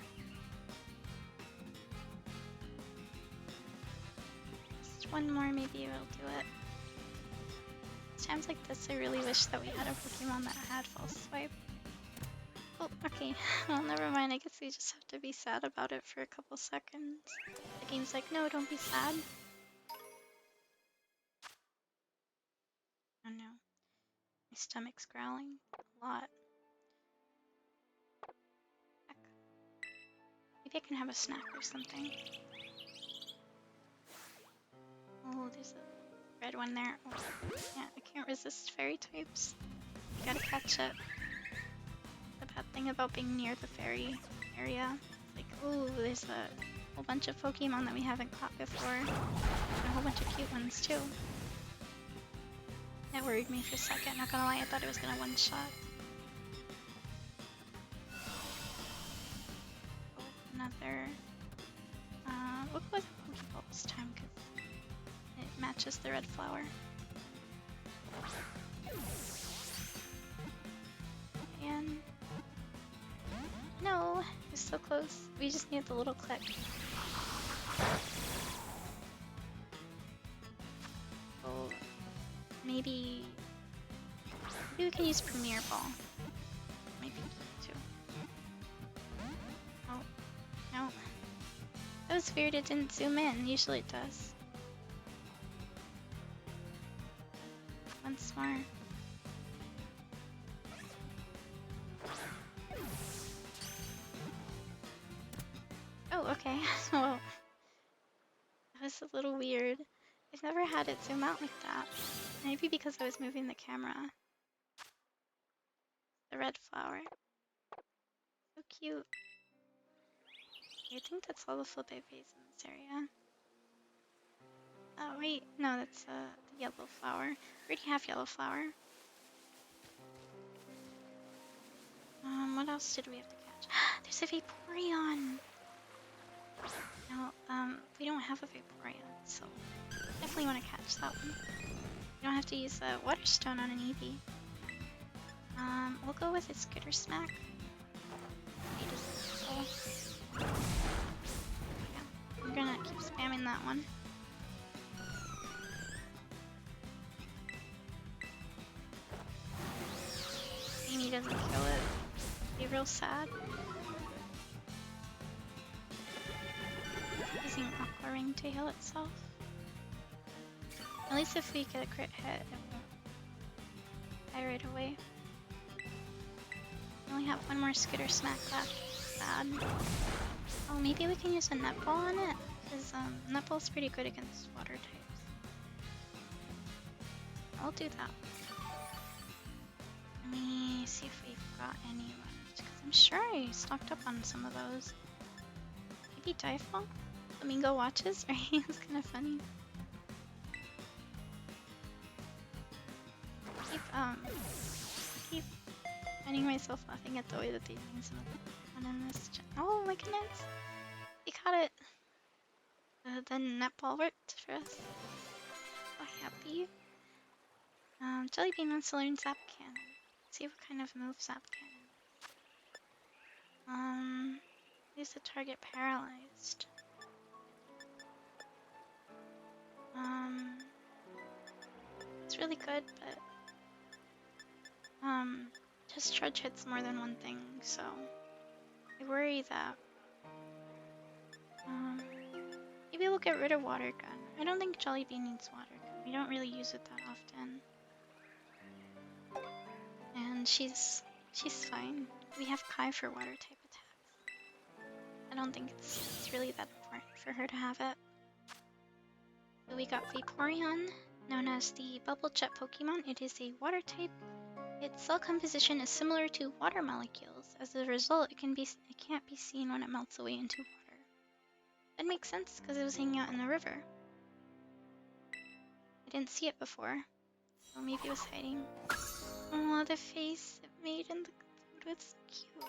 Just one more, maybe we'll do it. Times like this, I really wish that we had a Pokemon that had false swipe. Oh, okay. Well, never mind. I guess we just have to be sad about it for a couple seconds. The game's like, no, don't be sad. Oh no. My stomach's growling a lot. Heck. Maybe I can have a snack or something. Oh, there's a red one there. Oh, yeah, I can't resist fairy types. Gotta catch it. The bad thing about being near the fairy area. Like, oh, there's a whole bunch of Pokemon that we haven't caught before. And a whole bunch of cute ones too. That worried me for a second, not gonna lie, I thought it was gonna one-shot. Oh, another... we'll go with a Pokeball this time, because it matches the red flower. And... no, it's so close. We just need the little click. maybe we can use Premier Ball. Might be cute too. Oh, no. That was weird, it didn't zoom in. Usually it does. Once more. Oh, okay. Well, that was a little weird. I've never had it zoom out like that. Maybe because I was moving the camera. The red flower. So cute. I think that's all the flip I face in this area. Oh wait, no, that's the yellow flower. We already have yellow flower. What else did we have to catch? There's a Vaporeon! No, we don't have a Vaporeon, so definitely want to catch that one. You don't have to use a Water Stone on an Eevee. We'll go with a Skitter Smack. Yeah, we're gonna keep spamming that one. Amy doesn't kill it. Be real sad. Using Aqua Ring to heal itself. At least if we get a crit hit, it won't die right away. We only have one more Skitter Smack left. Sad. Oh, maybe we can use a Netball on it? Because Netball's pretty good against water types. I'll do that. Let me see if we've got any left. Because I'm sure I stocked up on some of those. Maybe Dive-Ball? Flamingo watches, right? It's kind of funny. Keep finding myself laughing at the way that they name some of them in this chat. Oh my goodness! We caught it! The netball worked for us. So happy. Jelly Bean wants to learn Zap Cannon. Let's see what kind of move Zap Cannon. Leaves the target paralyzed. It's really good, but just Trudge hits more than one thing, so I worry that maybe we'll get rid of Water Gun. I don't think Jelly Bean needs Water Gun. We don't really use it that often. And she's fine. We have Kai for water type attacks. I don't think it's really that important for her to have it. So we got Vaporeon, known as the Bubble Jet Pokemon. It is a water type. Its cell composition is similar to water molecules. As a result, it can't be seen when it melts away into water. That makes sense because it was hanging out in the river. I didn't see it before, so maybe it was hiding. Oh, the face it made in the food was so cute.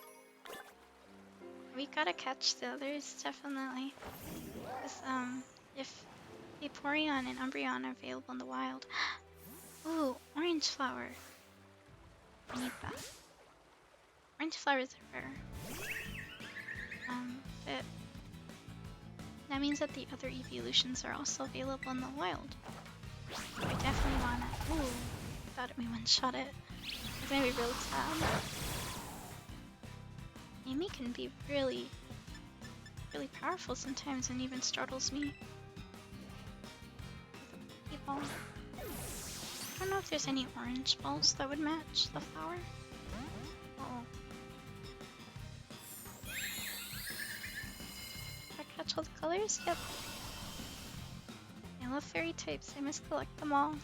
We gotta catch the others, definitely. Because, if Vaporeon and Umbreon are available in the wild. Ooh, orange flower. I need that. Orange flowers are rare. But that means that the other evolutions are also available in the wild. I definitely wanna. Ooh, thought we one-shot it. It's gonna be really sad. Amy can be really powerful sometimes and even startles me. Ball. I don't know if there's any orange balls that would match the flower. Uh-oh. Did I catch all the colors? Yep. I love fairy types. I must collect them all.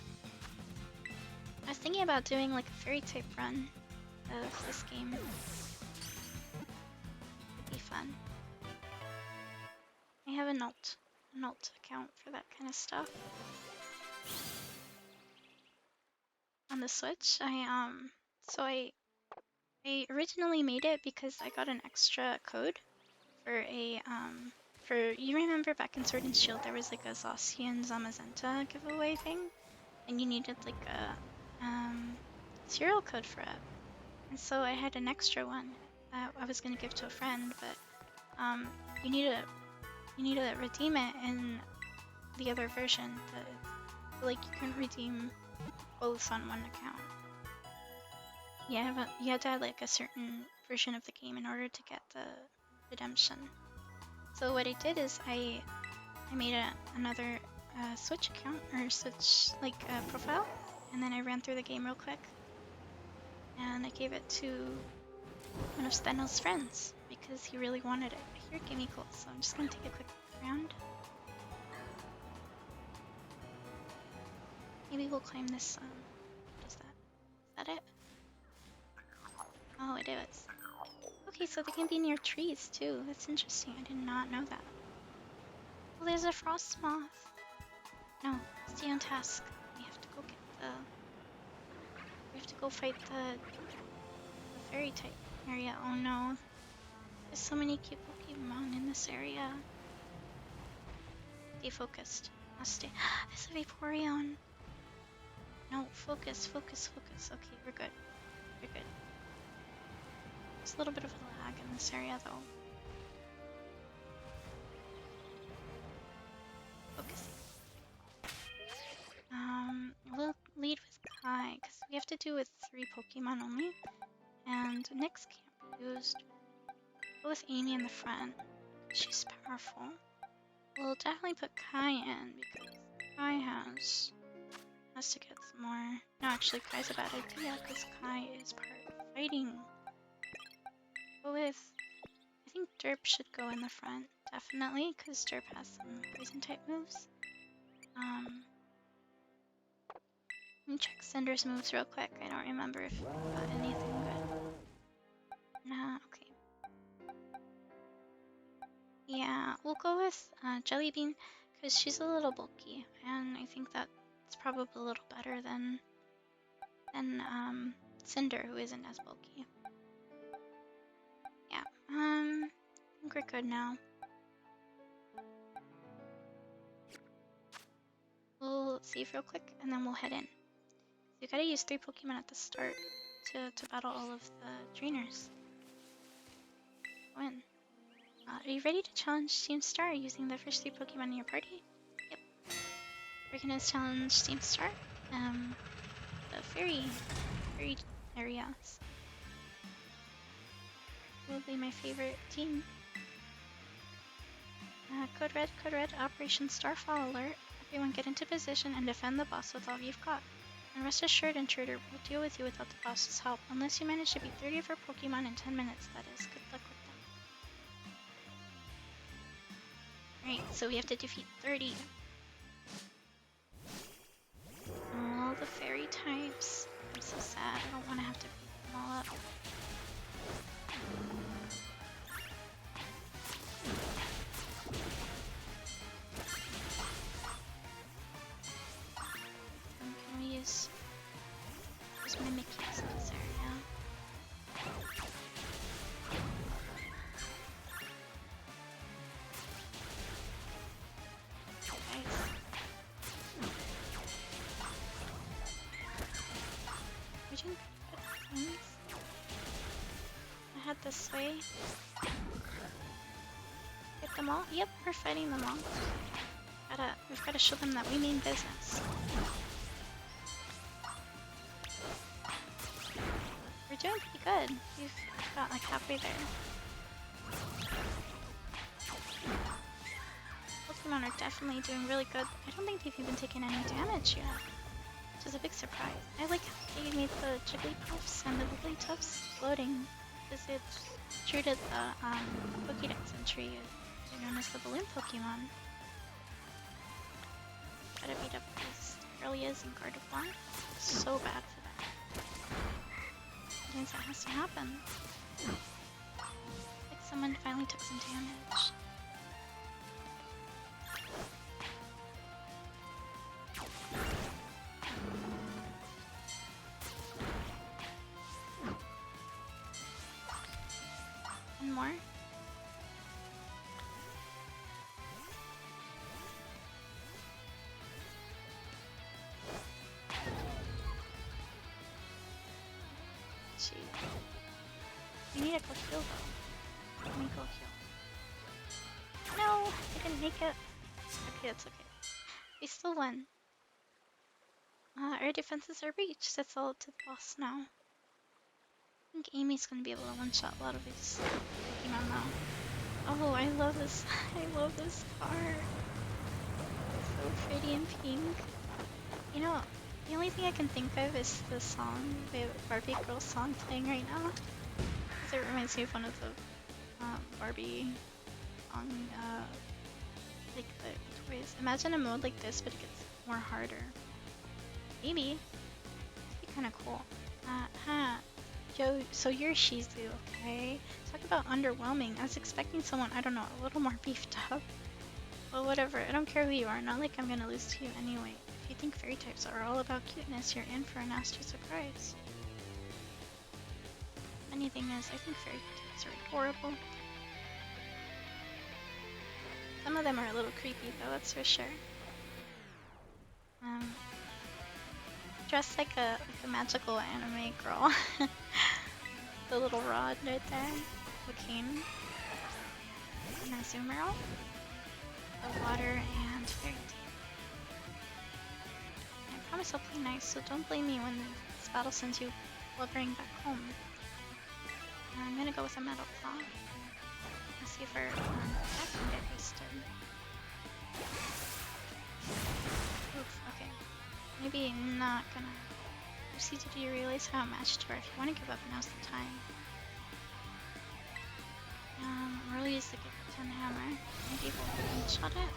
I was thinking about doing like a fairy type run of this game. It'd be fun. I have an alt account for that kind of stuff. On the Switch, I originally made it because I got an extra code for you remember back in Sword and Shield there was like a Zacian Zamazenta giveaway thing, and you needed like a serial code for it, and so I had an extra one that I was gonna give to a friend, but you need to redeem it in the other version. Like you couldn't redeem both on one account. Yeah, but you had to have like a certain version of the game in order to get the redemption. So what I did is I made another Switch account or Switch like profile, and then I ran through the game real quick, and I gave it to one of Steno's friends because he really wanted it. I hear Gimme Cool, so I'm just gonna take a quick look around. Maybe we'll climb this. What is that? Is that it? Oh, it is. Okay, so they can be near trees too. That's interesting. I did not know that. Well, there's a frost moth. No, stay on task. We have to go get the. We have to go fight the fairy type area. Oh no. There's so many cute Pokemon in this area. Stay focused. Must stay. There's a Vaporeon. No, focus, focus, focus. Okay, we're good. We're good. There's a little bit of a lag in this area though. Focus. We'll lead with Kai, because we have to do with 3 Pokemon only. And Nyx can't be used. Go with Amy in the front. She's powerful. We'll definitely put Kai in, because Kai has to get some more. No, actually, Kai's a bad idea, because Kai is part of fighting. Go with... I think Derp should go in the front, definitely, because Derp has some poison-type moves. Let me check Cinder's moves real quick. I don't remember if we got anything good. Nah, okay. Yeah, we'll go with Jellybean, because she's a little bulky, and I think that's probably a little better than Cinder, who isn't as bulky. Yeah, I think we're good now. We'll save real quick, and then we'll head in. You gotta use 3 Pokemon at the start to battle all of the trainers. Go in. Are you ready to challenge Team Star using the first 3 Pokemon in your party? Yep. We're gonna challenge Team Star. The fairy areas. Will be my favorite team. Code Red, Operation Starfall alert. Everyone get into position and defend the boss with all you've got. And rest assured, Intruder, we'll deal with you without the boss's help, unless you manage to beat 30 of our Pokemon in 10 minutes, that is. Good luck with that. Alright, so we have to defeat 30. All the fairy types. I'm so sad, I don't want to have to beat them all up. Can we use Mimikyu in this area? Nice. We're doing pretty good things. I head this way. Get them all? Yep, we're fighting them all. We've gotta show them that we mean business. We're doing pretty good. We've got like halfway there. Pokemon are definitely doing really good. I don't think they've even taken any damage yet, which is a big surprise. I like how they made the Jigglypuffs and the Wigglytuffs floating, because it's true to the Pokédex entry. They're known as the balloon Pokemon. Gotta beat up these Kirlias and Gardevoir. So bad for that. Sometimes that has to happen. Like someone finally took some damage. One more. Gee. We need to go heal though. Let me go heal. No! I didn't make it. Okay, that's okay. We still won. Our defenses are breached. That's all up to the boss now. I think Amy's gonna be able to one-shot a lot of these Pokemon though. Oh, I love this. I love this car. So pretty and pink. You know, the only thing I can think of is the song, the Barbie Girl song playing right now. Because it reminds me of one of the Barbie song, like the toys. Imagine a mode like this, but it gets more harder. Maybe. It'd be kind of cool. Yo, so you're Shizu, okay? Talk about underwhelming. I was expecting someone, I don't know, a little more beefed up. Well, whatever. I don't care who you are. Not like I'm gonna lose to you anyway. If you think fairy types are all about cuteness, you're in for a nasty surprise. Funny thing is, I think fairy types are adorable. Some of them are a little creepy though, that's for sure. Dressed like a magical anime girl. The little rod right there. The cane. And a Zoomerl. The water and fairy type. I promise I'll play nice, so don't blame me when this battle sends you blubbering back home. I'm gonna go with a metal claw. Let's see if our attack can get wasted. Oof, okay. Maybe not gonna. Lucy, did you realize how matched you are? If you want to give up, now's the time. Really use the Giga 10 hammer. Maybe we'll one-shot it?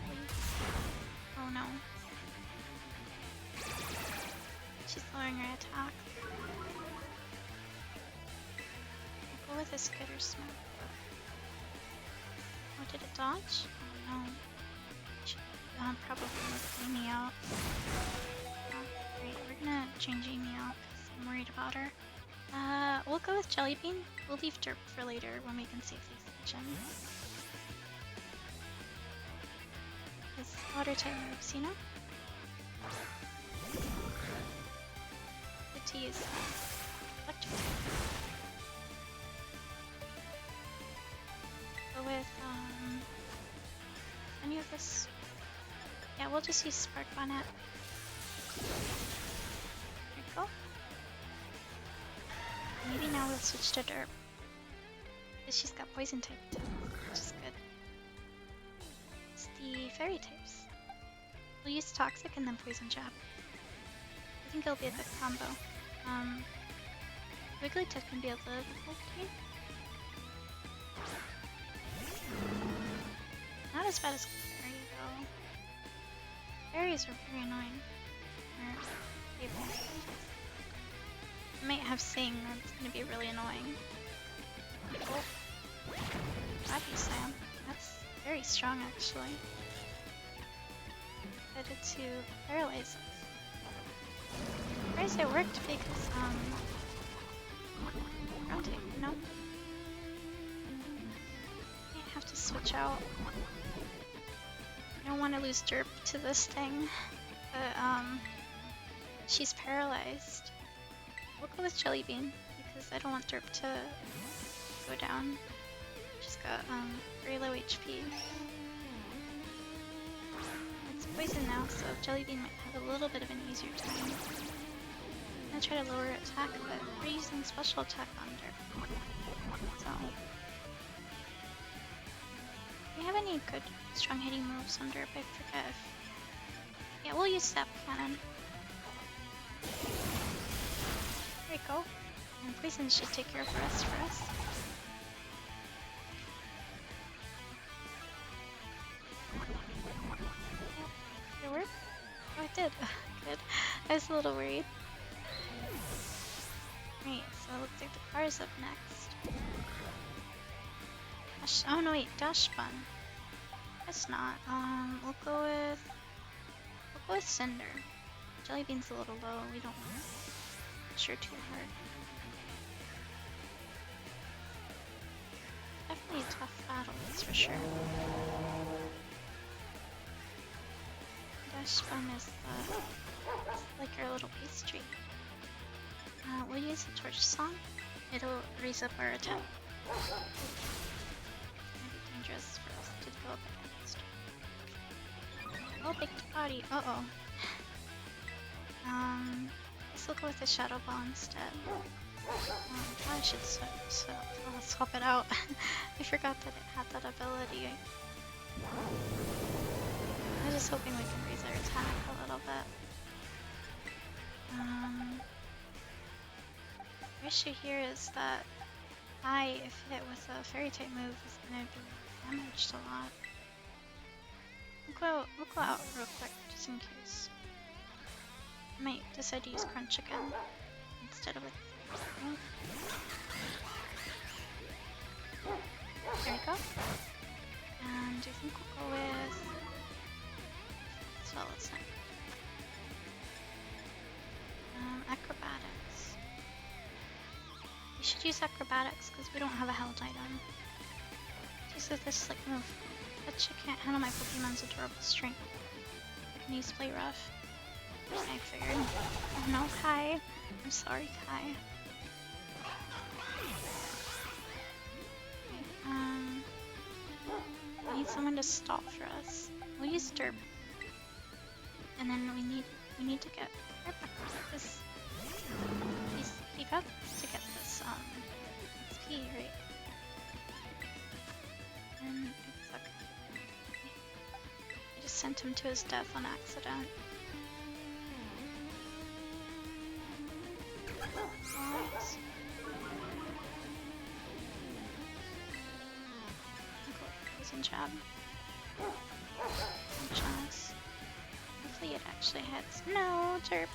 Please. Oh no. She's lowering her attack. I'll go with a Skitter Smoke. Oh, did it dodge? Oh no. Should, probably let Amy out. Great, we're gonna change Amy out because I'm worried about her. We'll go with Jelly Bean. We'll leave Derp for later when we can safely switch in. This water type moves, you know? The T is electric type. Go with, any of this. Yeah, we'll just use Spark Bonnet. There we go. Maybe now we'll switch to Derp. Because she's got poison type too, which is good. It's the fairy types. We'll use Toxic and then Poison Jab. I think it'll be a good combo. Wigglytuff can be a little okay. Not as bad as Fairy though. Fairies are very annoying. I might have Sing, that's gonna be really annoying. Oh. Body Slam. That's very strong actually. Headed to Paralyze. Surprised it worked because, ground type, you know? Might have to switch out. I don't want to lose Derp to this thing, but, she's paralyzed. We'll go with Jelly Bean, because I don't want Derp to go down. She's got, very low HP. It's poison now, so Jelly Bean might have a little bit of an easier time. I'm gonna try to lower attack, but we're using special attack on Derp. So, do we have any good strong hitting moves on Derp? I forget if... Yeah, we'll use Sap Cannon. There we go. And Poison should take care of the rest for us. Did it work? Oh, it did. Good. I was a little worried. Right, so it looks like the car is up next. Oh no, wait, Dash Bun. That's not. We'll go with Cinder. Jelly Bean's a little low. We don't want to push her too hard. Definitely a tough battle, that's for sure. Dash Bun is like our little pastry. We'll use a Torch Song. It'll raise up our attack. Might be dangerous for us to go up against. Oh, big body. Uh-oh. Let's go with the Shadow Ball instead. I should swap it out. I forgot that it had that ability. I was just hoping we can raise our attack a little bit. The issue here is that if hit with a fairy type move, is going to be damaged a lot. We'll go out real quick just in case. I might decide to use Crunch again instead of like. There we go. And I think we'll go with. So let's not. Acrobatics. We should use acrobatics because we don't have a held item. Use this slick move. But you can't handle my Pokemon's adorable strength. I can use Play Rough. I figured. Oh no, Kai. I'm sorry, Kai. We need someone to stop for us. We'll use Derp. And then we need to get this. He got to get this XP, right? And it's like I just sent him to his death on accident. What? Poison jab. Chance. Hopefully it actually hits. No, Derp.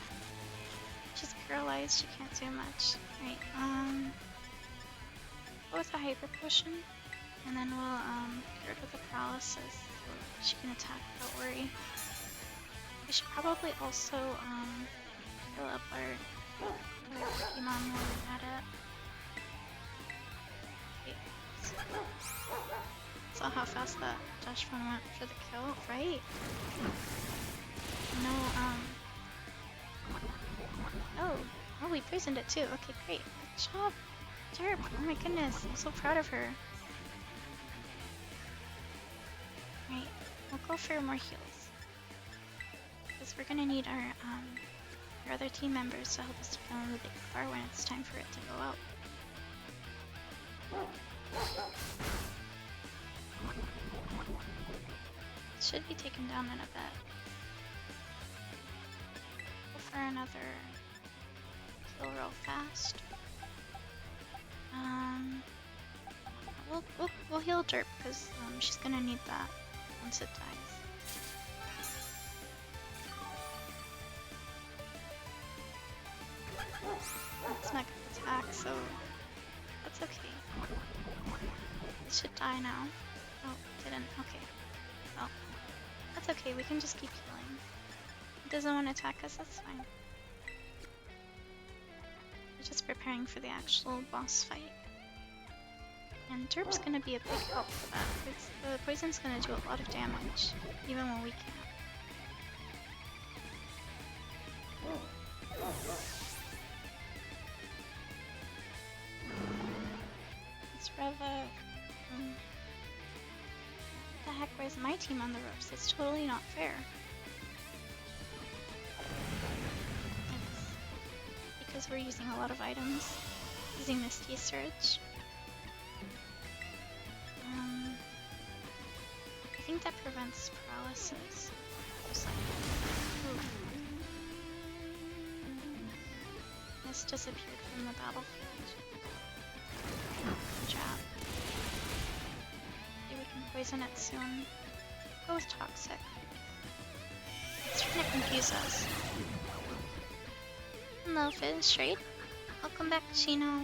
She's paralyzed, she can't do much. Right, go with a hyper potion. And then we'll get rid of the paralysis so she can attack without worry. We should probably also fill up our Pokemon while we're at it. Okay. Saw how fast that dash one went for the kill, right? No, Oh, we poisoned it too. Okay, great. Good job. Derp. Oh my goodness, I'm so proud of her. Right, we'll go for more heals. Because we're gonna need our other team members to help us to kill the big car when it's time for it to go out. It should be taken down in a bit. Go for another heal real fast. We'll heal Derp because she's gonna need that once it dies. It's not gonna attack, so that's okay. It should die now. Oh, it didn't. Okay. Well, that's okay. We can just keep healing. It doesn't want to attack us. That's fine. We're just preparing for the actual boss fight. And Derp's gonna be a big help for that. The poison's gonna do a lot of damage, even when we can't. Let's rev up. What the heck, where's my team on the ropes? It's totally not fair. It's because we're using a lot of items. Using Misty Surge. I think that prevents paralysis. Just like, this disappeared from the battlefield. Good job. Maybe we can poison it soon. Go with Toxic. It's trying to confuse us. Hello, Fish, right? Welcome back, Chino.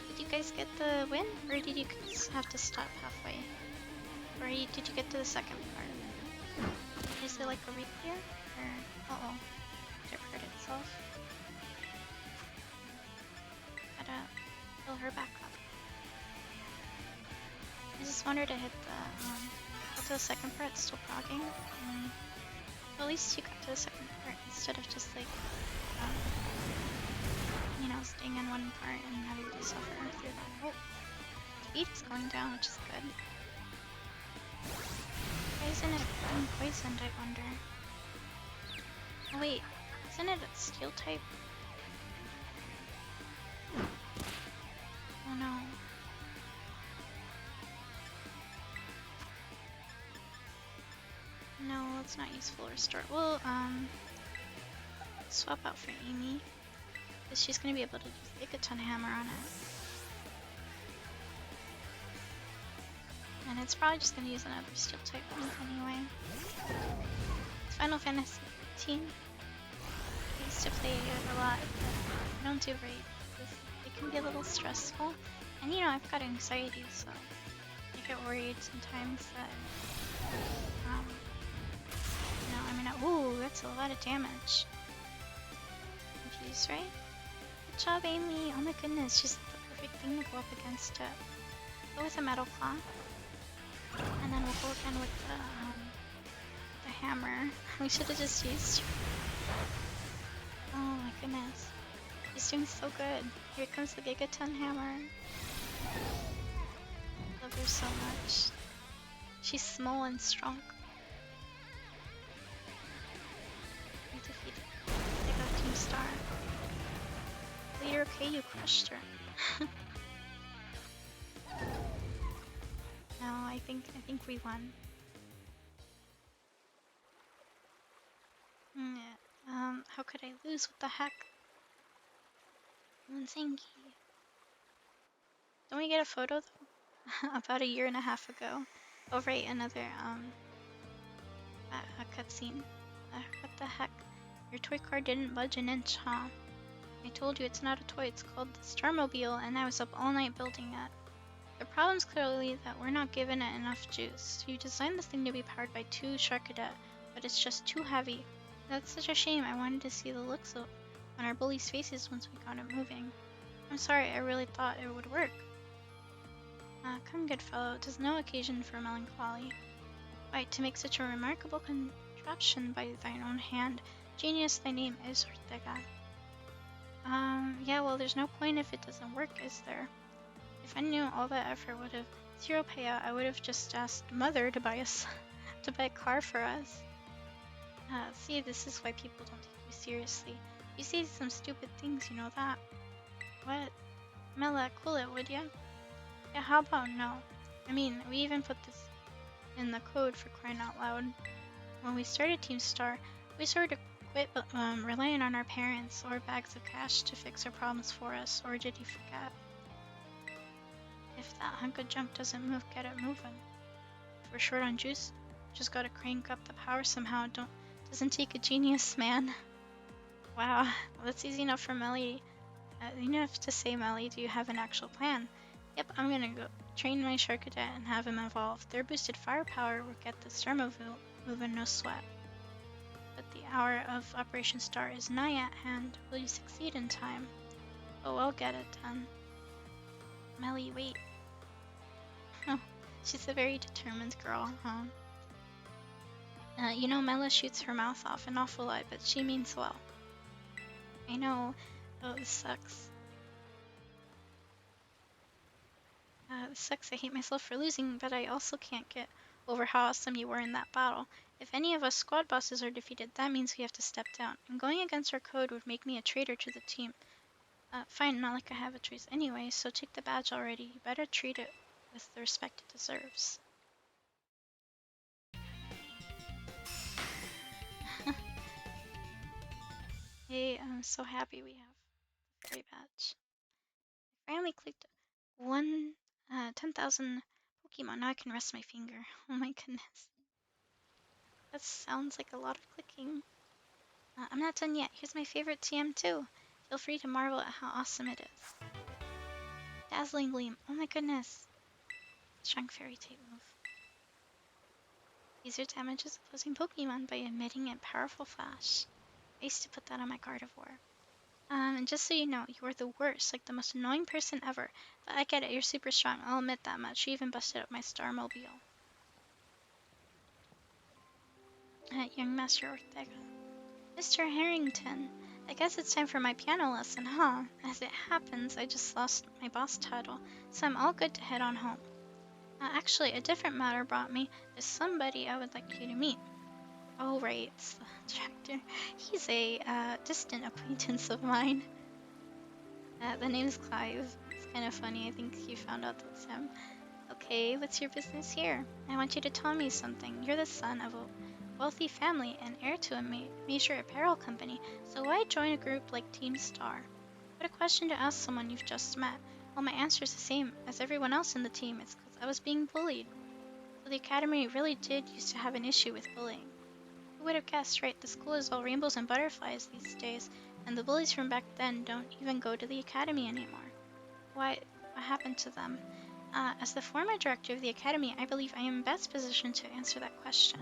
Did you guys get the win? Or did you guys have to stop halfway? Or did you get to the second part? Is it like a replay? Or it hurt itself. Gotta fill her back up. I just wanted to hit the go to the second part. It's still progging. Well, at least you got to the second part instead of just like you know, staying in one part and having to suffer through that. Oh, speed is going down, which is good. Why isn't it being poisoned, I wonder? Oh wait, Isn't it a steel type? Oh no. No, it's not useful. Restore. Well, swap out for Amy. Because she's gonna be able to use Gigaton Hammer on it. And it's probably just gonna use another steel type move anyway. Final Fantasy 15. I used to play it a lot, but I don't do great because it can be a little stressful. And you know, I've got anxiety, so I get worried sometimes that, you know, I mean, ooh, that's a lot of damage. Confused, right? Good job, Amy. Oh my goodness, she's the perfect thing to go up against it. Go with a Metal Claw. And then we'll go again with the hammer. We should have just used. Oh my goodness. She's doing so good. Here comes the Gigaton Hammer. Love her so much. She's small and strong. We defeated. They got Team Star. Leader, okay, you crushed her. No, I think we won. How could I lose? What the heck? Thank you. Don't we get a photo though? About a year and a half ago. Oh right, another a cutscene. What the heck? Your toy car didn't budge an inch, huh? I told you it's not a toy. It's called the Starmobile, and I was up all night building it. The problem's clearly that we're not giving it enough juice. You designed this thing to be powered by 2 Sharkadet, but it's just too heavy. That's such a shame. I wanted to see the looks on our bullies' faces once we got it moving. I'm sorry, I really thought it would work. Come, good fellow, 'tis no occasion for melancholy. Why, to make such a remarkable contraption by thine own hand, genius, thy name is Ortega. Yeah, well, there's no point if it doesn't work, is there? If I knew all that effort would have zero payout, I would have just asked Mother to buy a car for us. See, this is why people don't take you seriously. You say some stupid things, you know that. What? Mela, cool it, would ya? Yeah, how about no? I mean, we even put this in the code, for crying out loud. When we started Team Star, we sort of quit relying on our parents or bags of cash to fix our problems for us, or did you forget? If that hunk of junk doesn't move, get it moving. If we're short on juice, just gotta crank up the power somehow. Doesn't take a genius, man. Wow, well, that's easy enough for Melly. Enough to say, Melly, do you have an actual plan? Yep, I'm gonna go train my Sharkadet and have him evolve. Their boosted firepower will get the Starmobile moving, no sweat. But the hour of Operation Star is nigh at hand. Will you succeed in time? Oh, I'll get it done. Melly, wait. Oh, she's a very determined girl, huh? You know, Mela shoots her mouth off an awful lot, but she means well. I know. Oh, this sucks. This sucks. I hate myself for losing, but I also can't get over how awesome you were in that battle. If any of us squad bosses are defeated, that means we have to step down. And going against our code would make me a traitor to the team. Fine, not like I have a choice anyway, so take the badge already. You better treat it with the respect it deserves. Hey, I'm so happy we have a free badge. I finally clicked 10,000 Pokemon. Now I can rest my finger. Oh my goodness. That sounds like a lot of clicking. I'm not done yet. Here's my favorite TM too. Feel free to marvel at how awesome it is. Dazzling Gleam. Oh my goodness. Strong Fairy type move. User damages opposing Pokemon by emitting a powerful flash. I used to put that on my Gardevoir. And just so you know, you are the worst, like the most annoying person ever. But I get it, you're super strong. I'll admit that much. You even busted up my Starmobile. Young Master Ortega. Mr. Harrington, I guess it's time for my piano lesson, huh? As it happens, I just lost my boss title, so I'm all good to head on home. Actually, a different matter brought me. There's somebody I would like you to meet. Oh, right, it's the director. He's a distant acquaintance of mine. The name's Clive. It's kind of funny. I think you found out that's him. Okay, what's your business here? I want you to tell me something. You're the son of a wealthy family and heir to a major apparel company, so why join a group like Team Star? What a question to ask someone you've just met. Well, my answer is the same as everyone else in the team. It's because I was being bullied. So the academy really did used to have an issue with bullying. Who would have guessed, right? The school is all rainbows and butterflies these days, and the bullies from back then don't even go to the academy anymore. Why, what happened to them? As the former director of the academy, I believe I am best positioned to answer that question.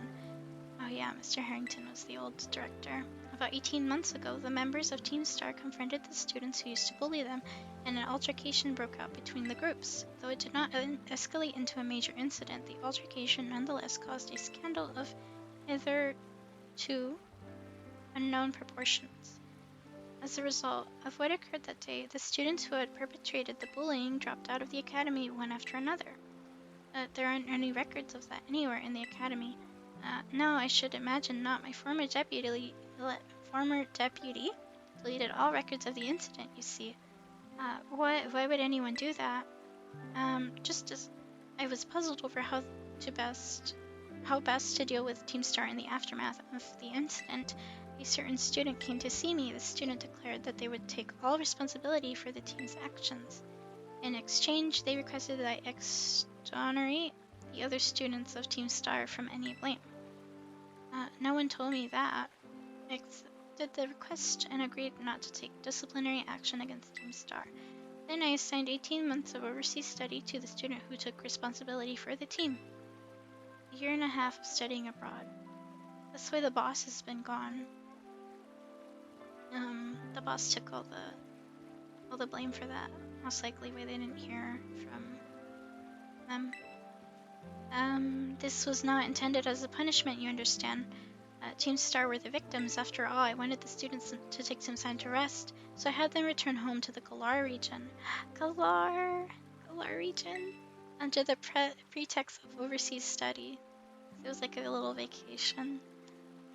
Oh yeah, Mr. Harrington was the old director. About 18 months ago, the members of Team Star confronted the students who used to bully them, and an altercation broke out between the groups. Though it did not escalate into a major incident, the altercation nonetheless caused a scandal of hitherto unknown proportions. As a result of what occurred that day, the students who had perpetrated the bullying dropped out of the academy one after another. There aren't any records of that anywhere in the academy. No, I should imagine not. My former deputy deleted all records of the incident, you see. Why would anyone do that? Just as I was puzzled over how best to deal with Team Star in the aftermath of the incident, a certain student came to see me. The student declared that they would take all responsibility for the team's actions. In exchange, they requested that I exonerate the other students of Team Star from any blame. No one told me that. I accepted the request and agreed not to take disciplinary action against Team Star. Then I assigned 18 months of overseas study to the student who took responsibility for the team. A year and a half of studying abroad. That's why the boss has been gone. The boss took all the blame for that. Most likely why they didn't hear from them. This was not intended as a punishment, you understand. Team Star were the victims. After all, I wanted the students to take some time to rest, so I had them return home to the Galar region. Galar region? Under the pretext of overseas study. It was like a little vacation.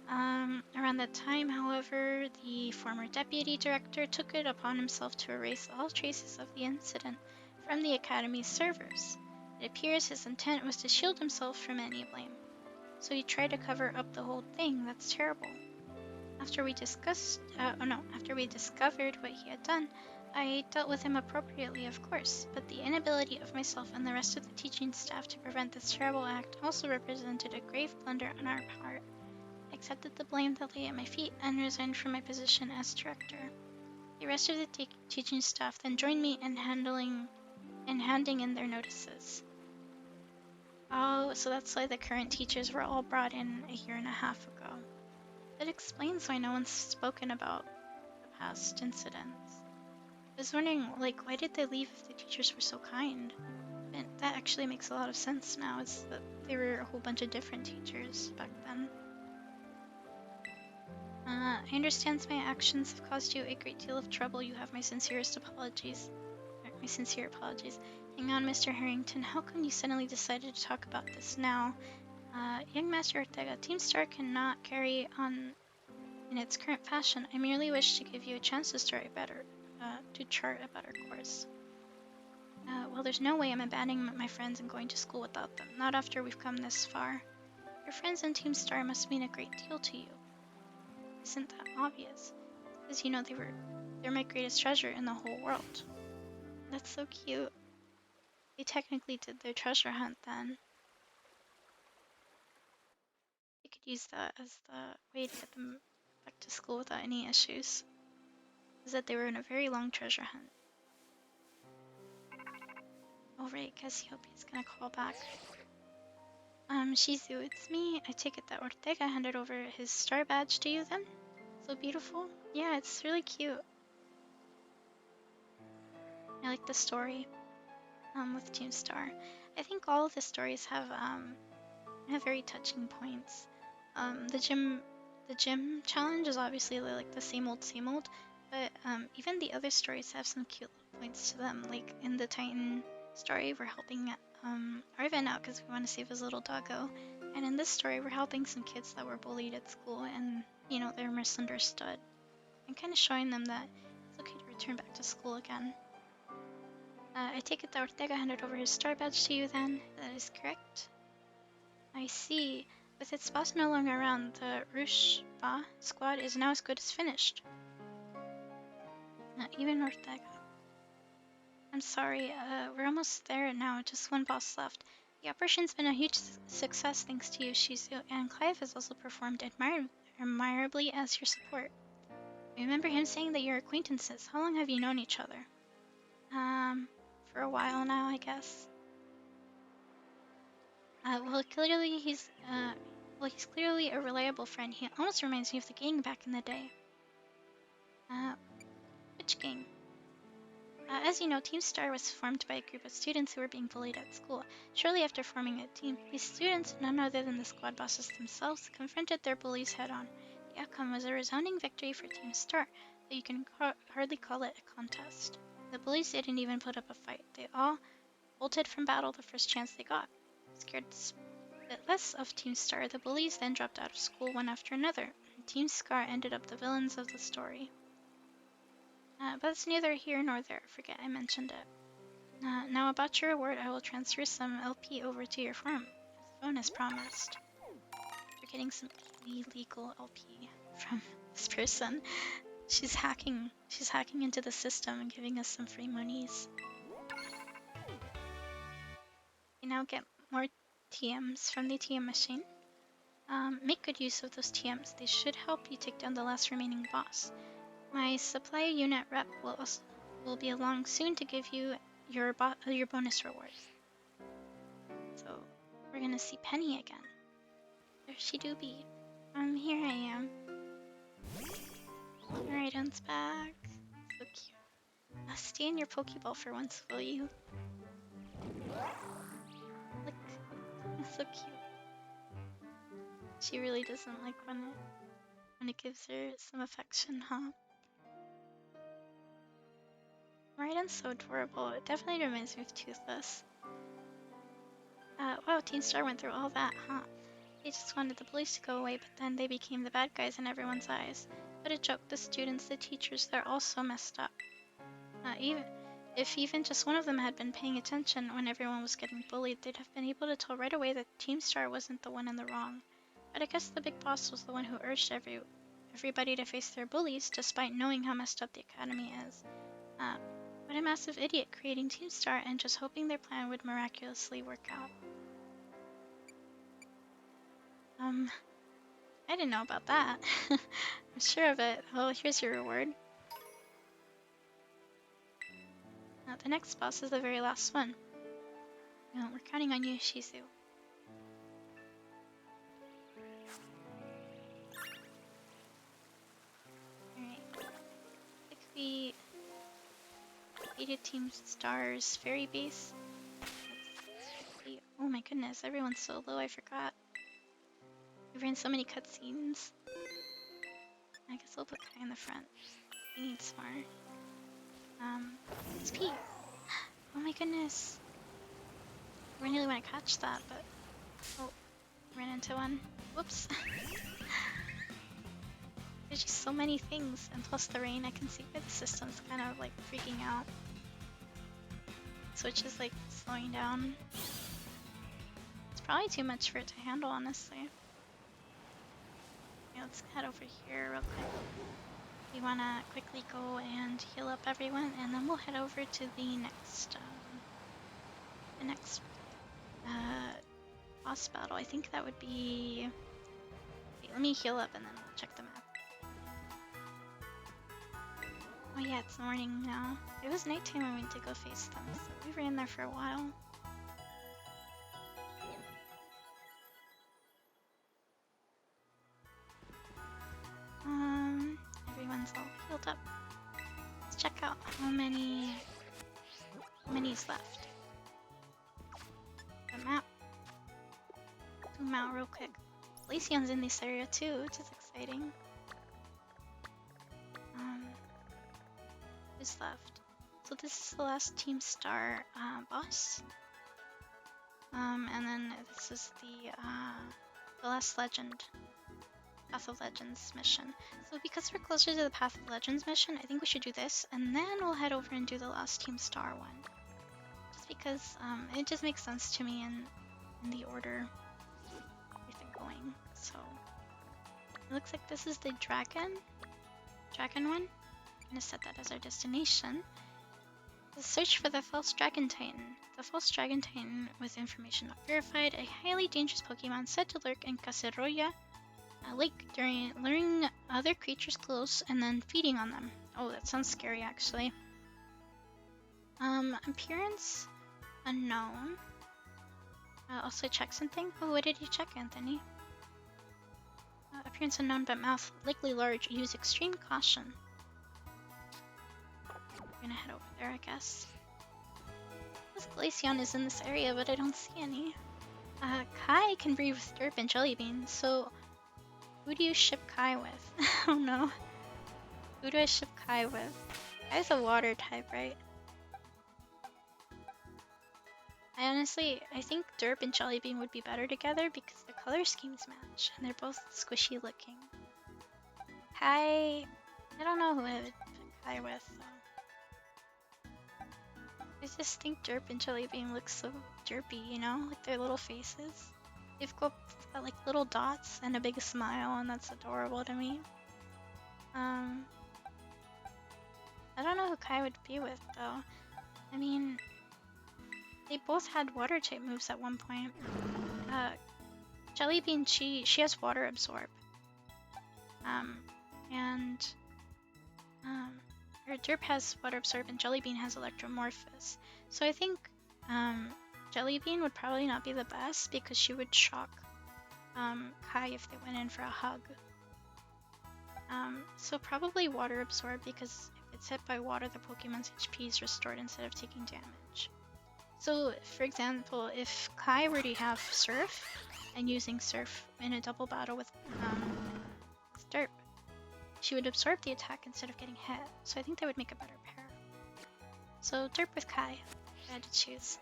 Around that time, however, the former deputy director took it upon himself to erase all traces of the incident from the academy's servers. It appears his intent was to shield himself from any blame. So he tried to cover up the whole thing. That's terrible. After we discovered what he had done, I dealt with him appropriately, of course, but the inability of myself and the rest of the teaching staff to prevent this terrible act also represented a grave blunder on our part. I accepted the blame that lay at my feet and resigned from my position as director. The rest of the teaching staff then joined me in handing in their notices. Oh, so that's why the current teachers were all brought in a year and a half ago. That explains why no one's spoken about the past incidents. I was wondering, why did they leave if the teachers were so kind? And that actually makes a lot of sense now, is that they were a whole bunch of different teachers back then. I understand my actions have caused you a great deal of trouble. You have my sincere apologies. Hang on, Mr. Harrington. How come you suddenly decided to talk about this now? Young Master Ortega, Team Star cannot carry on in its current fashion. I merely wish to give you a chance to chart a better course. Well, there's no way I'm abandoning my friends and going to school without them. Not after we've come this far. Your friends in Team Star must mean a great deal to you. Isn't that obvious? Because they're my greatest treasure in the whole world. That's so cute. They technically did their treasure hunt then. You could use that as the way to get them back to school without any issues. Is that they were in a very long treasure hunt. Oh right, Cassiopeia's gonna call back. Shizu, it's me. I take it that Ortega handed over his star badge to you then? So beautiful? Yeah, it's really cute. I like the story. With Team Star. I think all of the stories have very touching points. The gym challenge is obviously like the same old, but even the other stories have some cute little points to them. Like in the Titan story, we're helping Arvin out because we want to save his little doggo, And in this story, we're helping some kids that were bullied at school and, you know, they're misunderstood. And kind of showing them that it's okay to return back to school again. I take it that Ortega handed over his star badge to you then? That is correct. I see. With its boss no longer around, the Rushba squad is now as good as finished. Even Ortega. I'm sorry, we're almost there now, just one boss left. The operation's been a huge success thanks to you, Shizu, and Clive has also performed admirably as your support. I remember him saying that you're acquaintances. How long have you known each other? For a while now, I guess. Well, he's clearly a reliable friend. He almost reminds me of the gang back in the day. Which gang? As you know, Team Star was formed by a group of students who were being bullied at school. Shortly after forming a team, these students, none other than the squad bosses themselves, confronted their bullies head-on. The outcome was a resounding victory for Team Star, though you can hardly call it a contest. The bullies didn't even put up a fight. They all bolted from battle the first chance they got. Scared a bit less of Team Star, the bullies then dropped out of school one after another. Team Scar ended up the villains of the story. But it's neither here nor there. Forget I mentioned it. Now about your reward, I will transfer some LP over to your farm, as phone as promised. We're getting some illegal LP from this person. She's hacking into the system and giving us some free monies. You now get more TMs from the TM machine. Make good use of those TMs. They should help you take down the last remaining boss. My supply unit rep will be along soon to give you your bonus reward. So we're gonna see Penny again. There she do be. Here I am. Rhydon's back. So cute. Stay in your Pokeball for once, will you? Look, so cute. She really doesn't like when it gives her some affection, huh? Rhydon's so adorable. It definitely reminds me of Toothless. Wow, Teen Star went through all that, huh? They just wanted the bullies to go away, but then they became the bad guys in everyone's eyes. What a joke. The students, the teachers, they're all so messed up. If even just one of them had been paying attention when everyone was getting bullied, they'd have been able to tell right away that Team Star wasn't the one in the wrong. But I guess the big boss was the one who urged everybody to face their bullies, despite knowing how messed up the academy is. What a massive idiot creating Team Star and just hoping their plan would miraculously work out. I didn't know about that. I'm sure of it. Well, here's your reward. Now, the next boss is the very last one. We're counting on you, Shizu. Alright. I think we defeated Team Star's fairy base. Oh my goodness, everyone's so low, I forgot. We ran so many cutscenes. I guess I'll put Kai in the front. We need some more. XP! Oh my goodness! I really want to catch that, but... Oh, ran into one. Whoops! There's just so many things, and plus the rain, I can see why the system's kind of like freaking out. Switch is like slowing down. It's probably too much for it to handle, honestly. Okay, let's head over here real quick. We want to quickly go and heal up everyone, and then we'll head over to the next boss battle. I think that would be... Wait, let me heal up and then we'll check the map. Oh yeah, it's morning now. It was nighttime when we went to go face them, so we were in there for a while. Everyone's all healed up. Let's check out how many's left. The map. Zoom out real quick. Glaceon's in this area too, which is exciting. Who's left? So this is the last Team Star boss. And then this is the the last legend. Path of Legends mission. So because we're closer to the Path of Legends mission, I think we should do this, and then we'll head over and do the last Team Star one. Just because it just makes sense to me in the order everything going. So it looks like this is the dragon one. I'm gonna set that as our destination. Search for the false Dragon Titan. The false Dragon Titan, with information not verified, a highly dangerous Pokemon said to lurk in Caseroya Lake, luring other creatures close and then feeding on them. Oh, that sounds scary, actually. Appearance unknown. Also check something. Oh, what did you check, Anthony? Appearance unknown, but mouth likely large. Use extreme caution. We're gonna head over there, I guess. This Glaceon is in this area, but I don't see any. Kai can breathe with Derp and Jellybean, so who do you ship Kai with? Oh no. Who do I ship Kai with? Kai's a water type, right? I think Derp and Jellybean would be better together because their color schemes match, and they're both squishy looking. Kai... I don't know who I would put Kai with, though. I just think Derp and Jellybean look so derpy, you know? Like their little faces. They've got like little dots and a big smile, and that's adorable to me. I don't know who Kai would be with, though. I mean... They both had water type moves at one point. Jellybean, she has water absorb. Or Derp has water absorb and Jellybean has electromorphous. So I think Jellybean would probably not be the best because she would shock Kai if they went in for a hug. So probably water absorb because if it's hit by water, the Pokemon's HP is restored instead of taking damage. So, for example, if Kai were to have Surf, and using Surf in a double battle with Derp, she would absorb the attack instead of getting hit, so I think that would make a better pair. So, Derp with Kai, if I had to choose.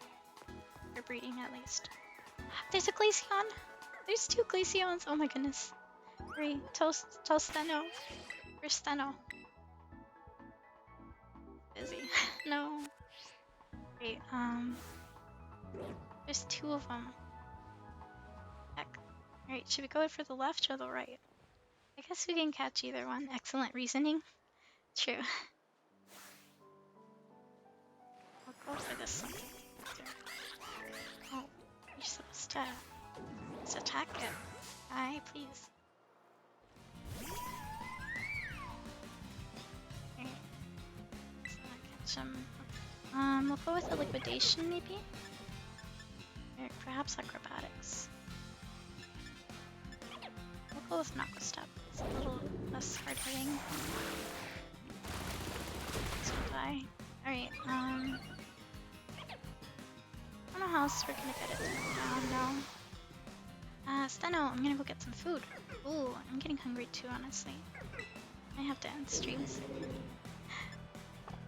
For breeding, at least. There's a Glaceon! There's 2 Glaceons! Oh my goodness. Hurry, tell Steno. Where's Steno? Busy. No. Wait, there's 2 of them. Heck. Alright, should we go for the left or the right? I guess we can catch either one. Excellent reasoning. True. I'll go for this one. Oh, you're supposed to let's attack it. Aye, please. Alright. So I'll catch him. We'll go with a liquidation, maybe? Or perhaps acrobatics. We'll go with Knuckle Step. It's a little less hard hitting. So die. Alright, I don't know how else we're gonna get it down now. Steno, I'm gonna go get some food. Ooh, I'm getting hungry too, honestly. I have to end streams.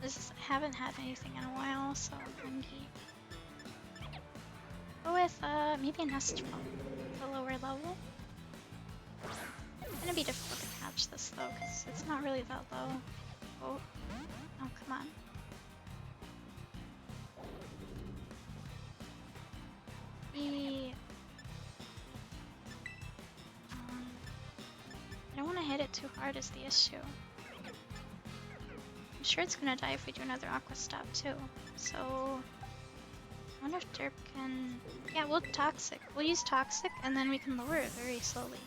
I haven't had anything in a while, so I'm hungry. Go with maybe a nest at a lower level. It's gonna be difficult to catch this though, because it's not really that low. Oh, come on. I don't want to hit it too hard is the issue. I'm sure it's gonna die if we do another Aqua Stop too. So I wonder if Derp can... Yeah, we'll Toxic. We'll use Toxic and then we can lower it very slowly.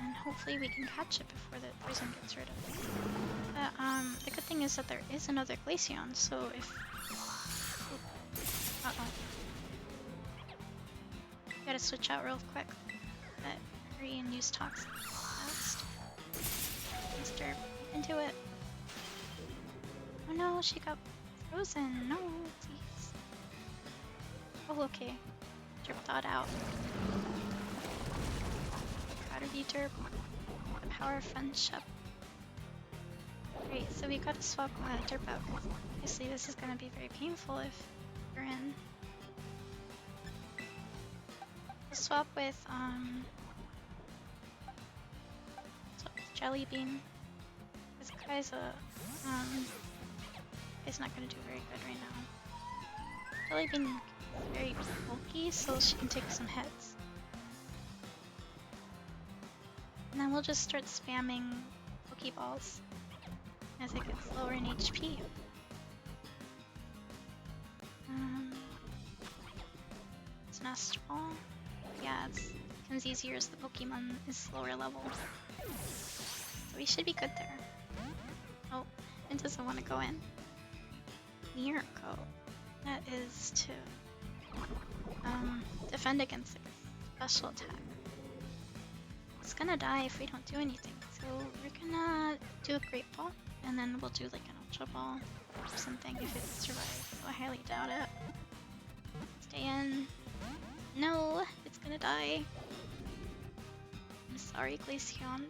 And hopefully we can catch it before the poison gets rid of it. But the good thing is that there is another Glaceon, so if... Uh-oh. Gotta switch out real quick. But hurry and use Toxic fast. Derp, you can do it. Oh no, she got frozen. No, please. Oh, okay. Derp thawed out. Proud of you, Derp. The power of friendship. Great, so we gotta swap Derp out. Obviously, this is gonna be very painful if we're in. swap with Jelly Bean. This guy's is not gonna do very good right now. Jelly Bean is very bulky, so she can take some hits. And then we'll just start spamming Pokeballs as it gets lower in HP. It's Nest Ball. Yeah, it becomes easier as the Pokemon is lower level. So we should be good there. Oh, it doesn't want to go in. Miracle. That is to defend against a special attack. It's gonna die if we don't do anything. So we're gonna do a Great Ball, and then we'll do like an Ultra Ball or something if it survives. So I highly doubt it. Stay in. No, it's gonna die. I'm sorry, Glaceon.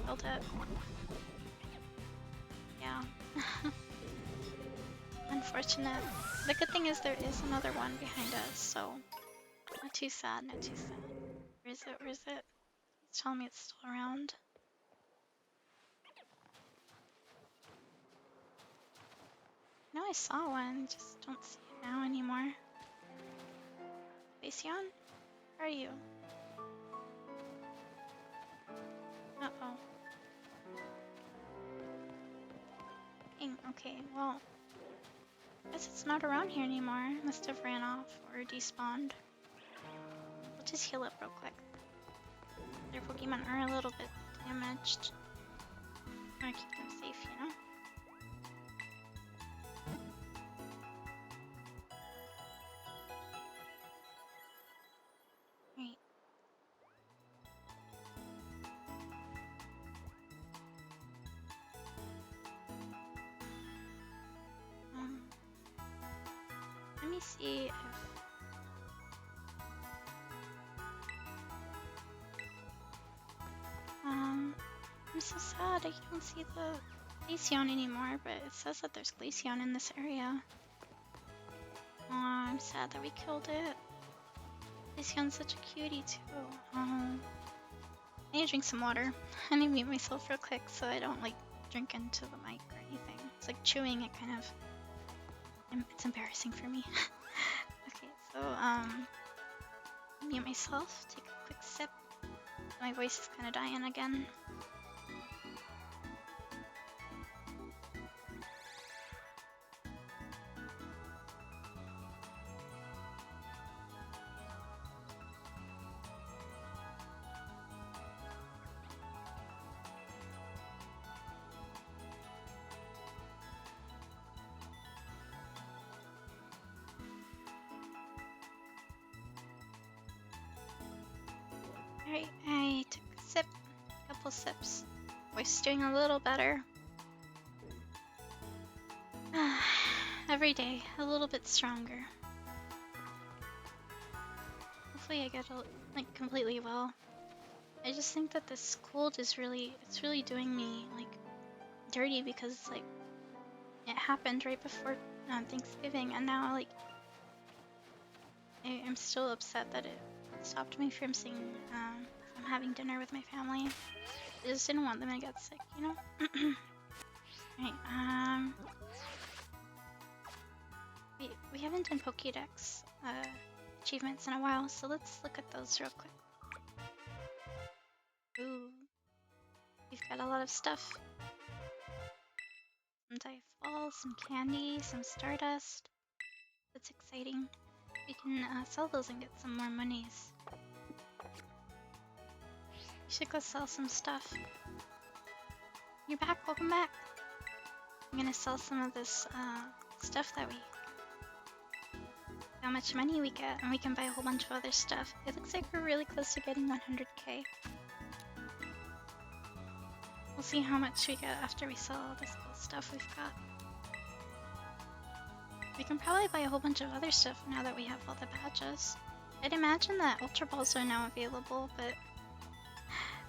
Killed it. Yeah. Unfortunate. The good thing is there is another one behind us, so not too sad, not too sad. Where is it? Where is it? It's telling me it's still around. No, I saw one, just don't see it now anymore. Glaceon? Where are you? Uh-oh. Dang, okay, well, guess it's not around here anymore. Must have ran off or despawned. We'll just heal up real quick. Their Pokemon are a little bit damaged. I want to keep them safe, you know? Right. Let me see if... I'm so sad I don't see the Glaceon anymore, but it says that there's Glaceon in this area. Aw, I'm sad that we killed it. Glaceon's such a cutie too. I need to drink some water. I need to mute myself real quick so I don't like drink into the mic or anything. It's like chewing, it kind of... it's embarrassing for me. Okay, so mute myself, take a quick sip. My voice is kind of dying again. Alright, I took a sip, a couple sips. Voice is doing a little better. Every day, a little bit stronger. Hopefully I get like completely well. I just think that this cold is really doing me like dirty because like it happened right before Thanksgiving, and now like I'm still upset that it stopped me from seeing from having dinner with my family. I just didn't want them to get sick, you know? Right, we haven't done Pokédex achievements in a while, so let's look at those real quick. Ooh, we've got a lot of stuff. Some dive balls, some candy, some stardust. That's exciting. We can sell those and get some more monies. We should go sell some stuff. You're back, welcome back. I'm gonna sell some of this stuff that we... how much money we get, and we can buy a whole bunch of other stuff. It looks like we're really close to getting 100k. We'll see how much we get after we sell all this cool stuff we've got. We can probably buy a whole bunch of other stuff now that we have all the badges. I'd imagine that Ultra Balls are now available, but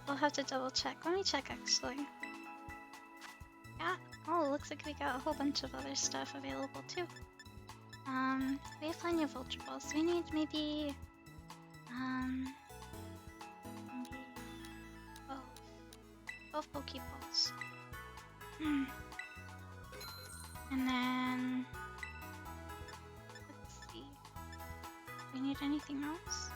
we'll have to double check. Let me check actually. Yeah, oh, it looks like we got a whole bunch of other stuff available too. We have plenty of Ultra Balls. We need maybe Maybe 12. 12 Pokeballs. Hmm. And then let's see. Do we need anything else?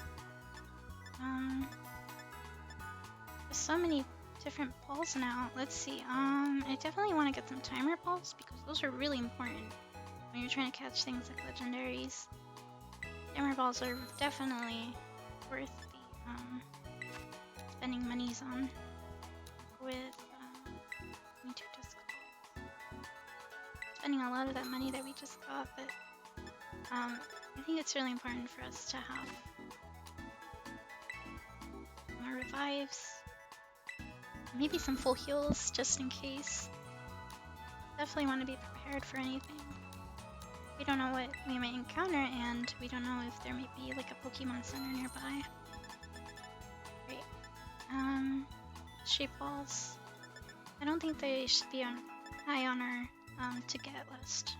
There's so many different balls now. Let's see. I definitely want to get some timer balls because those are really important when you're trying to catch things like legendaries. Timer balls are definitely worth the spending monies on. With me too, just spending a lot of that money that we just got, but I think it's really important for us to have more revives, maybe some full heals just in case. Definitely want to be prepared for anything. We don't know what we might encounter, and we don't know if there might be like a Pokemon Center nearby. Great. Shape balls. I don't think they should be high on our to get list.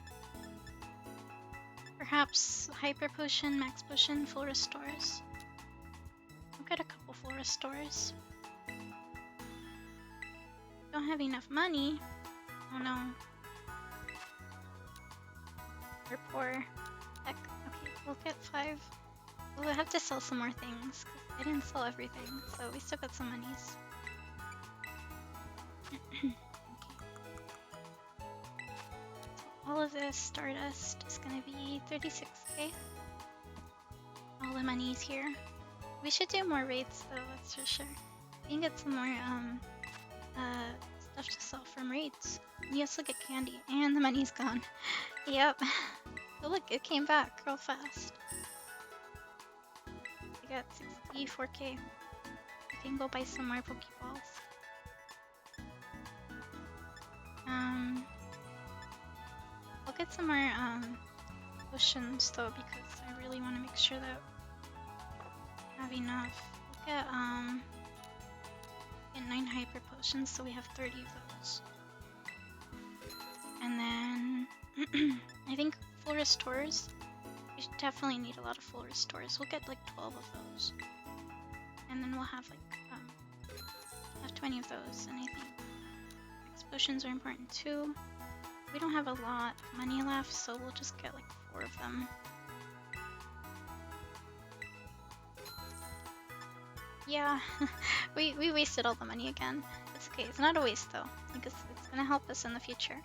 Perhaps Hyper Potion, Max Potion, Full Restores. I'll get a couple Full Restores. Don't have enough money. Oh no. We're poor. Heck. Okay, we'll get 5. We'll have to sell some more things, because I didn't sell everything, so we still got some monies. Okay. So all of this Stardust is gonna be 36k. All the money's here. We should do more raids though, that's for sure. We can get some more stuff to sell from raids. We also get candy, and the money's gone. Yep. Oh look, it came back real fast. We got 64k. We can go buy some more Pokeballs. I'll get some more potions though, because I really want to make sure that I have enough. We'll get 9 hyper potions, so we have 30 of those. And then I think full restores. We should definitely need a lot of full restores. We'll get like 12 of those, and then we'll have like have 20 of those. And I think max potions are important too. We don't have a lot of money left, so we'll just get like 4 of them. Yeah, we wasted all the money again. It's okay. It's not a waste though, because it's gonna help us in the future.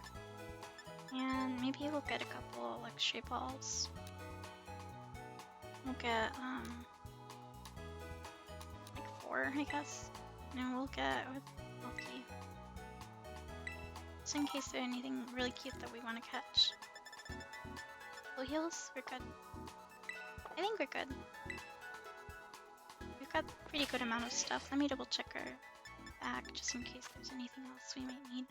And maybe we'll get a couple luxury balls. We'll get like 4, I guess. And we'll get Lofi. Just in case there's anything really cute that we want to catch. Full heals? We're good. I think we're good. We've got a pretty good amount of stuff. Let me double check our bag just in case there's anything else we might need.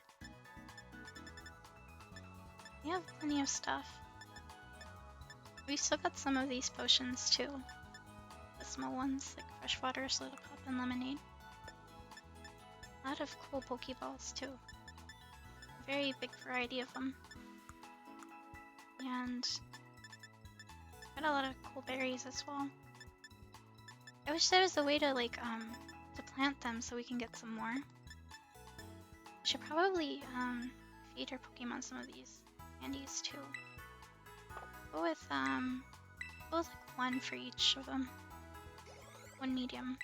We have plenty of stuff. We still got some of these potions too. The small ones, like fresh water, soda pop, and lemonade. A lot of cool Pokeballs too. Very big variety of them. And got a lot of cool berries as well. I wish there was a way to like to plant them so we can get some more. We should probably feed our Pokemon some of these candies too. Go with like 1 for each of them. 1 medium.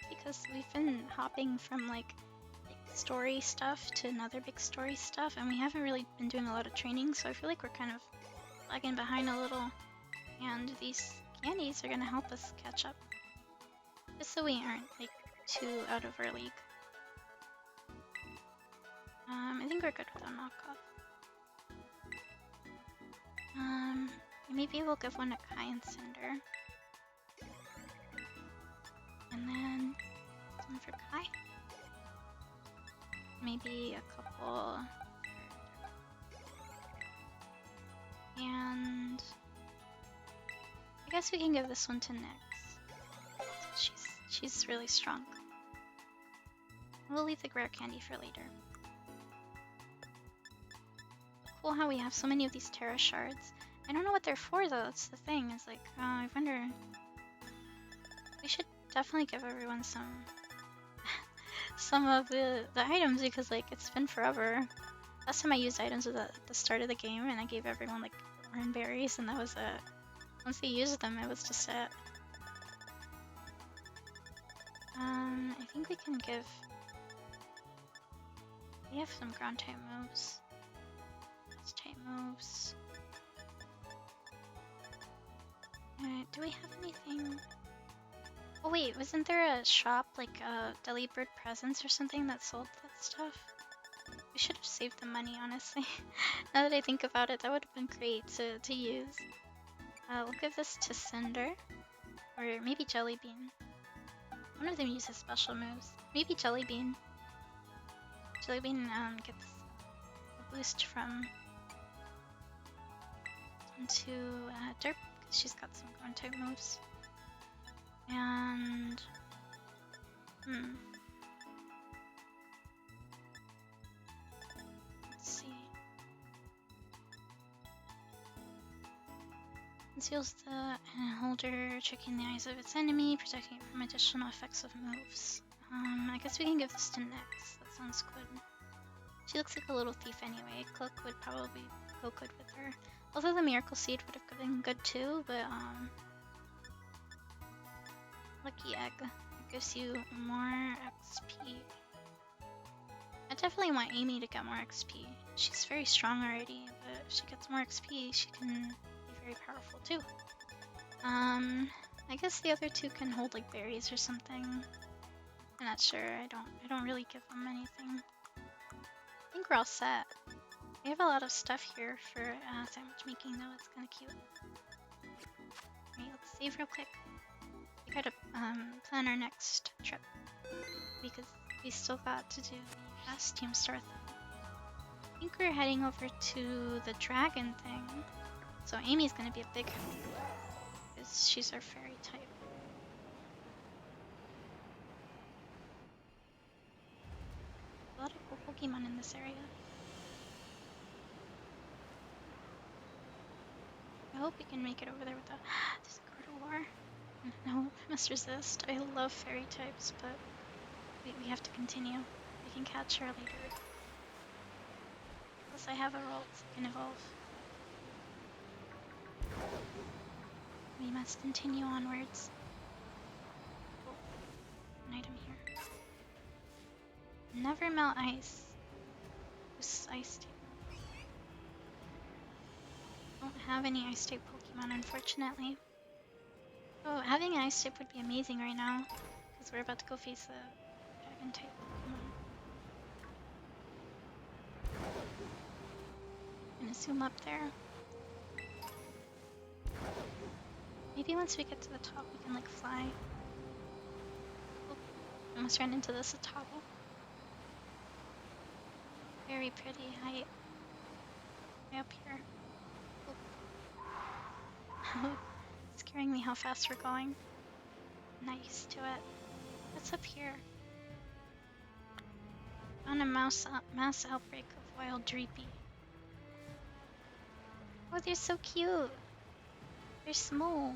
Because we've been hopping from like big story stuff to another big story stuff, and we haven't really been doing a lot of training, so I feel like we're kind of lagging behind a little, and these candies are gonna help us catch up. Just so we aren't like too out of our league. I think we're good with our knockoff. Maybe we'll give 1 to Kai and Cinder. And then one for Kai. Maybe a couple. And I guess we can give this one to Nyx. She's really strong. We'll leave the rare candy for later. cool how we have so many of these Terra shards. I don't know what they're for though, that's the thing. It's like, I wonder... We should definitely give everyone some of the items because like it's been forever. Last time I used items was at the start of the game and I gave everyone like orange berries and that was it. Once they used them, it was just it. I think we can give... We have some ground type moves. Those type moves. Do we have anything? Oh wait, wasn't there a shop like Delibird Presents or something that sold that stuff? We should have saved the money, honestly. Now that I think about it, that would have been great to use. We'll give this to Cinder. Or maybe Jellybean. One of them uses special moves. Maybe Jellybean. Jellybean gets a boost from onto Derp because she's got some ground type moves. And let's see. Conceals the holder, checking the eyes of its enemy, protecting it from additional effects of moves. I guess we can give this to Nyx. That sounds good. She looks like a little thief anyway. Cloak would probably go good with her. Although the Miracle Seed would have been good too, but Lucky Egg. It gives you more XP. I definitely want Amy to get more XP. She's very strong already, but if she gets more XP, she can be very powerful too. I guess the other two can hold like berries or something. I'm not sure. I don't really give them anything. I think we're all set. We have a lot of stuff here for sandwich making though. It's kind of cute. Alright, let's save real quick. We gotta plan our next trip because we still got to do the last Team Star thing. I think we're heading over to the dragon thing. So Amy's gonna be a big help because she's our fairy type. A lot of cool Pokemon in this area. I hope we can make it over there with the... There's a Gardevoir. No, I must resist. I love fairy types, but we have to continue. We can catch her later. Plus I have a role, so I can evolve. We must continue onwards. Oh, an item here. Never melt ice. Who's ice type? Don't have any ice type Pokemon, unfortunately. Oh, having an ice type would be amazing right now, because we're about to go face a dragon type Pokemon. I'm gonna zoom up there. Maybe once we get to the top, we can like fly. Oh, almost ran into this Atabo. Very pretty height. Way up here. Oh. Scaring me how fast we're going. Not used to it. What's up here? Found a mass outbreak of wild Dreepy. Oh, they're so cute. They're small.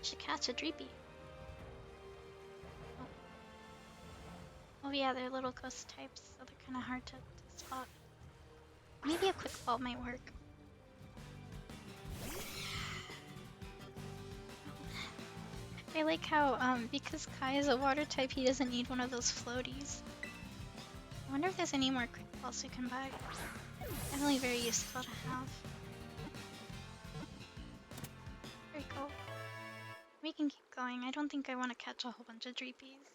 Should catch a Dreepy. Oh yeah, they're little ghost types, so they're kind of hard to spot. Maybe a quick ball might work. I like how, because Kai is a water type, he doesn't need one of those floaties. I wonder if there's any more quick balls we can buy. Definitely very useful to have. There we go. We can keep going. I don't think I want to catch a whole bunch of Dreepies.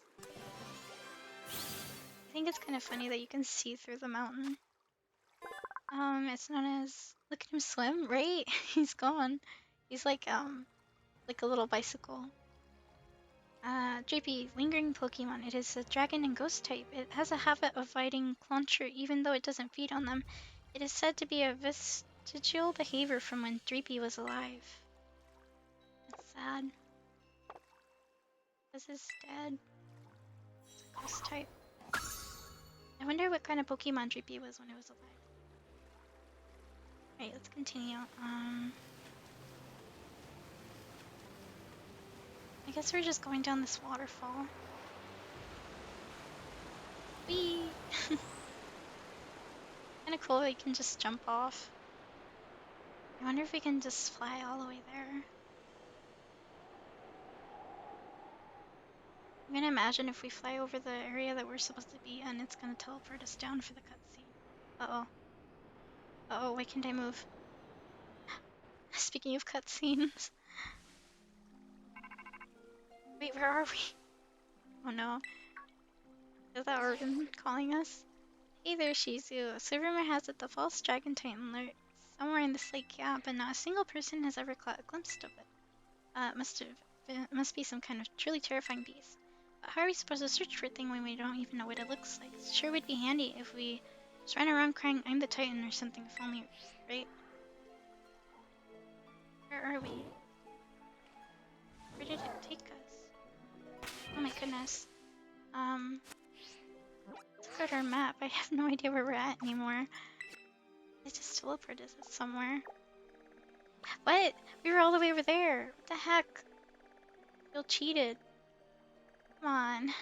I think it's kind of funny that you can see through the mountain. It's known as... Look at him swim, right? He's gone. He's like a little bicycle. Dreepy, lingering Pokemon. It is a dragon and ghost type. It has a habit of fighting Clauncher even though it doesn't feed on them. It is said to be a vestigial behavior from when Dreepy was alive. That's sad. This is dead. Ghost type. I wonder what kind of Pokemon Drippy was when it was alive. Right, let's continue. I guess we're just going down this waterfall. Whee! Kinda cool that you can just jump off. I wonder if we can just fly all the way there. I'm gonna imagine if we fly over the area that we're supposed to be in, it's gonna teleport us down for the cutscene. Uh-oh. Uh-oh, why can't I move? Speaking of cutscenes. Wait, where are we? Oh no. Is that Organ calling us? Hey there, Shizu. So rumor has it the false dragon titan lurks somewhere in this lake, yeah, but not a single person has ever caught a glimpse of it. Must be some kind of truly terrifying beast. But how are we supposed to search for a thing when we don't even know what it looks like? It sure would be handy if we just ran around crying, I'm the titan or something, if only, right? Where are we? Where did it take us? Oh my goodness. Look at our map. I have no idea where we're at anymore. It just teleported us somewhere. What? We were all the way over there. What the heck? Feel cheated. Come on.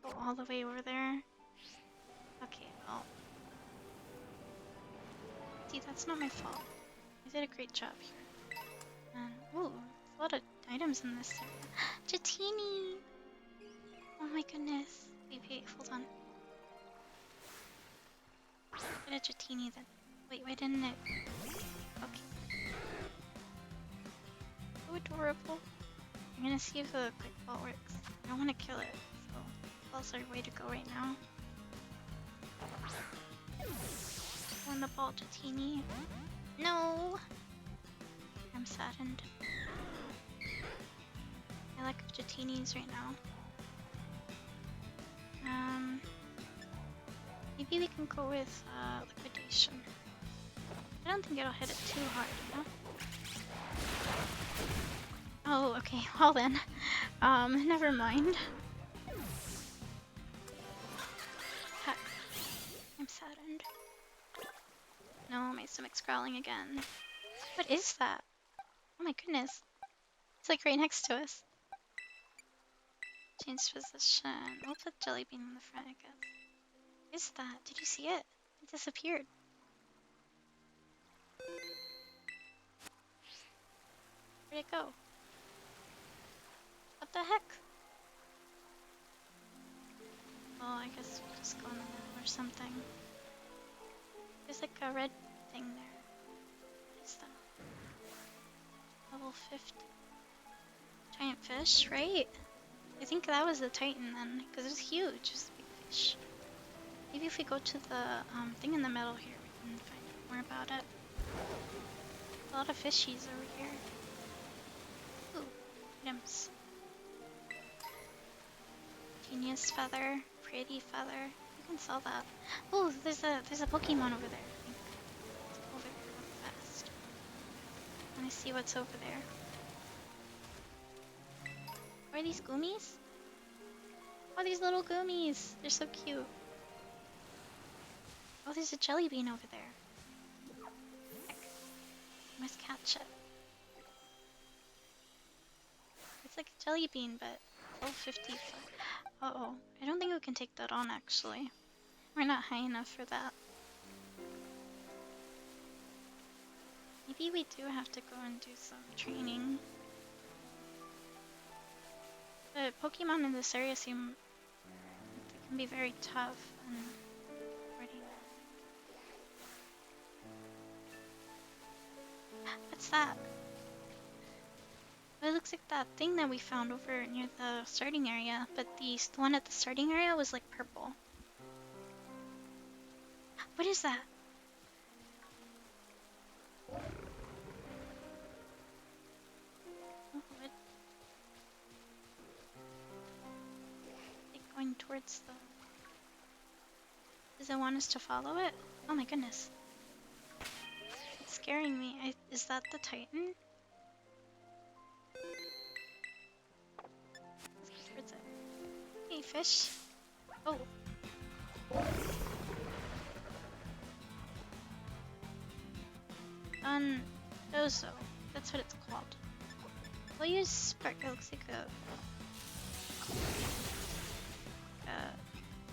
Go all the way over there. Okay, well. See, that's not my fault. I did a great job here. Ooh, there's a lot of items in this area. Jatini! Oh my goodness. Wait, hold on. Get a Jatini then. Wait, why didn't it? Okay. So adorable. I'm gonna see if the quick ball works. I don't want to kill it, so ball's our way to go right now. Won the ball, Jatini. No! I'm saddened. I like Jatinis right now. Maybe we can go with liquidation. I don't think it'll hit it too hard, you know? Oh, okay, well then. Never mind. Heck. I'm saddened. No, my stomach's growling again. What is that? Oh my goodness. It's like right next to us. Change position. We'll put Jelly Bean in the front, I guess. What is that? Did you see it? It disappeared. Where'd it go? What the heck? Oh, I guess we'll just go in the middle or something. There's like a red thing there. What is that? Level 50. Giant fish, right? I think that was the Titan then, because it's huge. It's a big fish. Maybe if we go to the thing in the middle here, we can find out more about it. A lot of fishies over here. Ooh, items. Genius feather, pretty feather. You can sell that. Oh, there's a Pokemon over there. I think. Let's go over there real fast. Let me see what's over there. Are these Goomies? Oh, these little Goomies! They're so cute. Oh, there's a jelly bean over there. Heck. I must catch it. It's like a jelly bean, but level 50. Uh-oh. I don't think we can take that on, actually. We're not high enough for that. Maybe we do have to go and do some training. The Pokemon in this area seem like they can be very tough and pretty. What's that? It looks like that thing that we found over near the starting area, but the one at the starting area was like purple. What is that? Oh, what? Like going towards the... Does it want us to follow it? Oh my goodness. It's scaring me. Is that the Titan? Let's go towards it. Hey, fish. Oh. Dozo. That's what it's called. We'll use Spark. It looks like a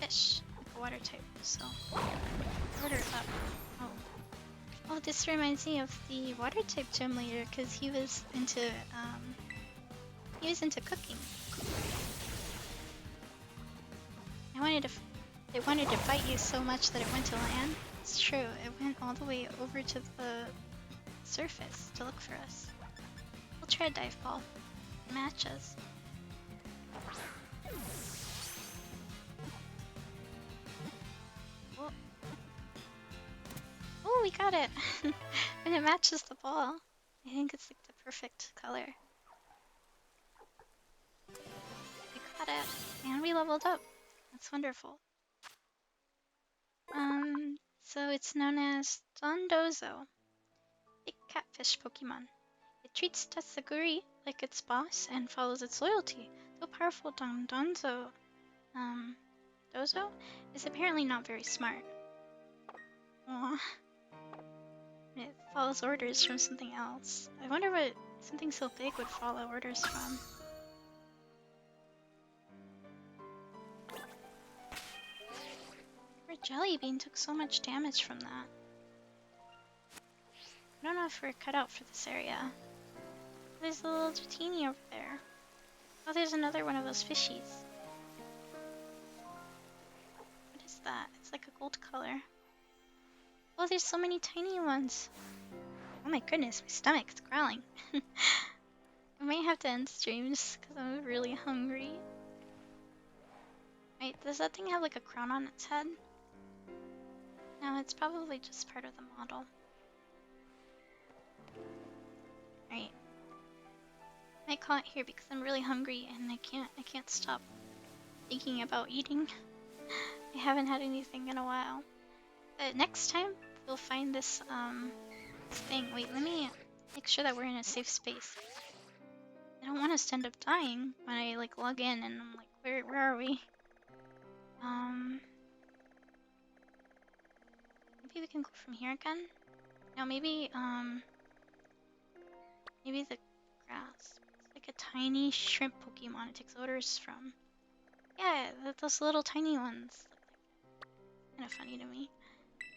fish, like a water type. So order up. Oh. Oh, this reminds me of the water type gym leader because he was into cooking. It wanted to bite you so much that it went to land. It's true. It went all the way over to the surface to look for us. We'll try a dive ball. Match us. Oh, oh, we got it! And it matches the ball. I think it's like the perfect color. We got it. And we leveled up. That's wonderful. So it's known as Dondozo, a catfish Pokemon. It treats Tatsuguri like its boss and follows its loyalty. Though powerful Dozo is apparently not very smart. Aww. It follows orders from something else. I wonder what something so big would follow orders from. Our jelly bean took so much damage from that. I don't know if we're cut out for this area. There's a little Dratini over there. Oh, there's another one of those fishies. What is that? It's like a gold color. Oh, there's so many tiny ones. Oh my goodness, my stomach's growling. I might have to end stream just because I'm really hungry. Wait, does that thing have like a crown on its head? No, it's probably just part of the model. Alright. I might call it here because I'm really hungry and I can't stop thinking about eating. I haven't had anything in a while. But next time we'll find this thing. Wait, let me make sure that we're in a safe space. I don't want us to end up dying when I like log in and I'm like, where are we? Maybe we can go from here again? No, maybe maybe the grass. It's like a tiny shrimp Pokemon it takes orders from. Yeah, those little tiny ones. Kind of funny to me.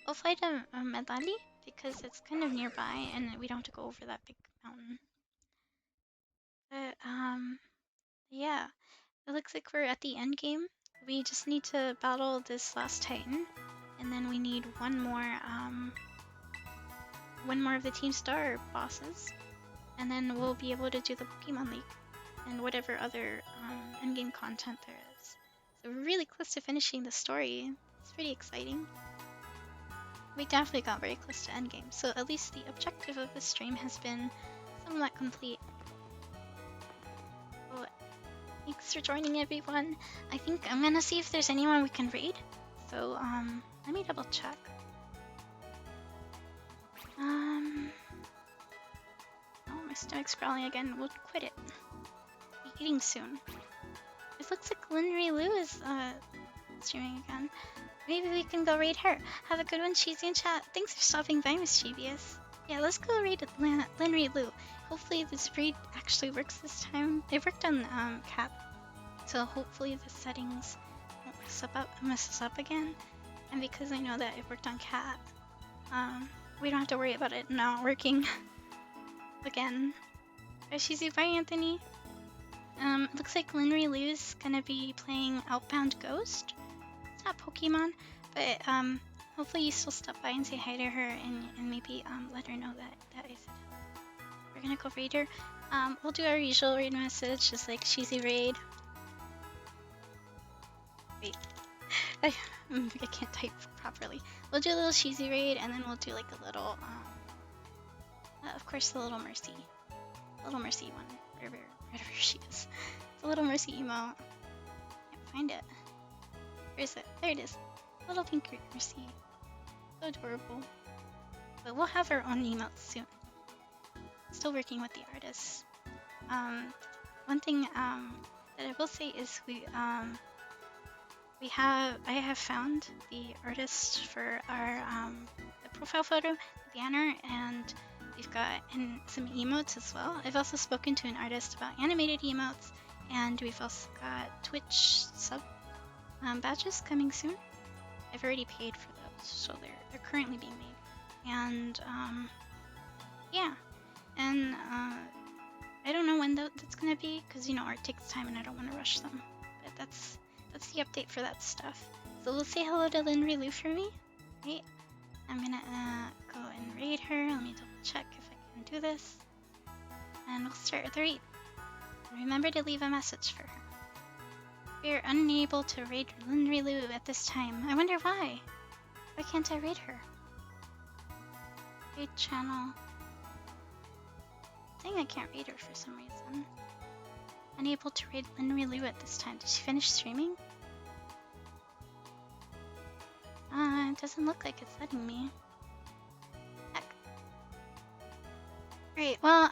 We'll fight a Medlandi because it's kind of nearby and we don't have to go over that big mountain. But yeah, it looks like we're at the end game. We just need to battle this last Titan, and then we need one more of the Team Star bosses, and then we'll be able to do the Pokemon League and whatever other endgame content there is. So we're really close to finishing the story. It's pretty exciting. We definitely got very close to endgame, so at least the objective of this stream has been somewhat complete. So, thanks for joining, everyone. I think I'm gonna see if there's anyone we can raid. So, let me double check. Oh, my stomach's growling again. We'll quit it. Be eating soon. It looks like Linry Lou is streaming again. Maybe we can go raid her. Have a good one, Cheesy and chat. Thanks for stopping by, Mischievous. Yeah, let's go raid Linry Lou. Hopefully this raid actually works this time. It worked on Cap, so hopefully the settings won't mess us up again. And because I know that it worked on Cat, we don't have to worry about it not working again. Bye, Cheesy. Bye, Anthony. Looks like Linry Lou's gonna be playing Outbound Ghost. It's not Pokemon, but hopefully you still stop by and say hi to her and maybe let her know that I said we're gonna go raid her. We'll do our usual raid message, just like Cheesy raid. Wait, I can't type properly. We'll do a little Cheesy raid and then we'll do like a little of course the little Mercy one, wherever she is. The little Mercy emote. Can't find it. Where is it? There it is. Little pink Mercy. So adorable. But we'll have our own emotes soon. Still working with the artists. One thing that I will say is I have found the artist for our the profile photo, the banner, and we've got some emotes as well. I've also spoken to an artist about animated emotes, and we've also got Twitch sub badges coming soon. I've already paid for those, so they're currently being made. And yeah, and I don't know when that's gonna be, because art takes time and I don't want to rush them. But that's the update for that stuff. So we'll say hello to Linry for me. Right? I'm gonna go and raid her. Let me double check if I can do this. And we'll start with the raid. Remember to leave a message for her. We are unable to raid Linry at this time. I wonder why. Why can't I raid her? Raid channel. I think I can't raid her for some reason. Unable to raid Linry at this time. Did she finish streaming? It doesn't look like it's letting me. Heck. Great, well,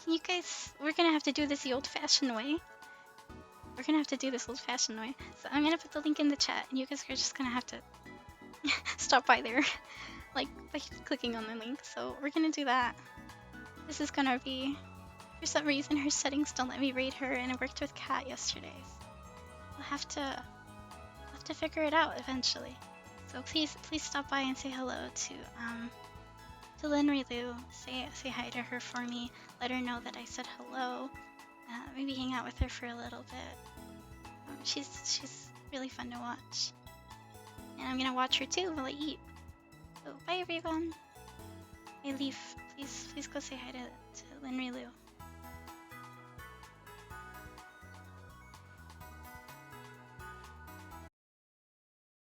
you guys, we're gonna have to do this the old-fashioned way. We're gonna have to do this old-fashioned way. So I'm gonna put the link in the chat, and you guys are just gonna have to stop by there, like, by clicking on the link. So we're gonna do that. This is gonna be, for some reason, her settings don't let me raid her, and I worked with Kat yesterday. So we'll have to figure it out eventually. So please stop by and say hello to Linry Lu. Say hi to her for me. Let her know that I said hello. Maybe hang out with her for a little bit. She's really fun to watch. And I'm gonna watch her too while I eat. So bye everyone. Hey Leaf, please go say hi to Linry Lu.